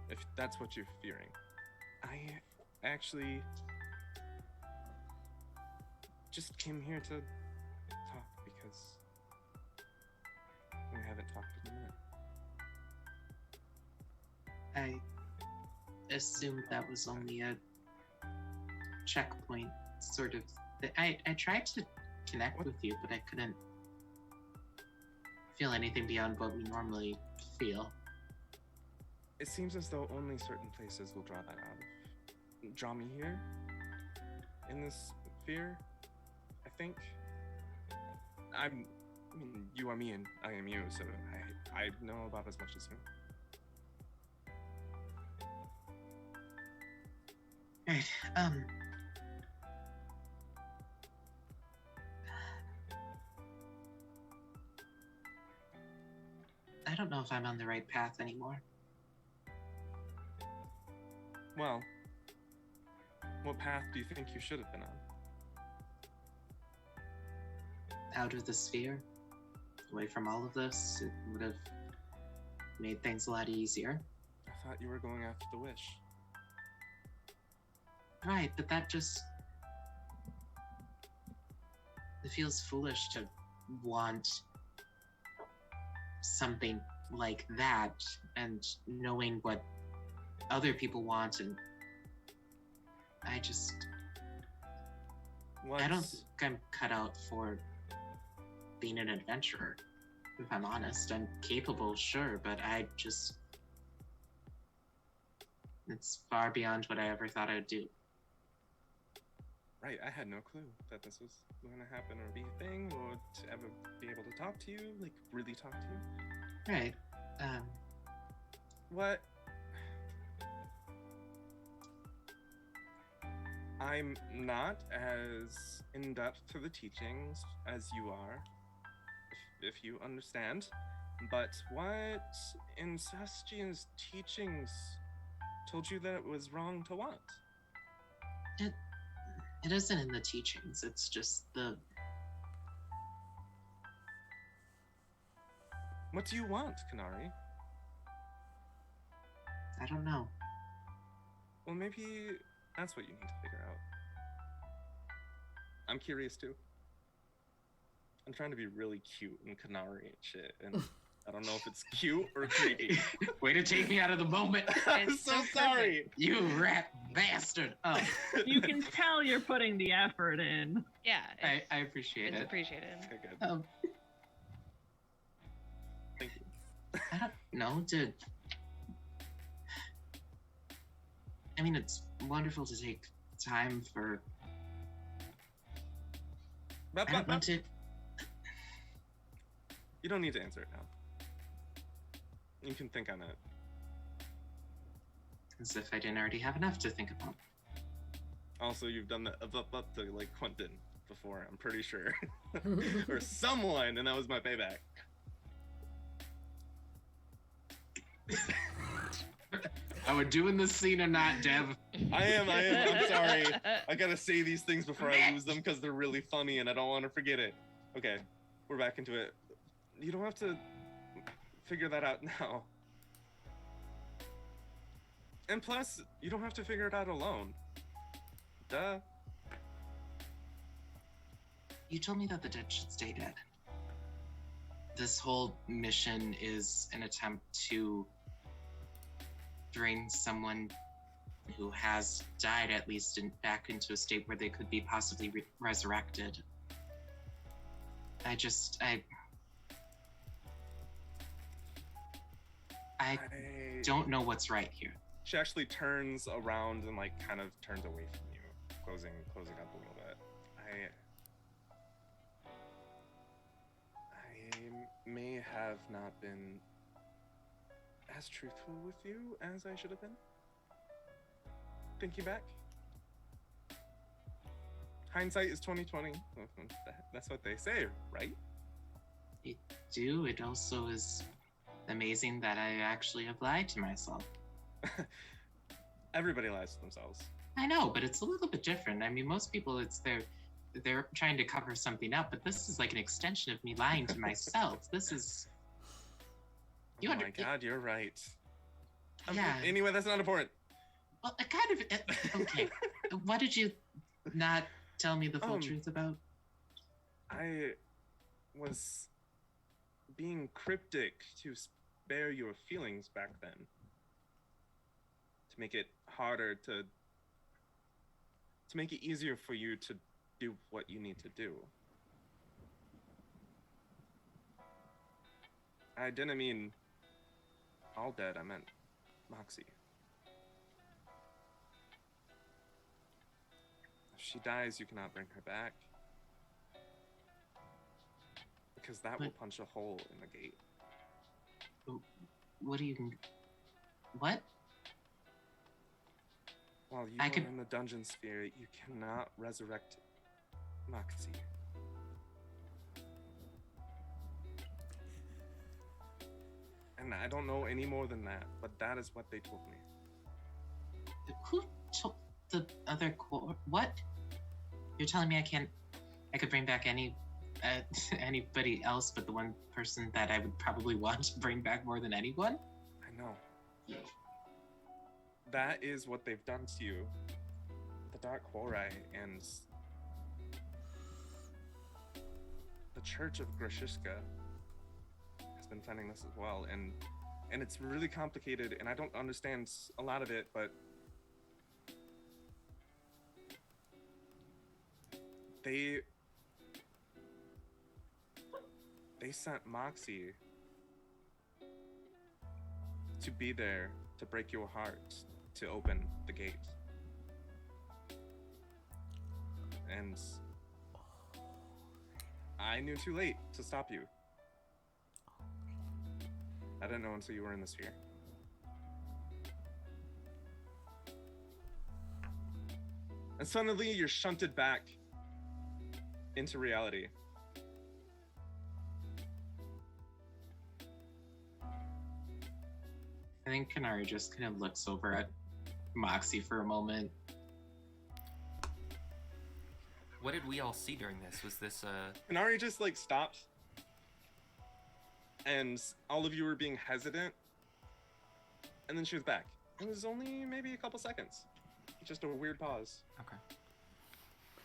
If that's what you're fearing. I actually just came here to talk because we haven't talked in a minute. I assumed that was only a checkpoint sort of. I tried to connect with you, but I couldn't feel anything beyond what we normally feel. It seems as though only certain places will draw that out of. Draw me here? In this sphere? I think. I mean, you are me and I am you, so I know about as much as you. Right, I don't know if I'm on the right path anymore. Well, what path do you think you should have been on? Out of the sphere, away from all of this, it would have made things a lot easier. I thought you were going after the wish. Right, but that just... It feels foolish to want something like that and knowing what other people want, and I just... I don't think I'm cut out for being an adventurer, if I'm honest. I'm capable, sure, but I just... It's far beyond what I ever thought I'd do. Right, I had no clue that this was going to happen or be a thing, or to ever be able to talk to you, like really talk to you. Right, What? I'm not as in-depth to the teachings as you are, if you understand, but what in Sebastian's teachings told you that it was wrong to want? It isn't in the teachings, it's just the... What do you want, Canari? I don't know. Well, maybe that's what you need to figure out. I'm curious too. I'm trying to be really cute and Canari and shit, and I don't know if it's cute or creepy. Way to take me out of the moment. I'm It's so so sorry. You rat bastard. Oh, You can tell you're putting the effort in. Yeah, I appreciate it's it. appreciated. Okay, good. Thank you. I don't know, dude. I mean, it's wonderful to take time for... I don't want to... You don't need to answer it now. You can think on it. As if I didn't already have enough to think about. Also, you've done the up to like Quentin before, I'm pretty sure. Or someone, and that was my payback. Are we doing this scene or not, Dev? I am. I'm sorry. I gotta say these things before I lose them because they're really funny and I don't want to forget it. Okay, we're back into it. You don't have to figure that out now. And plus, you don't have to figure it out alone. Duh. You told me that the dead should stay dead. This whole mission is an attempt to bring someone who has died, at least, back into a state where they could be possibly resurrected. I don't know what's right here. She actually turns around and like kind of turns away from you, closing up a little bit. I may have not been as truthful with you as I should have been. Thinking back, hindsight is 20/20. That's what they say, right? It also is amazing that I actually have lied to myself. Everybody lies to themselves. I know, but it's a little bit different. I mean, most people, they're trying to cover something up, but this is like an extension of me lying to myself. This is. Oh my God, you're right. Yeah. Anyway, that's not important. Well, it kind of. Okay. What did you not tell me the full truth about? I was being cryptic to spare your feelings back then. To make it harder to make it easier for you to do what you need to do. I didn't mean all dead, I meant Moxie. If she dies, you cannot bring her back. Because that will punch a hole in the gate. What do you... What? While you are in the dungeon sphere, you cannot resurrect Moxie. And I don't know any more than that, but that is what they told me. Who told the other core? What? You're telling me I could bring back anybody else but the one person that I would probably want to bring back more than anyone? I know. That is what they've done to you. The Dark Horai and the Church of Grashishka has been planning this as well, and it's really complicated, and I don't understand a lot of it, but they sent Moxie to be there to break your heart, to open the gate. And I knew too late to stop you. I didn't know until you were in the sphere. And suddenly you're shunted back into reality. I think Canari just kind of looks over at Moxie for a moment. What did we all see during this? Was this Canari just like stopped, and all of you were being hesitant, and then she was back. It was only maybe a couple seconds. Just a weird pause. Okay.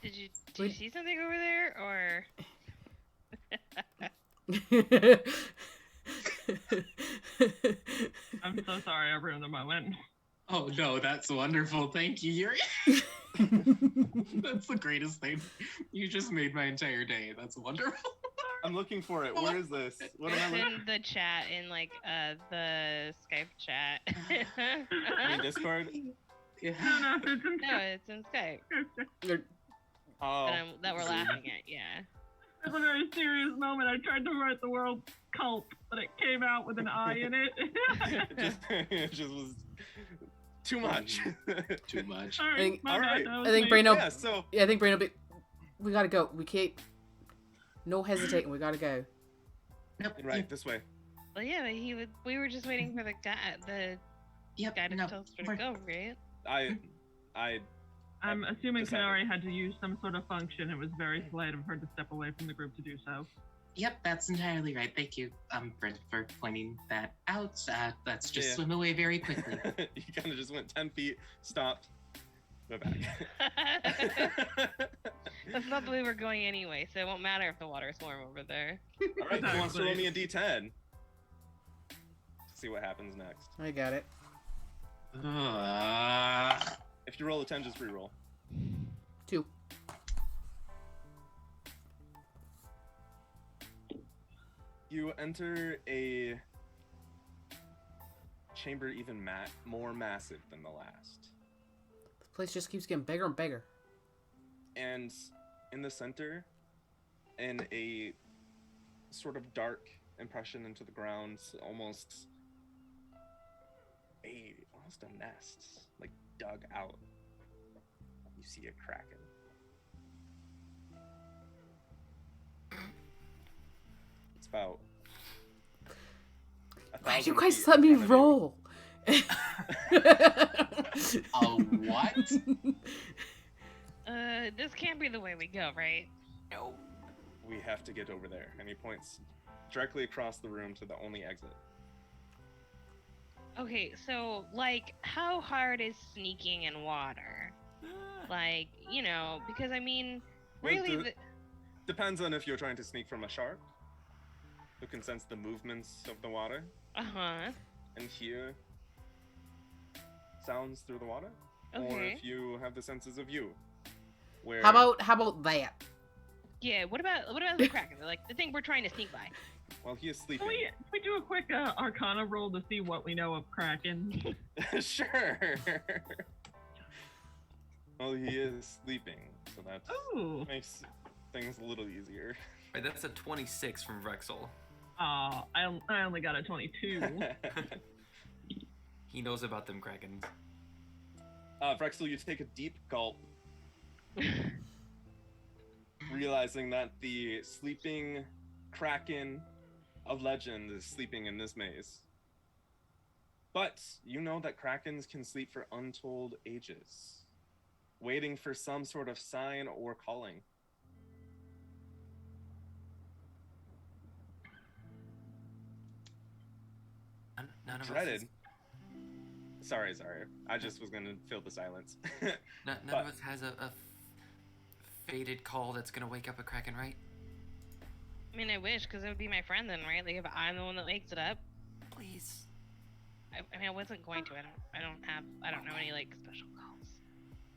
Did you see something over there, or? I'm so sorry I ruined the moment. Oh no, that's wonderful. Thank you, Yuri. That's the greatest thing. You just made my entire day. That's wonderful. I'm looking for it. Where is this? What am I It's looking? in the chat, in like the Skype chat. In Discord? Yeah. No, it's in No, it's in Skype Oh. that we're laughing at. Yeah. It's a very serious moment. I tried to write the word cult, but it came out with an I in it. It just was Too much. Too much. Sorry, think- my bad, alright. that was I think me. Braenna. Yeah, so Yeah, I think Braenna. We gotta go. We can't. No hesitating. We gotta go. Nope. right this way. Well, yeah, but we were just waiting for the guy to Yep. tell us where we're- to go, right? I I'm assuming decided. Canari had to use some sort of function. It was very polite of her to step away from the group to do so. Yep, that's entirely right. Thank you, Brent, for pointing that out. Let's just Yeah. swim away very quickly. you kind of just went 10 feet, stopped, went back. That's not the way we're going anyway, so it won't matter if the water's warm over there. All right, who wants to roll me Exactly. a d10? See what happens next. I got it. If you roll a 10, just re-roll. 2. You enter a chamber even more massive than the last. The place just keeps getting bigger and bigger. And in the center, in a sort of dark impression into the ground, almost a nest, like dug out. You see a kraken. It's about. Why'd you guys let me roll? What? This can't be the way we go, right? No. We have to get over there. And he points directly across the room to the only exit. Okay, so, like, how hard is sneaking in water? Like, you know, because I mean, Well, really, Depends on if you're trying to sneak from a shark, who can sense the movements of the water uh-huh. and hear sounds through the water, or Okay. if you have the senses of you, where How about that? Yeah, what about the kraken? Like, the thing we're trying to sneak by. while he is sleeping. Can we do a quick Arcana roll to see what we know of Kraken? Sure. Well, he is sleeping, so that Ooh. makes things a little easier. Right, that's a 26 from Vrexil. I only got a 22. He knows about them Krakens. Vrexil, you take a deep gulp, realizing that the sleeping kraken of legend is sleeping in this maze. But you know that krakens can sleep for untold ages, waiting for some sort of sign or calling. None of Dreaded. us Sorry. I just was gonna fill the silence. none but- of us has a fated call that's gonna wake up a Kraken, right? I mean, I wish, because it would be my friend then, right? Like, if I'm the one that wakes it up. Please. I mean, I wasn't going to. I don't know any, like, special calls.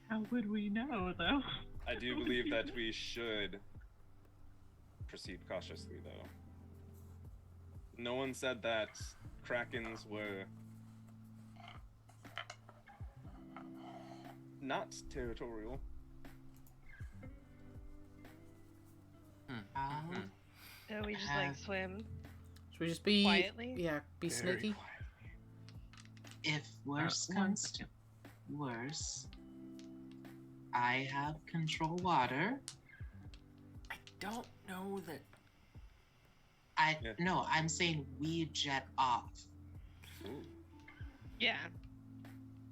How would we know, though? I do believe that we should proceed cautiously, though. No one said that krakens were not territorial. Hmm. So we just, like, swim Should we just be quietly? Yeah, be Very sneaky. quietly. If worse comes to worse, I have control water. I don't know that. Yeah. No, I'm saying we jet off. Ooh. Yeah.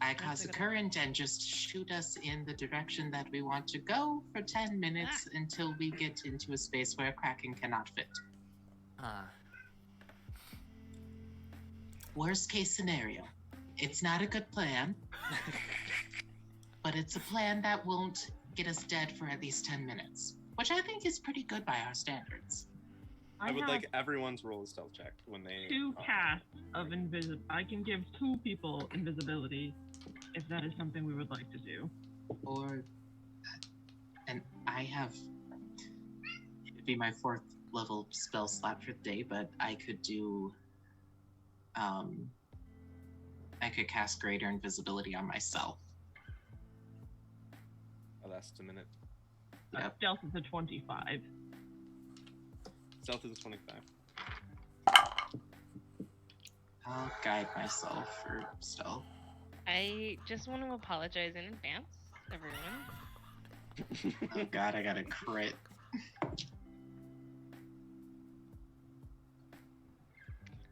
I That's cause a a good current and just shoot us in the direction that we want to go for 10 minutes until we get into a space where a kraken cannot fit. Worst case scenario. It's not a good plan, but it's a plan that won't get us dead for at least 10 minutes, which I think is pretty good by our standards. I would have like everyone's roll a stealth check when they. 2 casts of invisibility. I can give 2 people invisibility, if that is something we would like to do. Or, and I have, it'd be my 4th level spell slot for the day, but I could do, I could cast greater invisibility on myself. I'll last a minute. Yep. Stealth is a 25. Stealth is 25. I'll guide myself for stealth. I just want to apologize in advance, everyone. Oh god, I got a crit.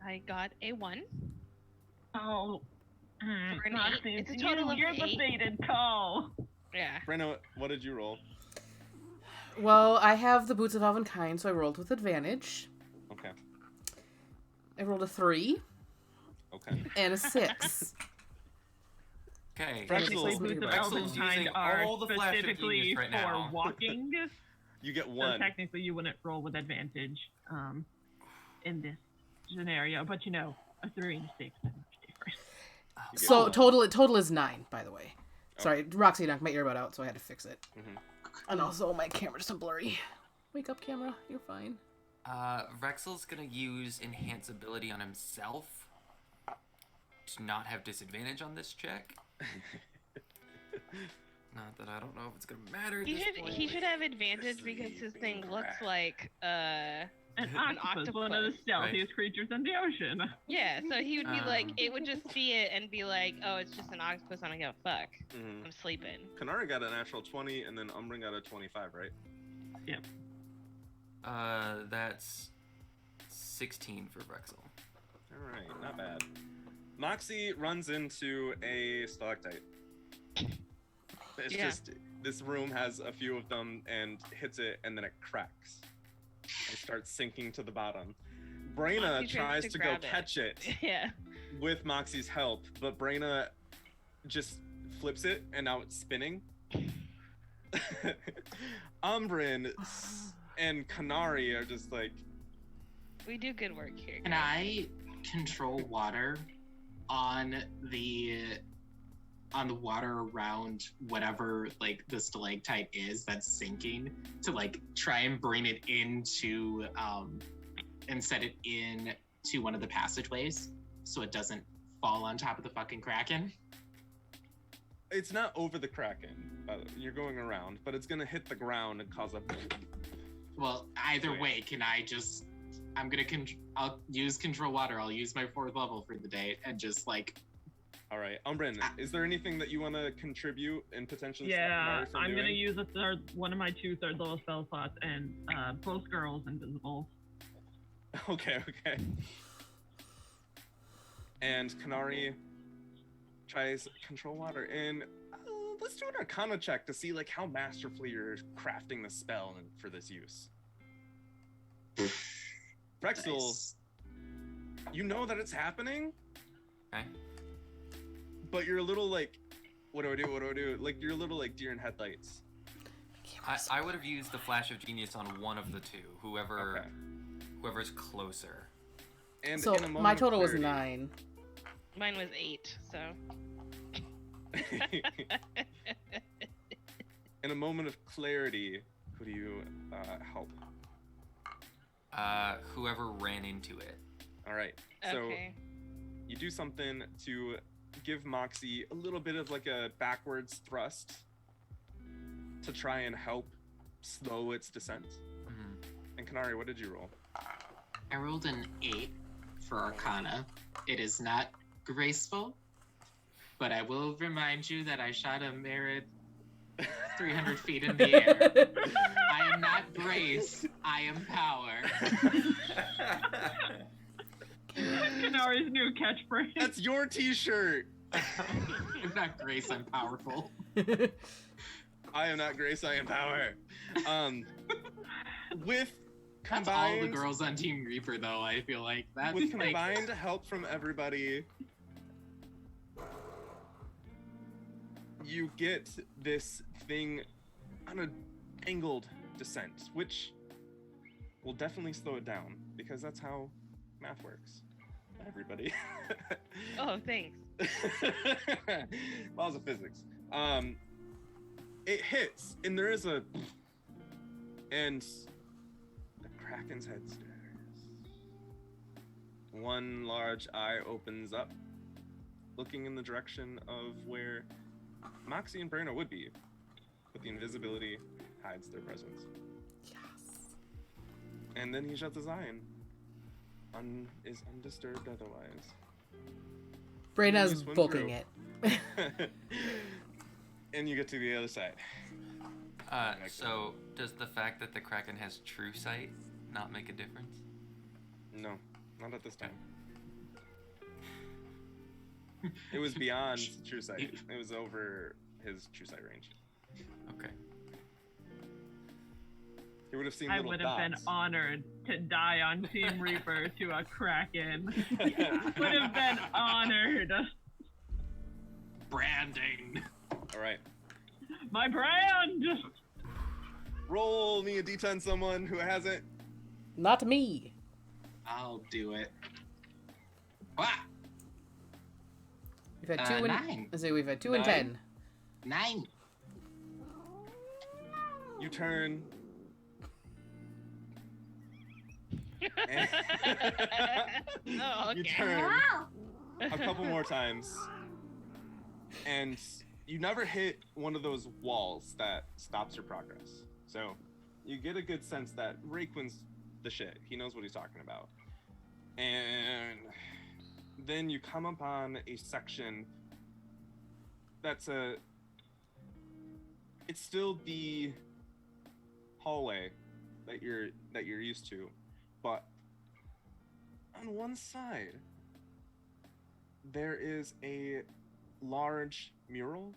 I got a 1. Oh. For an Moxie, 8. It's a total of you're 8. the fated call. Yeah. Braenna, what did you roll? Well, I have the Boots of Elvenkind, so I rolled with advantage. Okay. I rolled a 3 Okay. and a 6. Okay. Technically, Vrexil's Boots of Vrexil's Elvenkind using are all the flash of specifically genius right for now. walking. You get So 1. technically, you wouldn't roll with advantage in this scenario. But a 3 and a 6 is much different. You get So 1. total is 9, by the way. Sorry, Roxy knocked my earbud out, so I had to fix it. Mhm. And also, my camera's so blurry. Wake up, camera. You're fine. Vrexil's gonna use enhance ability on himself to not have disadvantage on this check. Not that I don't know if it's gonna matter. At He this should point. he should have advantage because his thing looks like An octopus, one of the octopus. stealthiest creatures in the ocean. Yeah, so he would be like, Um. it would just see it and be like, oh, it's just an octopus. I don't give a fuck. Mhm. I'm sleeping. Canari got a natural 20, and then Umbran got a 25, right? That's 16 for Vrexil. All right, not bad. Moxie runs into a stalactite. It's Yeah. just this room has a few of them and hits it, and then it cracks and starts sinking to the bottom. Braenna Moxie tries to go grab it. catch it Yeah. with Moxie's help, but Braenna just flips it, and now it's spinning. Umbran and Canari are just like, We do good work here. Can I control water on the water around whatever like the stalactite is that's sinking to like try and bring it into and set it in to one of the passageways so it doesn't fall on top of the fucking kraken? it's not over the Kraken. You're going around, but it's gonna hit the ground and cause a. Well, either Wait. way, can I just? I'll use control water. I'll use my 4th level for the day and just like. All right, Umbran, is there anything that you want to contribute and potentially stop Yeah, Canari from I'm doing? gonna use one of my 2 third level spell slots and both girls invisible. Okay. And Canari tries control water, and let's do an Arcana check to see like how masterfully you're crafting the spell for this use. Vrexil, Nice. you know that it's happening, Okay. but you're a little like, what do I do? Like you're a little like deer in headlights. I would have used the flash of genius on one of the two, whoever's closer. And So in a moment my of total was clarity- 9. Mine was 8, so. In a moment of clarity, who do you help? Whoever ran into it. All right. So Okay. you do something to give Moxie a little bit of like a backwards thrust to try and help slow its descent. Mhm. And Canari, what did you roll? I rolled an 8 for Arcana. It is not graceful, but I will remind you that I shot a merit 300 feet in the air. I am not grace, I am power. Canari's new catchphrase. That's your T-shirt. I'm not grace, I'm powerful. I am not grace, I am power. With That's all the combined girls on Team Reaper, though, I feel like. That's with like, combined help from everybody, you get this thing on an angled descent, which will definitely slow it down because that's how math works. Everybody. Oh, thanks. Laws of physics. It hits, and there is and the Kraken's head stirs. One large eye opens up, looking in the direction of where Moxie and Braenna would be, but the invisibility hides their presence. Yes. And then he shuts his eye and is undisturbed otherwise. Braenna's You swim booking through. it. And you get to the other side. So does the fact that the Kraken has true sight not make a difference? No, not at this time. It was beyond true sight. It was over his true sight range. Okay. He would have seen I little would have been dots. honored to die on Team Reaper to a Kraken. Would have been honored. Branding. All right. My brand! Roll me a d10, someone who hasn't. Not me. I'll do it. Wow. We've had 2 and 9. I say we've had 2 and 9. 10. 9. You turn. And Oh, okay. You turn a couple more times, and you never hit one of those walls that stops your progress. So you get a good sense that Raquin's the shit. He knows what he's talking about. And then you come upon a section that's it's still the hallway that you're used to, but on one side there is a large mural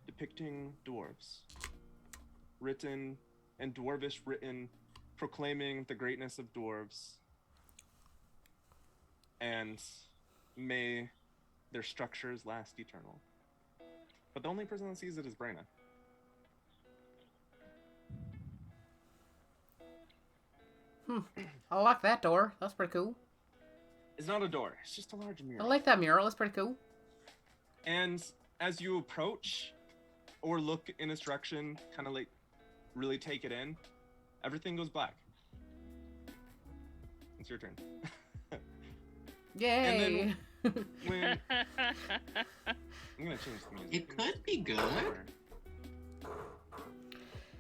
depicting dwarves, written in dwarvish written, proclaiming the greatness of dwarves and may their structures last eternal. But the only person that sees it is Braenna. I like that door. That's pretty cool. It's not a door, it's just a large I mural. like that mural. That's pretty cool. And as you approach or look in its direction, kind of like really take it in, everything goes black. It's your turn. Yay! When I'm gonna change the music. It could be good.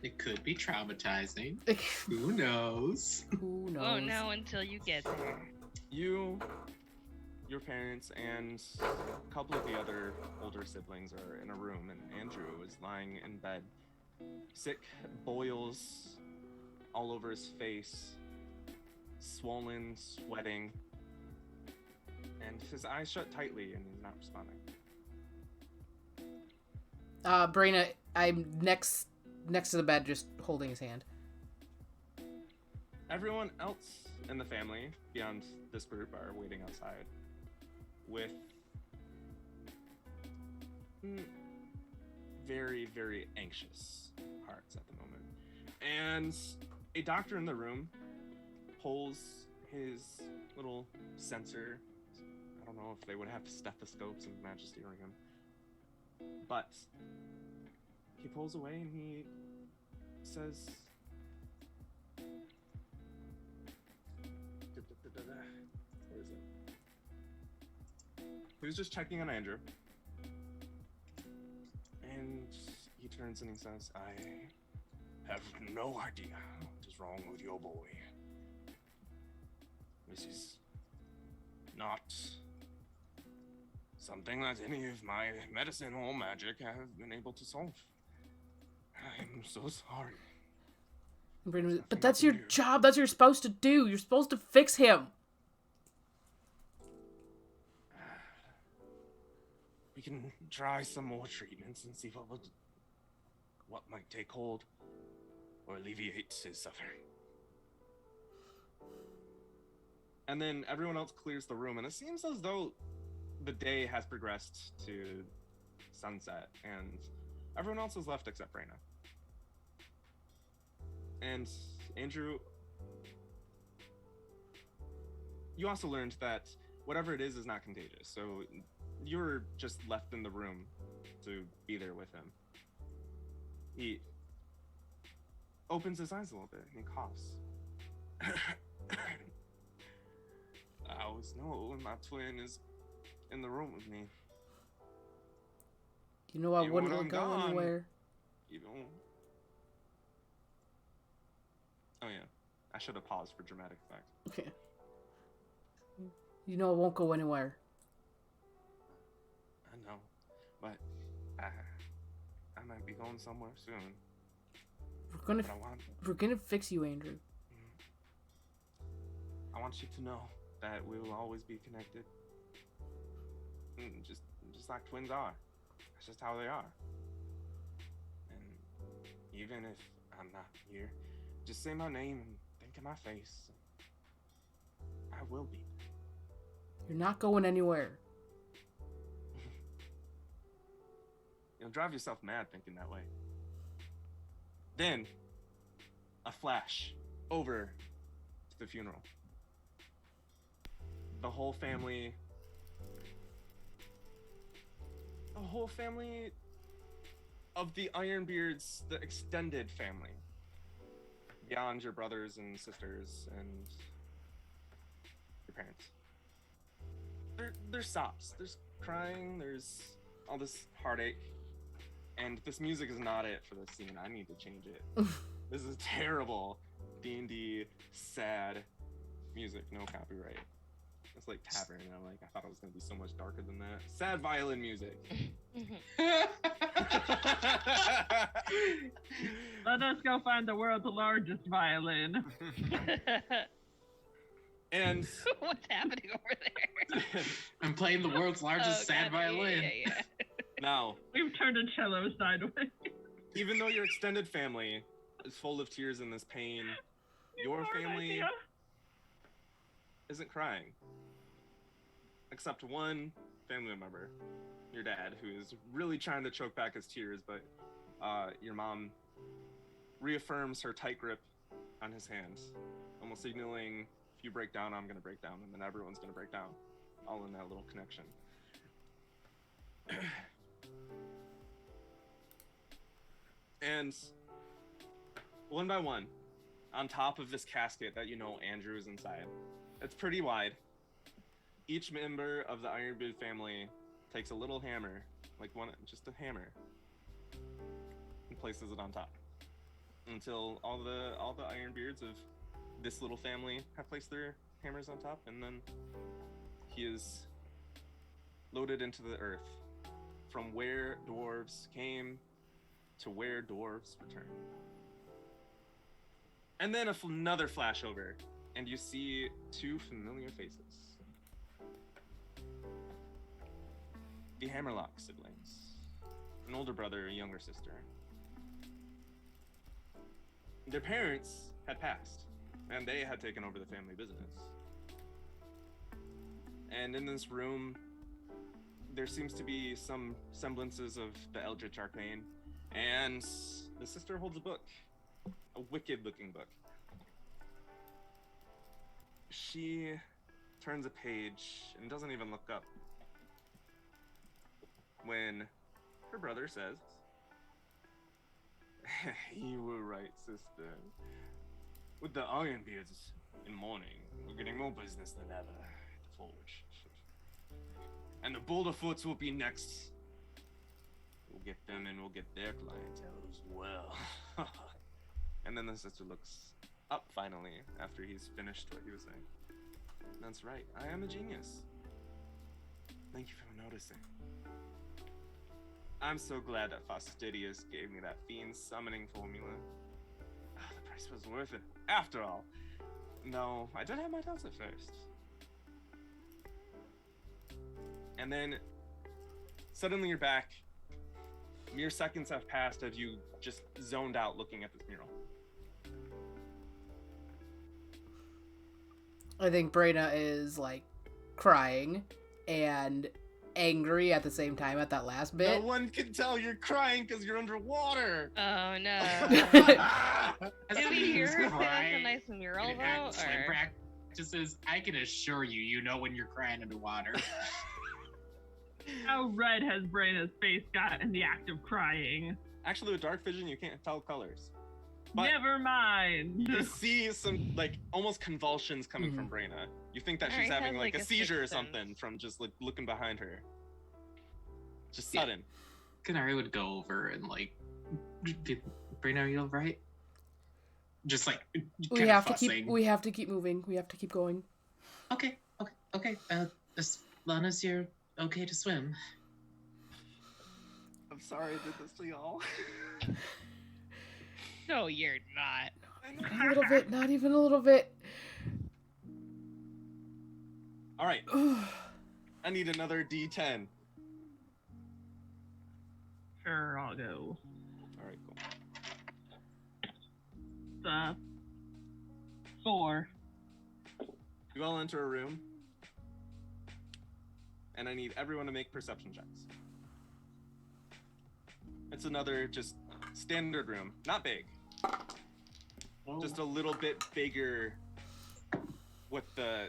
It could be traumatizing. Who knows? Who knows? Won't know until you get there. You, your parents, and a couple of the other older siblings are in a room, and Andrew is lying in bed, sick, boils all over his face, swollen, sweating, and his eyes shut tightly, and he's not responding. Braenna, I'm next to the bed, just holding his hand. Everyone else in the family, beyond this group, are waiting outside with very, very anxious hearts at the moment. And a doctor in the room pulls his little sensor. I don't know if they would have stethoscopes in Magisterium, but he pulls away and he says, where is it? He was just checking on Andrew. And he turns and he says, I have no idea what is wrong with your boy. This is not something that any of my medicine or magic have been able to solve. I'm so sorry. Braenna, but that's your job. That's what you're supposed to do. You're supposed to fix him. We can try some more treatments and see what might take hold or alleviate his suffering. And then everyone else clears the room, and it seems as though the day has progressed to sunset, and everyone else is left except Braenna. And Andrew, you also learned that whatever it is not contagious, so you're just left in the room to be there with him. He opens his eyes a little bit and he coughs. I always know when my twin is in the room with me. You know I Even wouldn't when let I'm go gone. anywhere. Even... Oh yeah, I should have paused for dramatic effect. Okay. You know I won't go anywhere. I know. but I might be going somewhere soon. We're But I want gonna fix you, Andrew. I want you to know that we will always be connected. Just like twins are. That's just how they are. And even if I'm not here, just say my name and think of my face. I will be. You're not going anywhere. You'll drive yourself mad thinking that way. Then, a flash over to the funeral. The whole family of the Ironbeards, the extended family, beyond your brothers and sisters and your parents. There's sobs, there's crying, there's all this heartache, and this music is not it for this scene. I need to change it. This is terrible D&D sad music, no copyright. It's like tavern, and I'm like, I thought it was gonna be so much darker than that. Sad violin music. Let us go find the world's largest violin. And What's happening over there? I'm playing the world's largest sad God, violin. Yeah. now, We've turned a cello sideways. even though your extended family is full of tears and this pain, your family idea. isn't crying. Except one family member, your dad, who is really trying to choke back his tears, but your mom reaffirms her tight grip on his hands, almost signaling, if you break down, I'm gonna break down, and then everyone's gonna break down, all in that little connection. And one by one, on top of this casket that you know Andrew is inside, it's pretty wide. Each member of the Ironbeard family takes a little hammer, just a hammer, and places it on top, until all the Ironbeards of this little family have placed their hammers on top, and then he is loaded into the earth, from where dwarves came to where dwarves return. And then another flash over, and you see two familiar faces. The Hammerlock siblings, an older brother, a younger sister. Their parents had passed, and they had taken over the family business. And in this room, there seems to be some semblances of the Eldritch Arcane, and the sister holds a book, a wicked-looking book. She turns a page and doesn't even look up when her brother says, "You were right, sister. With the Ironbeards in mourning, we're getting more business than ever at the Forge. And the Boulderfoots will be next. We'll get them and we'll get their clientele as well." And then the sister looks up finally after he's finished what he was saying. That's right, I am a genius. Thank you for noticing. I'm so glad that Fastidius gave me that fiend summoning formula. The price was worth it, after all. No, I did have my doubts at first. And then, suddenly you're back. Mere seconds have passed as you just zoned out looking at this mural. I think Braenna is, like, crying and angry at the same time at that last bit. No one can tell you're crying because you're underwater. Oh no. As Did we somebody hear who's her say that's a crying nice mural and though? had swim Or... practices, I can assure you, you know when you're crying underwater. How red has Braenna's face got in the act of crying? Actually, with dark vision, you can't tell colors. But Never mind. you see some, like, almost convulsions coming from Braenna. You think that she's Alright, having, has, like, like, a a seizure or sixth sense. something from just, like, looking behind her. Just Yeah. sudden. Canari would go over and like, Braenna, are you alright? Just like We have to keep moving. We have to keep going. Okay. As long as you're okay to swim. I'm sorry I did this to y'all. No, you're not. A little bit, not even a little bit. All right. I need another D10. Sure, I'll go. All right, cool. It's 4. You all enter a room, and I need everyone to make perception checks. It's another just standard room, not big, just a little bit bigger. What the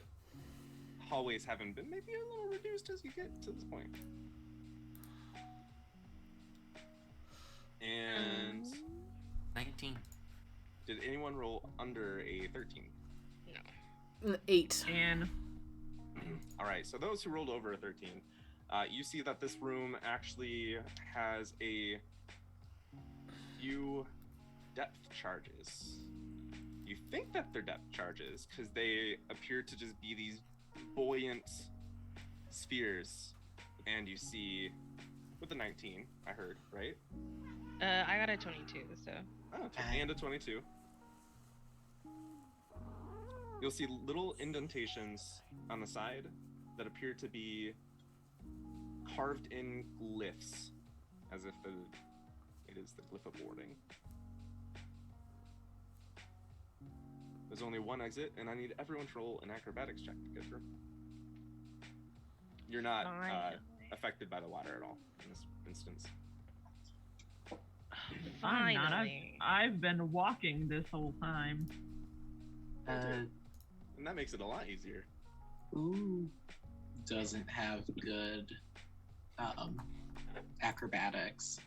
hallways haven't been maybe a little reduced as you get to this point. And 19. did anyone roll under a 13? No. 8. And All right, so those who rolled over a 13, you see that this room actually has a few depth charges. You think that they're depth charges because they appear to just be these buoyant spheres. And you see, with a 19, I heard, right? I got a 22, so. Oh, and a 22. You'll see little indentations on the side that appear to be carved in glyphs, as if it is the glyph of warding. There's only one exit, and I need everyone to roll an acrobatics check to get through. You're not affected by the water at all in this instance. I'm not. Finally. I've been walking this whole time. And that makes it a lot easier. Who doesn't have good acrobatics?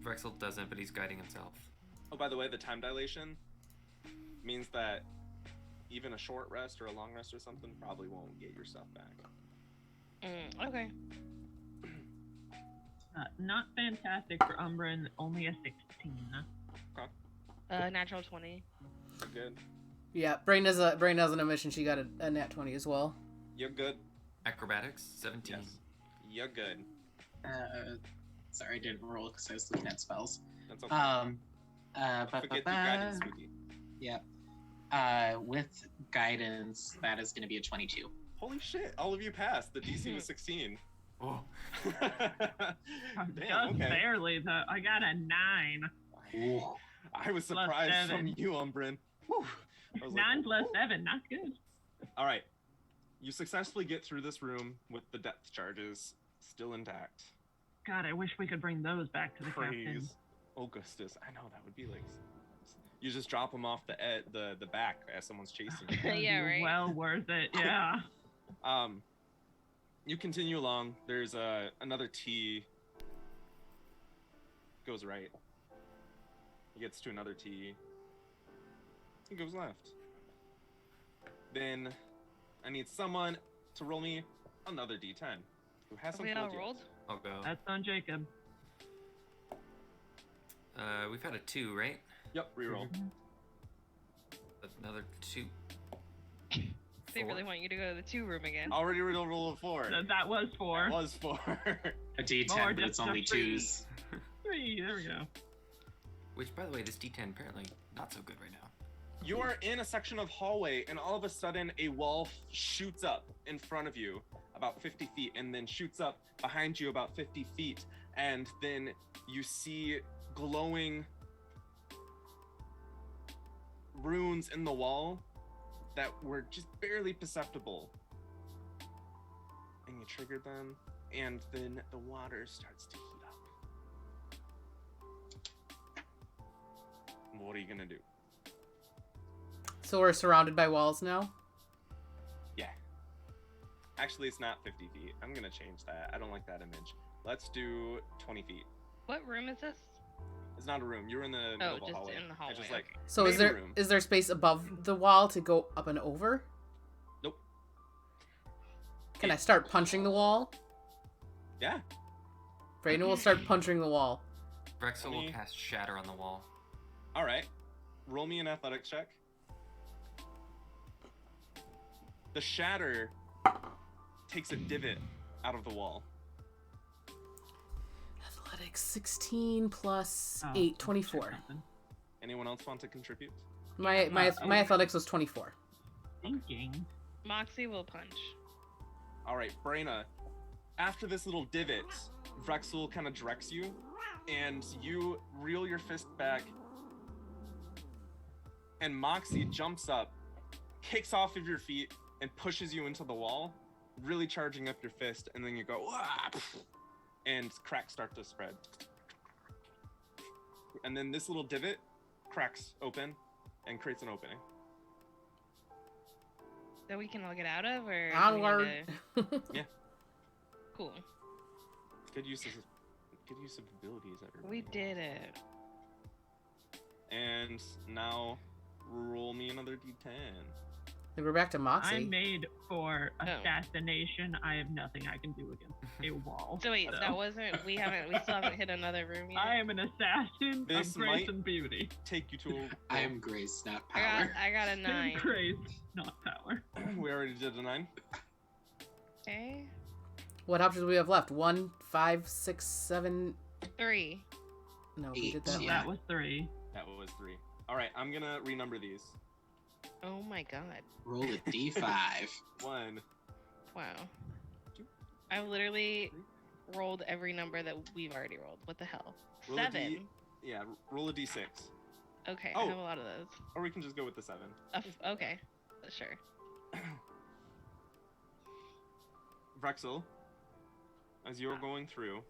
Vrexil doesn't, but he's guiding himself. Oh, by the way, the time dilation means that even a short rest or a long rest or something probably won't get your stuff back. Okay. Not fantastic for Umbran, only a 16. Natural 20. You're good. Yeah, Braenna's an omission. She got a nat 20 as well. You're good. Acrobatics, 17. Yes. You're good. Sorry, I didn't roll because I was looking at spells. That's okay. Forget the guidance, sweetie. Yep. With guidance, that is going to be a 22. Holy shit! All of you passed. The DC was 16. Oh. Damn, Just okay. barely, though. I got a 9. I was Plus surprised from 7. you, Umbran. Whew. I was 9 plus "Whoa." 7, not good. All right. You successfully get through this room with the depth charges still intact. God, I wish we could bring those back to the captain. Praise Augustus. I know that would be like. You just drop them off the back as someone's chasing you. That'd Yeah, be right. Well worth it, yeah. You continue along. There's another T. Goes right. He gets to another T. He goes left. Then I need someone to roll me another D10 who Have hasn't we all rolled yet. rolled? I'll go. That's on Jacob. We've had a 2, right? Yep, reroll. Another 2. They 4. really want you to go to the 2 room again. Already roll a 4. That was 4. That was 4. A D10, Or but it's just a only free. 2s. 3, there we go. Which, by the way, this D10 apparently not so good right now. You are in a section of hallway, and all of a sudden, a wall shoots up in front of you about 50 feet, and then shoots up behind you about 50 feet, and then you see glowing runes in the wall that were just barely perceptible. And you triggered them, and then the water starts to heat up. What are you gonna do? So we're surrounded by walls now? Yeah. Actually, it's not 50 feet. I'm gonna change that. I don't like that image. Let's do 20 feet. What room is this? It's not a room. You're in the middle of a just hallway. in the hallway, It's just like So is main there room. is there space above the wall to go up and over? Nope. Can I start punching the wall? Yeah. Braenna will start punching the wall. Vrexil will Me. cast Shatter on the wall. All right. Roll me an athletics check. The shatter takes a divot out of the wall. takes 16 plus Oh, 8, 24. something. Anyone else want to contribute? My athletics was 24. Thinking. Moxie will punch. All right, Braenna. After this little divot, Vrexil kind of directs you, and you reel your fist back, and Moxie jumps up, kicks off of your feet, and pushes you into the wall, really charging up your fist, and then you go, "Wah!" and cracks start to spread. And then this little divot cracks open and creates an opening. That we can all get out of, or do we need Onward. to- Yeah. Cool. Good use of abilities, everyone. We did it. And now roll me another d10. Then we're back to Moxie. I'm made for Oh. assassination. I have nothing I can do against a wall. So wait, that wasn't. We still haven't hit another room yet. I am an assassin This of grace might- and beauty. Take you to I am grace, not I power. got a 9. Grace, not power. We already did a 9. Okay. What options do we have left? 1, 5, 6, 7. 3. No, we 8, did that. yeah. That was 3. That was 3. All right, I'm gonna renumber these. Oh my god. Roll a d5. 1. Wow. I literally rolled every number that we've already rolled. What the hell? Roll a 7. D- Yeah, roll a d6, Okay, Oh. I have a lot of those. or we can just go with the 7. Okay, sure. Vrexil, as you're going through,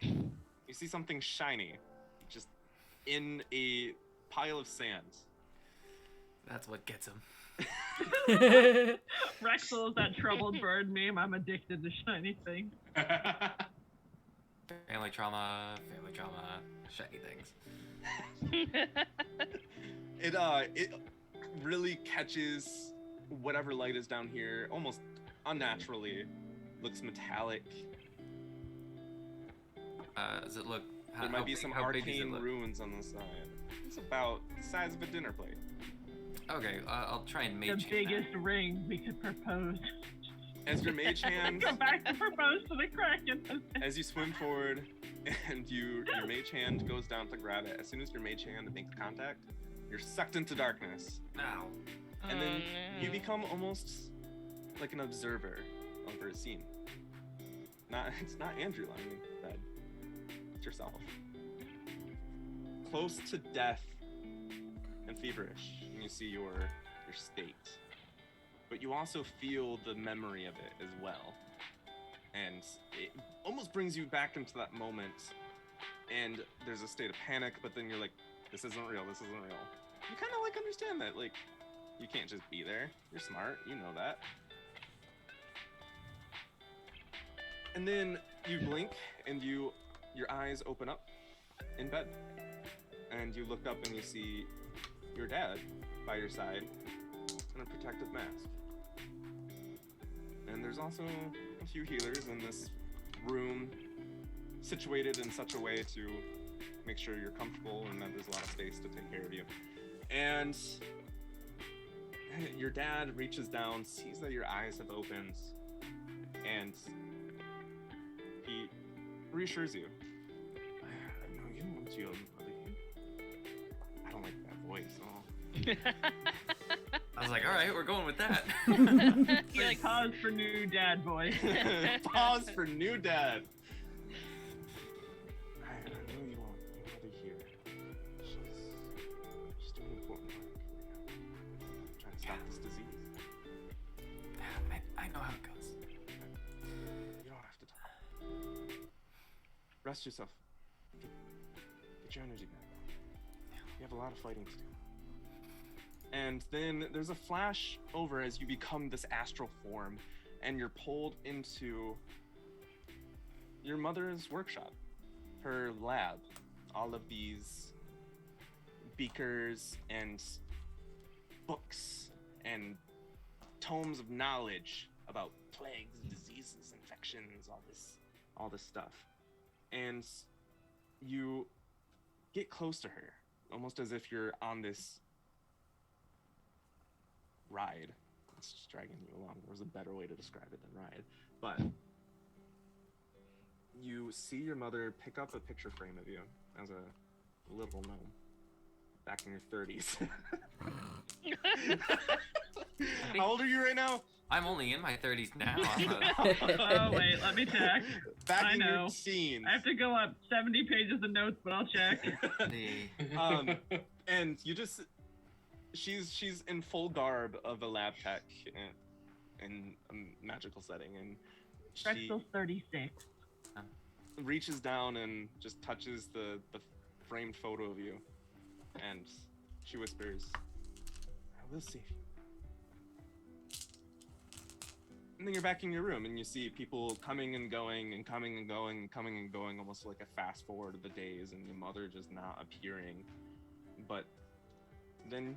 you see something shiny, just in a pile of sand. That's what gets him. Vrexil is that troubled bird meme. I'm addicted to shiny things. Family trauma, shiny things. It really catches whatever light is down here, almost unnaturally. Looks metallic. Does it look? There might be some how big does it arcane look? runes on the side. It's about the size of a dinner plate. Okay, I'll try and The mage hand that. biggest ring we could propose. As your mage hand, Go back to propose to the Kraken. as you swim forward, and your mage hand goes down to grab it. As soon as your mage hand makes contact, you're sucked into darkness, Ow. and then Oh, you no. become almost like an observer over a scene. It's not Andrew lying in bed. It's yourself. Close to death and feverish, and you see your state. But you also feel the memory of it as well. And it almost brings you back into that moment. And there's a state of panic, but then you're like, this isn't real, this isn't real. You kind of like understand that, like, you can't just be there. You're smart, you know that. And then you blink, and your eyes open up in bed. And you look up and you see your dad by your side in a protective mask. And there's also a few healers in this room, situated in such a way to make sure you're comfortable and that there's a lot of space to take care of you. And your dad reaches down, sees that your eyes have opened, and he reassures you. I know you want your mother here. I don't like that voice. Oh. I was like, all right, we're going with that. You're like, Pause for new dad voice. Pause for new dad. I know you want your mother here. She's doing important work. Trying to stop this disease. I know how it goes. You don't have to talk. Rest yourself. Get your energy back. You have a lot of fighting to do. And then there's a flash over as you become this astral form, and you're pulled into your mother's workshop, her lab. All of these beakers and books and tomes of knowledge about plagues, diseases, infections, all this stuff. And you get close to her, almost as if you're on this ride. It's just dragging you along. There's a better way to describe it than ride. But you see your mother pick up a picture frame of you as a little gnome back in your 30s. How old are you right now? I'm only in my 30s now. Oh wait, let me check. Back I in know. your teens. I have to go up 70 pages of notes, but I'll check. And you just, she's in full garb of a lab tech in a magical setting, and she Vrexil's 36. reaches down and just touches the framed photo of you, and she whispers, "I will save you." And then you're back in your room, and you see people coming and going, and coming and going, and coming and going, almost like a fast forward of the days, and your mother just not appearing. But then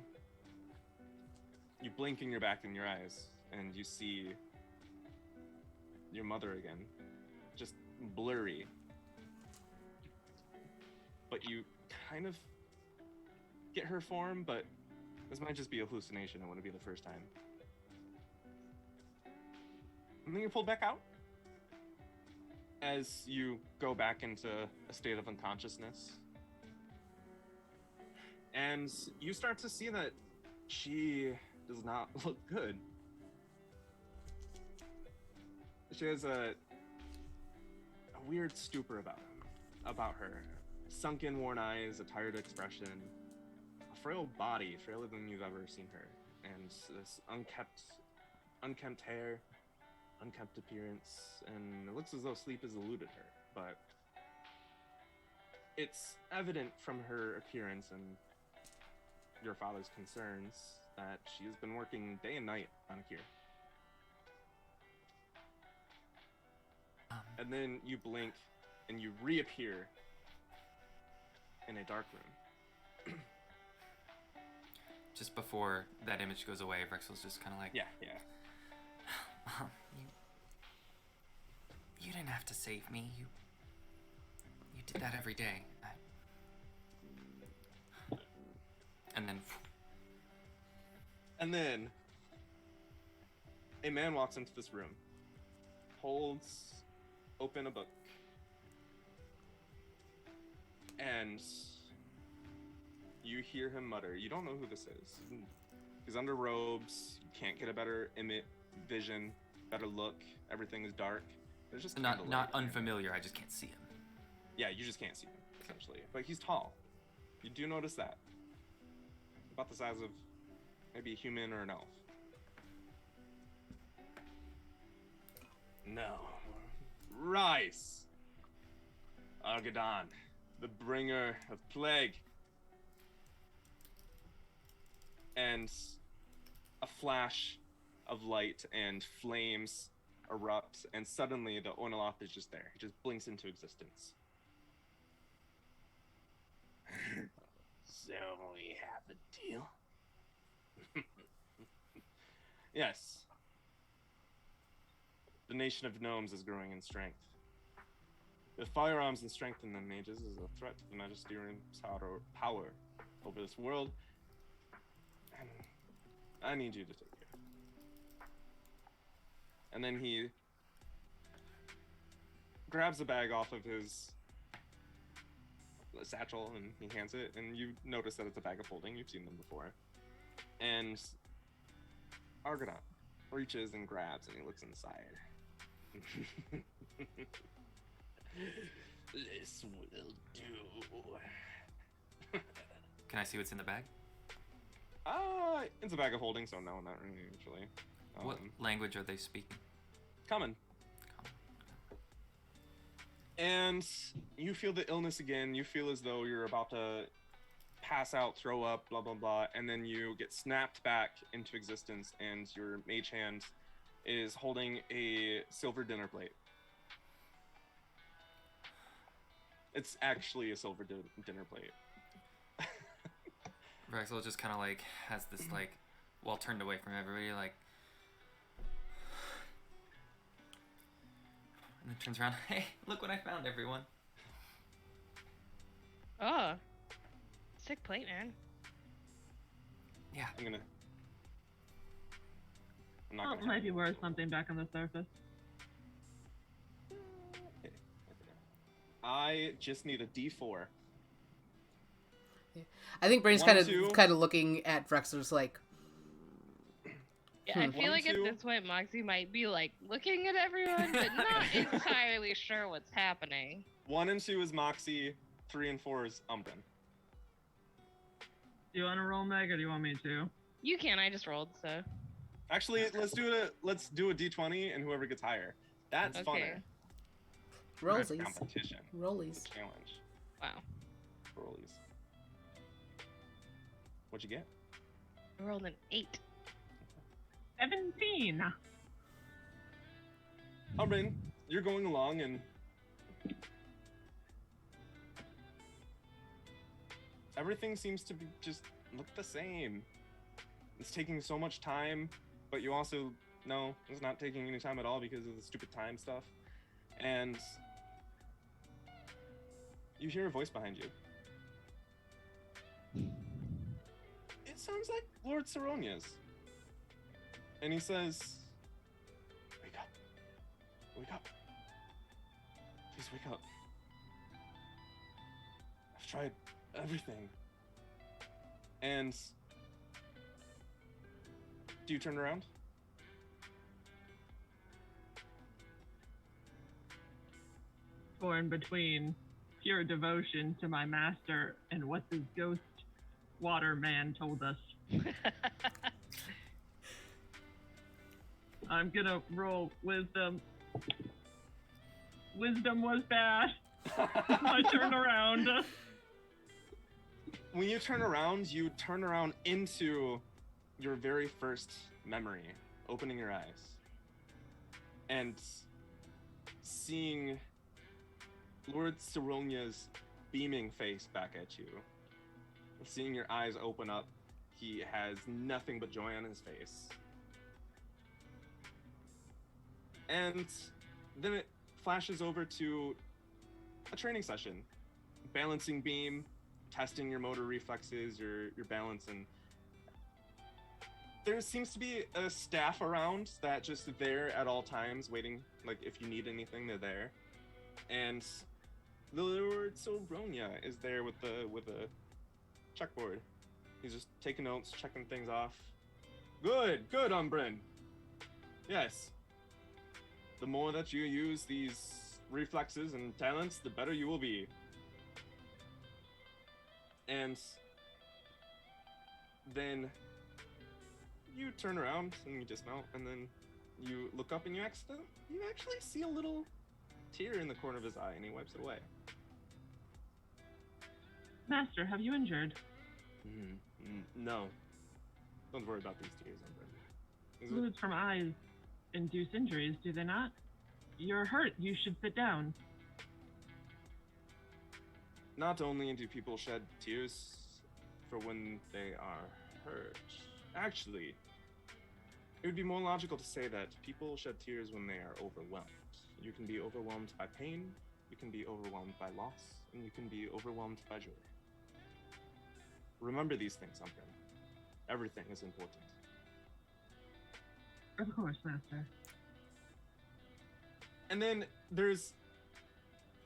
you blink, and you're back in your eyes, and you see your mother again, just blurry. But you kind of get her form, but this might just be a hallucination. It wouldn't be the first time. And then you're pulled back out as you go back into a state of unconsciousness. And you start to see that she does not look good. She has a weird stupor about her. Sunken, worn eyes, a tired expression, a frail body, frailer than you've ever seen her, and this unkempt hair, unkempt appearance, and it looks as though sleep has eluded her, but it's evident from her appearance and your father's concerns that she has been working day and night on a cure. And then you blink and you reappear in a dark room. Just before that image goes away, Vrexil's just kind of like, Yeah. Mom, you didn't have to save me. You did that every day. And then a man walks into this room, holds open a book, and you hear him mutter. You don't know who this is. He's under robes. You can't get a better vision, better look. Everything is dark. There's just not unfamiliar. I just can't see him. Yeah, you just can't see him, essentially. But he's tall. You do notice that. About the size of maybe a human or an elf. No. Rise! Argadon, the bringer of plague. And a flash of light and flames erupts, and suddenly the Orneloth is just there. He just blinks into existence. So we have a deal? Yes. The nation of gnomes is growing in strength. With firearms and strength in them mages is a threat to the Magisterium's power over this world. And I need you to take care. And then he grabs a bag off of his satchel and he hands it, and you notice that it's a bag of holding. You've seen them before. And Argadon reaches and grabs, and he looks inside. This will do. Can I see what's in the bag? It's a bag of holding, so no, not really, actually. What language are they speaking? Common. And you feel the illness again. You feel as though you're about to pass out, throw up, blah, blah, blah. And then you get snapped back into existence, and your mage hand is holding a silver dinner plate. It's actually a silver dinner plate. Vrexil just kind of like has this like, while turned away from everybody, like, and then turns around. Hey, look what I found, everyone. Oh, sick plate, man. Yeah. I'm not Well, gonna. might be worth something back on the surface. I just need a D4. I think Brain's 1 and 2. kind of looking at Vrexil's like, Yeah, I Hmm. feel 1 like and 2. at this point Moxie might be like looking at everyone, but not entirely sure what's happening. 1 and 2 is Moxie. 3 and 4 is Umbran. Do you want to roll, Meg, or do you want me to? You can. I just rolled, so. Actually, let's do a D20 and whoever gets higher. That's Okay. funner. That's rollies. competition. Rollies. Challenge. Wow. Rollies. What'd you get? I rolled an 8. 17. Umbran, you're going along and everything seems to be just look the same. It's taking so much time, but you also know it's not taking any time at all because of the stupid time stuff. And you hear a voice behind you. It sounds like Lord Saronia's. And he says, "Wake up. Wake up. Please wake up. I've tried everything." And do you turn around? Torn between pure devotion to my master and what this ghost water man told us. I'm gonna roll wisdom. Wisdom was bad. I turn around. When you turn around into your very first memory, opening your eyes and seeing Lord Saronia's beaming face back at you. Seeing your eyes open up, he has nothing but joy on his face. And then it flashes over to a training session. Balancing beam, testing your motor reflexes, your balance, and there seems to be a staff around that just there at all times, waiting, like if you need anything, they're there. And the Lord Soronia is there with a checkboard. He's just taking notes, checking things off. Good, Umbran. Yes. The more that you use these reflexes and talents, the better you will be. And then you turn around and you dismount, and then you look up and you actually see a little tear in the corner of his eye, and he wipes it away. Master, have you injured? No. Don't worry about these tears, Umbran. Fluids from eyes induce injuries, do they not? You're hurt. You should sit down. Not only do people shed tears for when they are hurt, actually, it would be more logical to say that people shed tears when they are overwhelmed. You can be overwhelmed by pain, you can be overwhelmed by loss, and you can be overwhelmed by joy. Remember these things, Umbran. Everything is important. Of course, Master. And then there's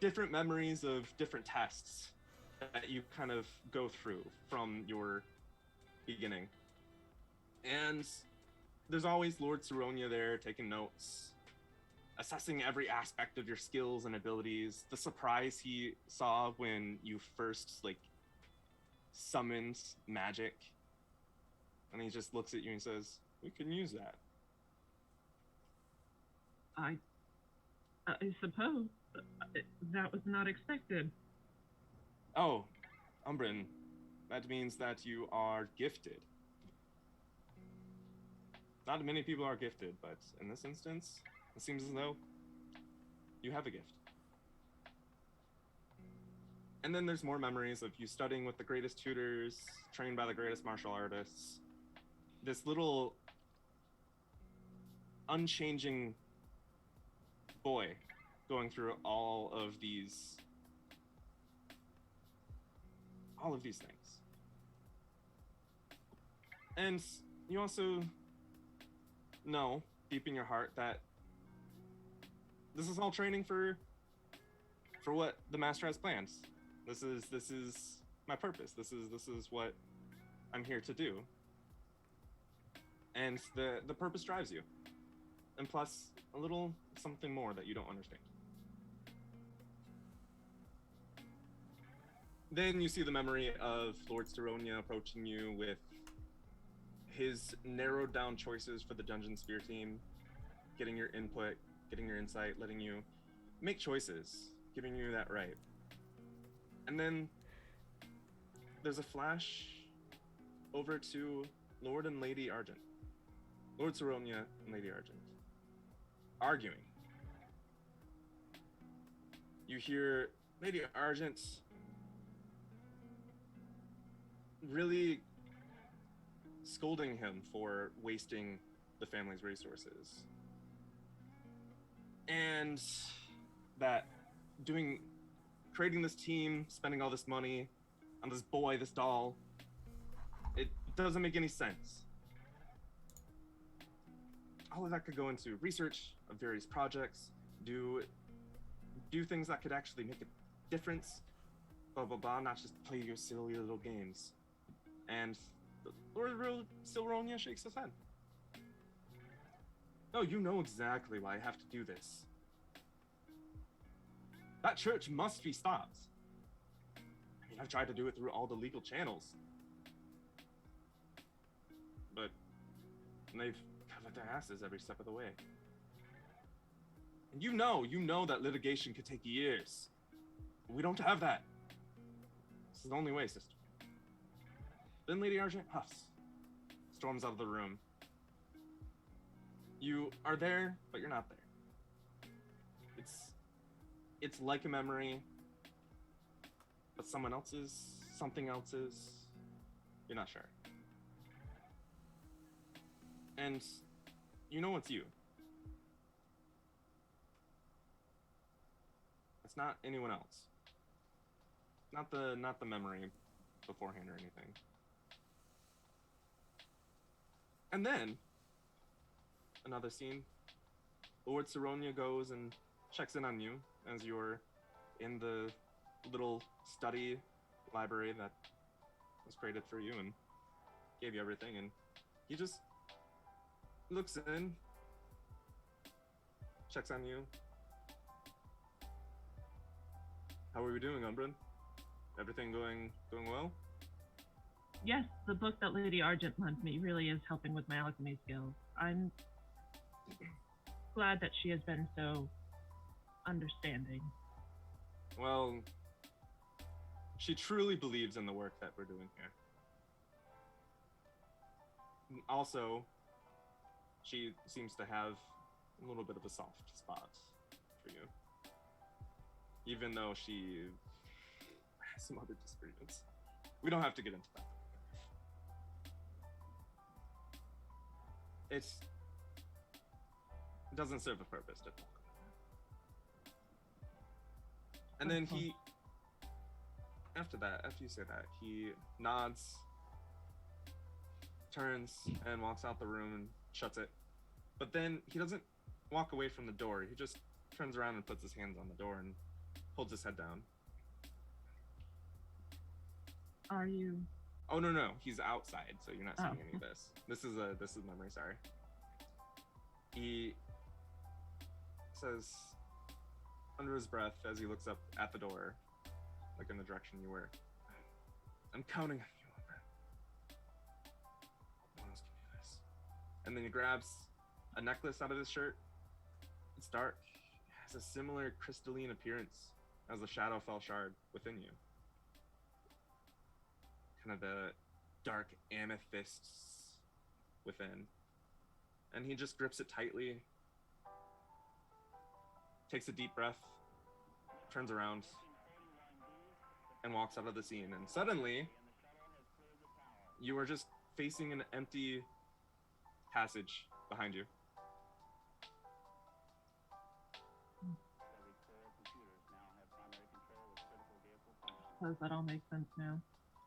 different memories of different tests that you kind of go through from your beginning. And there's always Lord Saronia there taking notes, assessing every aspect of your skills and abilities. The surprise he saw when you first, summoned magic. And he just looks at you and says, "We can use that." I suppose that was not expected. Oh, Umbran, that means that you are gifted. Not many people are gifted, but in this instance, it seems as though you have a gift. And then there's more memories of you studying with the greatest tutors, trained by the greatest martial artists. This little unchanging boy going through all of these things. And you also know deep in your heart that this is all training for for what the master has planned. This is my purpose. This is what I'm here to do. And the purpose drives you. And plus a little something more that you don't understand. Then you see the memory of Lord Steronia approaching you with his narrowed down choices for the Dungeon Sphere team, getting your input, getting your insight, letting you make choices, giving you that right. And then there's a flash over to Lord and Lady Argent. Lord Steronia and Lady Argent arguing. You hear Lady Argent really scolding him for wasting the family's resources. And that creating this team, spending all this money on this boy, this doll, it doesn't make any sense. All of that could go into research of various projects, do things that could actually make a difference, blah, blah, blah, not just play your silly little games. And Lord Steronia shakes his head. No, you know exactly why I have to do this. That church must be stopped. I mean, I've tried to do it through all the legal channels. But they've covered their asses every step of the way. And you know that litigation could take years. We don't have that. This is the only way, sister. Then Lady Argent huffs, storms out of the room. You are there, but you're not there. It's like a memory, but someone else's, something else's. You're not sure. And you know it's you. It's not anyone else. Not the memory beforehand or anything. And then, another scene, Lord Steronia goes and checks in on you as you're in the little study library that was created for you and gave you everything, and he just looks in, checks on you. How are we doing, Umbran? Everything going well? Yes, the book that Lady Argent lent me really is helping with my alchemy skills. I'm glad that she has been so understanding. Well, she truly believes in the work that we're doing here. Also, she seems to have a little bit of a soft spot for you. Even though she has some other disagreements. We don't have to get into that. It doesn't serve a purpose to talk. And then after you say that, he nods, turns, and walks out the room and shuts it. But then he doesn't walk away from the door. He just turns around and puts his hands on the door and holds his head down. Are you? Oh, no. He's outside, so you're not seeing any of this. This is memory, sorry. He says under his breath as he looks up at the door, like in the direction you were, I'm counting on you, Umbran. No one else can do this. And then he grabs a necklace out of his shirt. It's dark. It has a similar crystalline appearance as the Shadowfell shard within you. Kind of the dark amethysts within. And he just grips it tightly, takes a deep breath, turns around, and walks out of the scene. And suddenly, you are just facing an empty passage behind you. Does that all make sense now?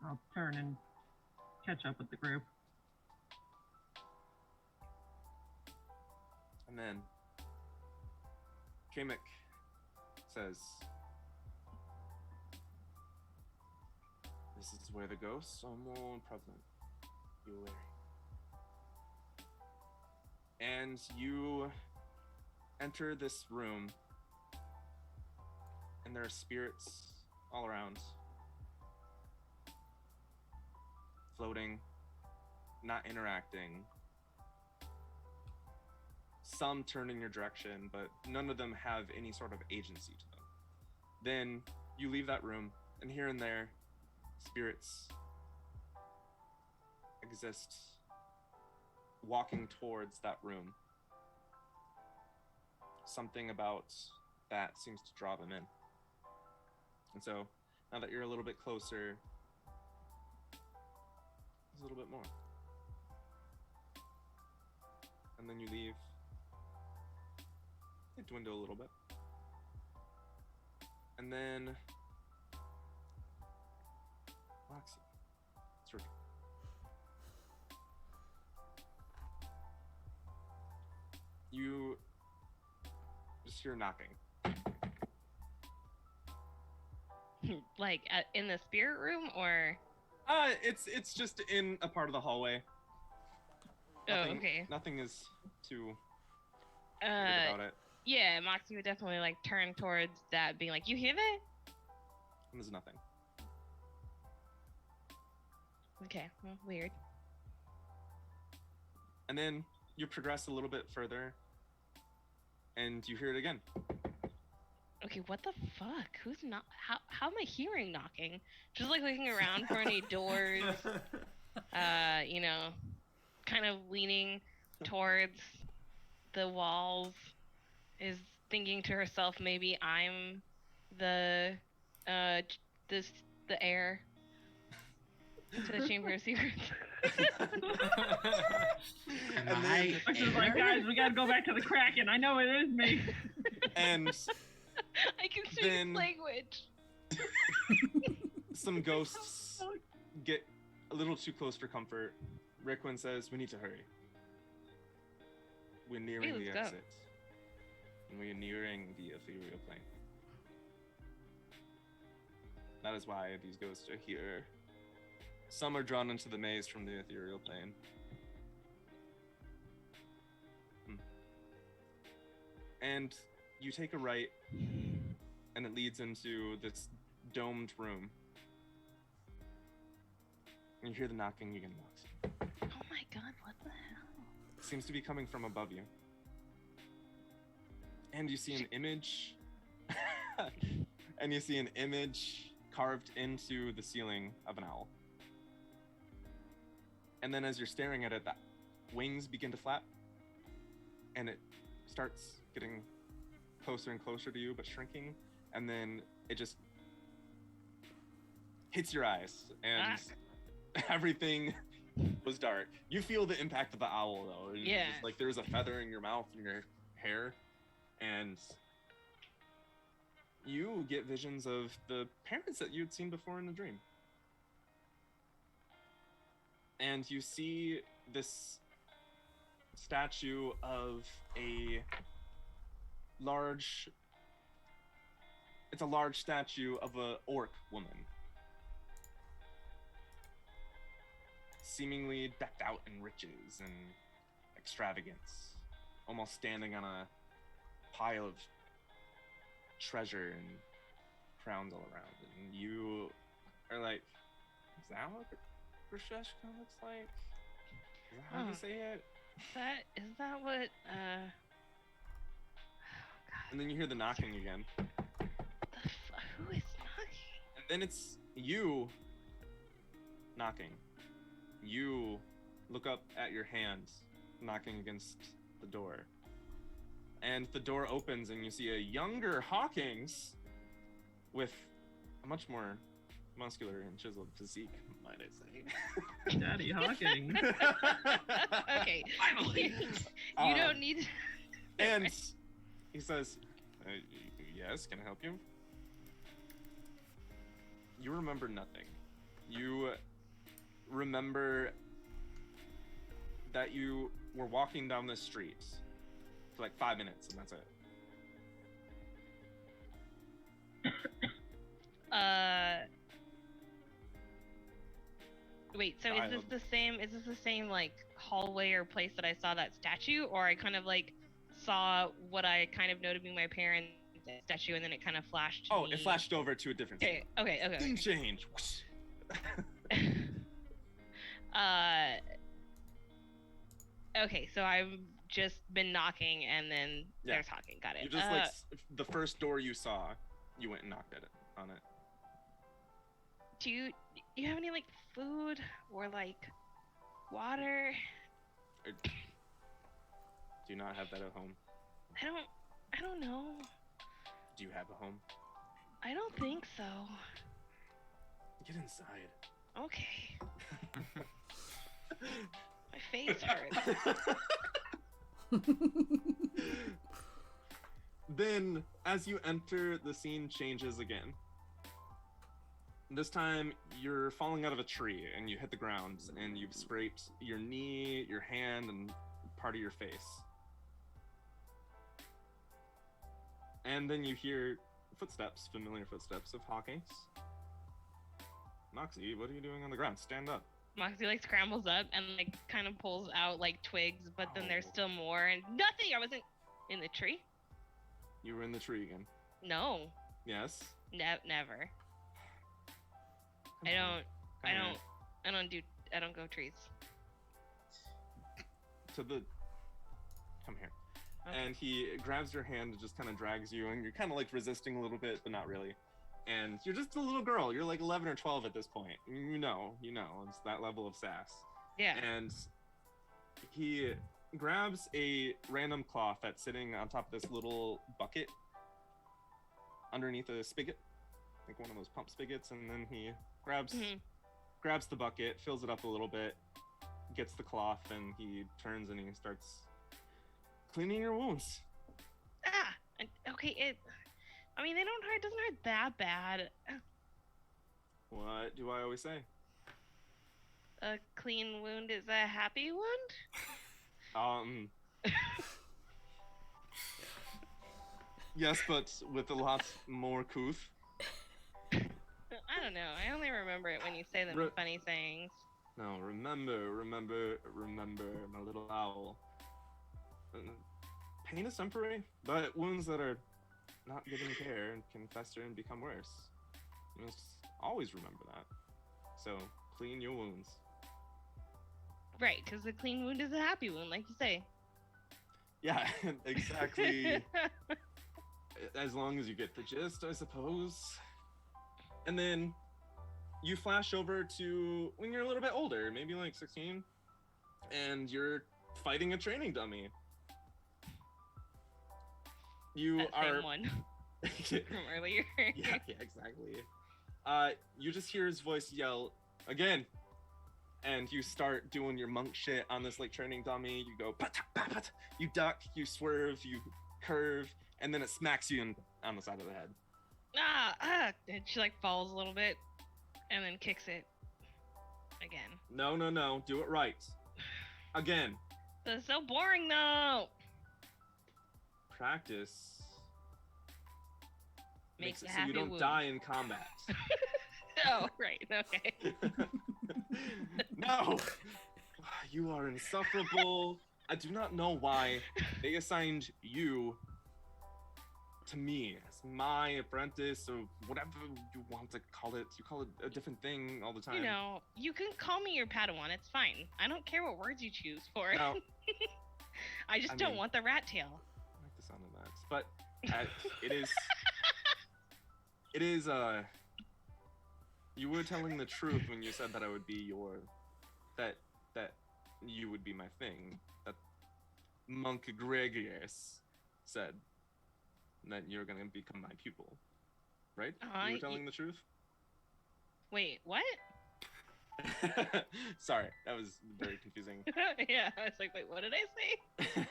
I'll turn and catch up with the group. And then Kamek says, This is where the ghosts are more prevalent. Be wary. And you enter this room, and there are spirits all around, floating, not interacting. Some turn in your direction, but none of them have any sort of agency to them. Then you leave that room, and here and there, spirits exist, walking towards that room. Something about that seems to draw them in. And so, now that you're a little bit closer, there's a little bit more. And then you leave. They dwindle a little bit. And then Moxie, it's your turn. You just hear knocking. Like in the spirit room, or? It's just in a part of the hallway. Oh, okay. Nothing is too weird about it. Yeah, Moxie would definitely like turn towards that, being like, "You hear that?" And there's nothing. Okay, well, weird. And then you progress a little bit further, and you hear it again. Okay, what the fuck? Who's not? How am I hearing knocking? Just like looking around for any doors. You know, kind of leaning towards the walls. Is thinking to herself, maybe I'm the heir to the Chamber of Secrets. Am I She's like, guys, we gotta go back to the Kraken. I know it is me. And I can speak then- language. some ghosts get a little too close for comfort. Rickwin says, "We need to hurry. We're nearing Hey, the let's go." exit. And we are nearing the ethereal plane. That is why these ghosts are here. Some are drawn into the maze from the ethereal plane. And you take a right, and it leads into this domed room. And you hear the knocking again, Moxie. Oh my god, what the hell? It seems to be coming from above you. And you see an image. And you see an image carved into the ceiling of an owl. And then as you're staring at it, the wings begin to flap. And it starts getting closer and closer to you, but shrinking. And then it just hits your eyes. And everything was dark. You feel the impact of the owl, though. It's Yeah. just like there's a feather in your mouth and your hair. And you get visions of the parents that you had seen before in the dream. And you see this statue of a large... It's a large statue of a orc woman. Seemingly decked out in riches and extravagance. Almost standing on a pile of treasure and crowns all around. And you are like, is that what Grisheshka looks like? Is that how you say it? Is that what oh god. And then you hear the knocking again. Who is knocking? And then it's you knocking. You look up at your hands, knocking against the door. And the door opens and you see a younger Hawkins with a much more muscular and chiseled physique, might I say. Daddy Hawking. Okay. Finally. You don't need to... And he says, yes, can I help you? You remember nothing. You remember that you were walking down the street for like 5 minutes, and that's it. Wait, so is this Child. the same? Is this the same like hallway or place that I saw that statue, or I kind of like saw what I kind of know to be my parents' statue, and then it kind of flashed to Oh, me? it flashed over to a different Okay, scene. okay. Scene change. uh, okay, so I've just been knocking, and then Yeah. they're talking. Got it. You just the first door you saw, you went and knocked at it on it. Do you have any like food or like water? Or, do you not have that at home? I don't know. Do you have a home? I don't think so. Get inside. Okay. My face hurts. Then, as you enter, the scene changes again. This time, you're falling out of a tree and you hit the ground and you've scraped your knee, your hand, and part of your face. And then you hear footsteps, familiar footsteps of Hawkins. Moxie, what are you doing on the ground? Stand up. Moxie like scrambles up and like kind of pulls out like twigs, but then there's Oh. still more and nothing. I wasn't in the tree. You were in the tree again. No, Yes? never. Come here. I don't go trees. To the... Come here. Okay. And he grabs your hand and just kind of drags you, and you're kind of like resisting a little bit, but not really. And you're just a little girl. You're like 11 or 12 at this point. You know, it's that level of sass. Yeah. And he grabs a random cloth that's sitting on top of this little bucket underneath a spigot, like one of those pump spigots, and then he grabs the bucket, fills it up a little bit, gets the cloth, and he turns and he starts cleaning your wounds. Okay. It doesn't hurt that bad. What do I always say? A clean wound is a happy wound. Yes, but with a lot more couth. I don't know. I only remember it when you say them funny sayings. No, remember, my little owl. Pain is temporary, but wounds that are not given care can fester and become worse. You must always remember that. So, clean your wounds. Right, because a clean wound is a happy wound, like you say. Yeah, exactly. As long as you get the gist, I suppose. And then you flash over to when you're a little bit older, maybe like 16, and you're fighting a training dummy. You that are same one from earlier. yeah, exactly. You just hear his voice yell again, and you start doing your monk shit on this like training dummy. You go, pat, you duck, you swerve, you curve, and then it smacks you on the side of the head. And she like falls a little bit, and then kicks it again. No, do it right. Again. That's so boring though. Practice Makes it a so you happy don't wound. die in combat. Oh, right, okay. No! You are insufferable. I do not know why they assigned you to me as my apprentice, or whatever you want to call it. You call it a different thing all the time. You know, you can call me your Padawan, it's fine. I don't care what words you choose for it. No. I don't want the rat tail. I like the sound of that. But it is, you were telling the truth when you said that I would be that you would be my thing. That Monk Gregorius said that you're gonna become my pupil, right? You were telling the truth? Wait, what? Sorry, that was very confusing. Yeah, I was like, wait, what did I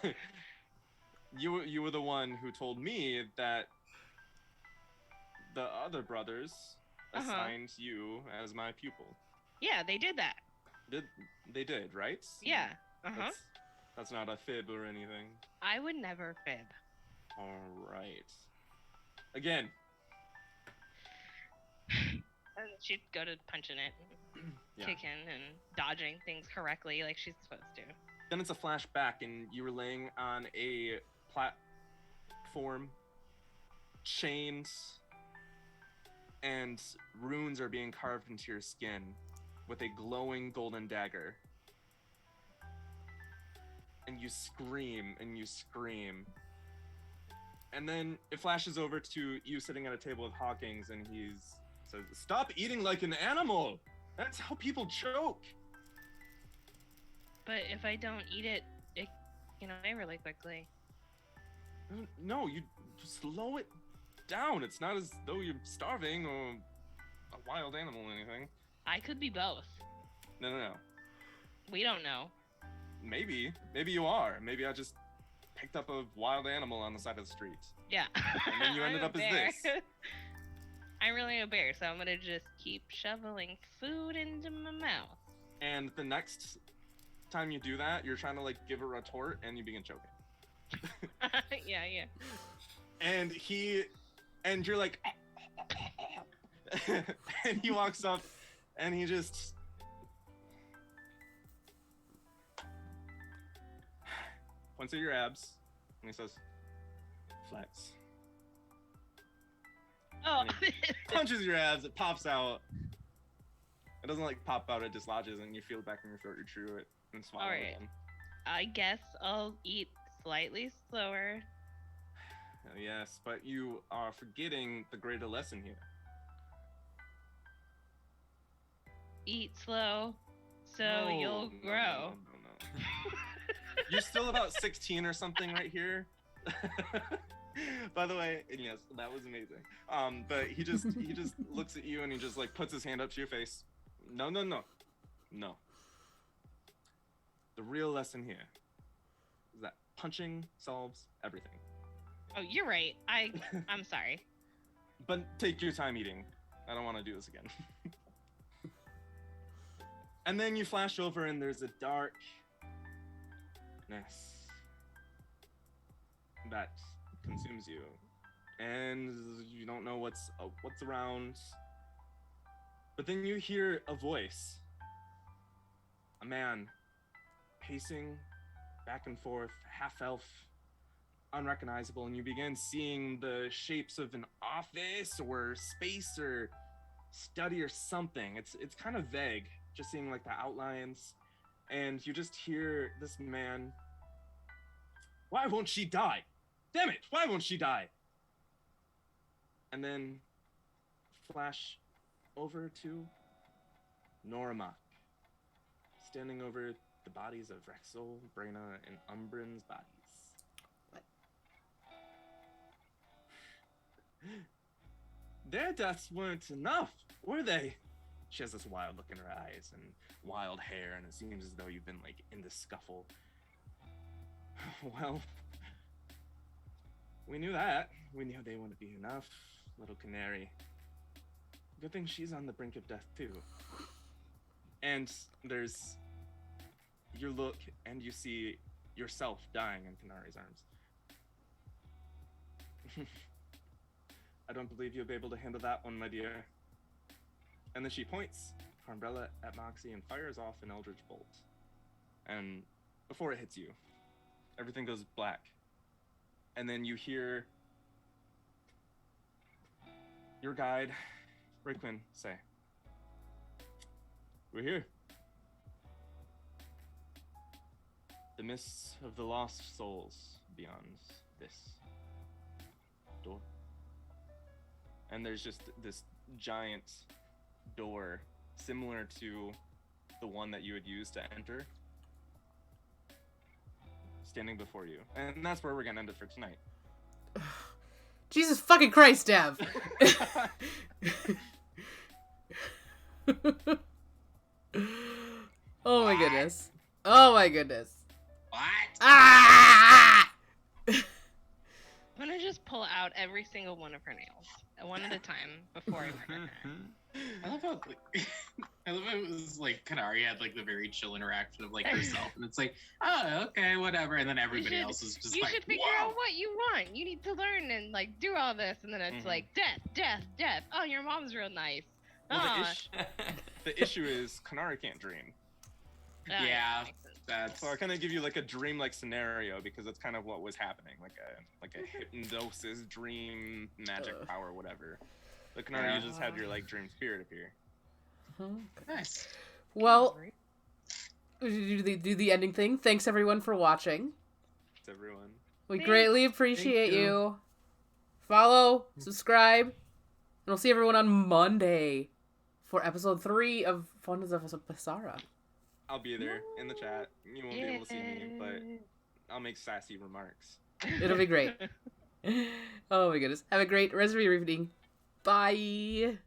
say? You were the one who told me that the other brothers assigned you as my pupil. Yeah, they did that. They did, right? Yeah. That's not a fib or anything. I would never fib. All right. Again. And she'd go to punching it, and Yeah. kicking and dodging things correctly like she's supposed to. Then it's a flashback, and you were laying on a platform, chains, and runes are being carved into your skin with a glowing golden dagger. And you scream, and you scream. And then it flashes over to you sitting at a table with Hawkins, and he says, "Stop eating like an animal! That's how people choke!" But if I don't eat it, it can away really quickly. No, you slow it down. It's not as though you're starving or a wild animal or anything. I could be both. No. We don't know. Maybe you are. Maybe I just picked up a wild animal on the side of the street. Yeah. And then you ended I'm up a as bear. this. I'm really a bear, so I'm gonna just keep shoveling food into my mouth. And the next time you do that, you're trying to like give a retort, and you begin choking. Yeah. And you're like, and he walks up, and he just points at your abs, and he says, "Flex." Oh. Punches your abs, it pops out. It doesn't like pop out, it dislodges, and you feel it back in your throat, you chew it, and swallow All it right. again. I guess I'll eat slightly slower. Yes, but you are forgetting the greater lesson here. Eat slow, so No, you'll no, grow. No. You're still about 16 or something right here. By the way, and yes, that was amazing. But he just looks at you and he just like puts his hand up to your face. No. The real lesson here is that punching solves everything. Oh, you're right. I'm sorry. But take your time eating. I don't want to do this again. And then you flash over and there's a darkness that consumes you. And you don't know what's around. But then you hear a voice. A man pacing back and forth, half-elf, unrecognizable, and you begin seeing the shapes of an office or space or study or something. It's kind of vague, just seeing like the outlines, and you just hear this man, "Why won't she die? Damn it, why won't she die?" And then flash over to Norma, standing over the bodies of Vrexil, Braenna, and Umbran's bodies. Their deaths weren't enough, were they? She has this wild look in her eyes and wild hair, and it seems as though you've been like in the scuffle. Well, we knew that. We knew they wouldn't be enough, little Canari. Good thing she's on the brink of death too. And there's you look and you see yourself dying in Canari's arms. I don't believe you'll be able to handle that one, my dear. And then she points her umbrella at Moxie and fires off an eldritch bolt. And before it hits you, everything goes black. And then you hear your guide, Rickman, say, "We're here. The mists of the lost souls beyond this door." And there's just this giant door similar to the one that you had used to enter standing before you. And that's where we're gonna end it for tonight. Jesus fucking Christ, Dev! Oh my goodness. Oh my goodness. What? Ah! I'm gonna just pull out every single one of her nails, one at a time, before I murder her. I love how it was like Canari had like the very chill interaction of like herself, and it's like, oh, okay, whatever, and then everybody else is just You like, should figure whoa. out what you want. You need to learn and like do all this, and then it's like death. Oh, your mom's real nice. Well, Aw. the issue is Canari can't dream. Ah, Yeah. makes sense. That's So I kind of give you like a dream-like scenario because that's kind of what was happening, like a hypnosis, dream, magic power, whatever. But Canari, you just had your like dream spirit appear. nice. Well, do the ending thing. Thanks everyone for watching. It's everyone. We Thanks. greatly appreciate Thank you. you. Follow, subscribe, and we'll see everyone on Monday for episode 3 of Fondas of Passara. I'll be there in the chat. You won't be able to see me, but I'll make sassy remarks. It'll be great. Oh my goodness. Have a great rest of your evening. Bye.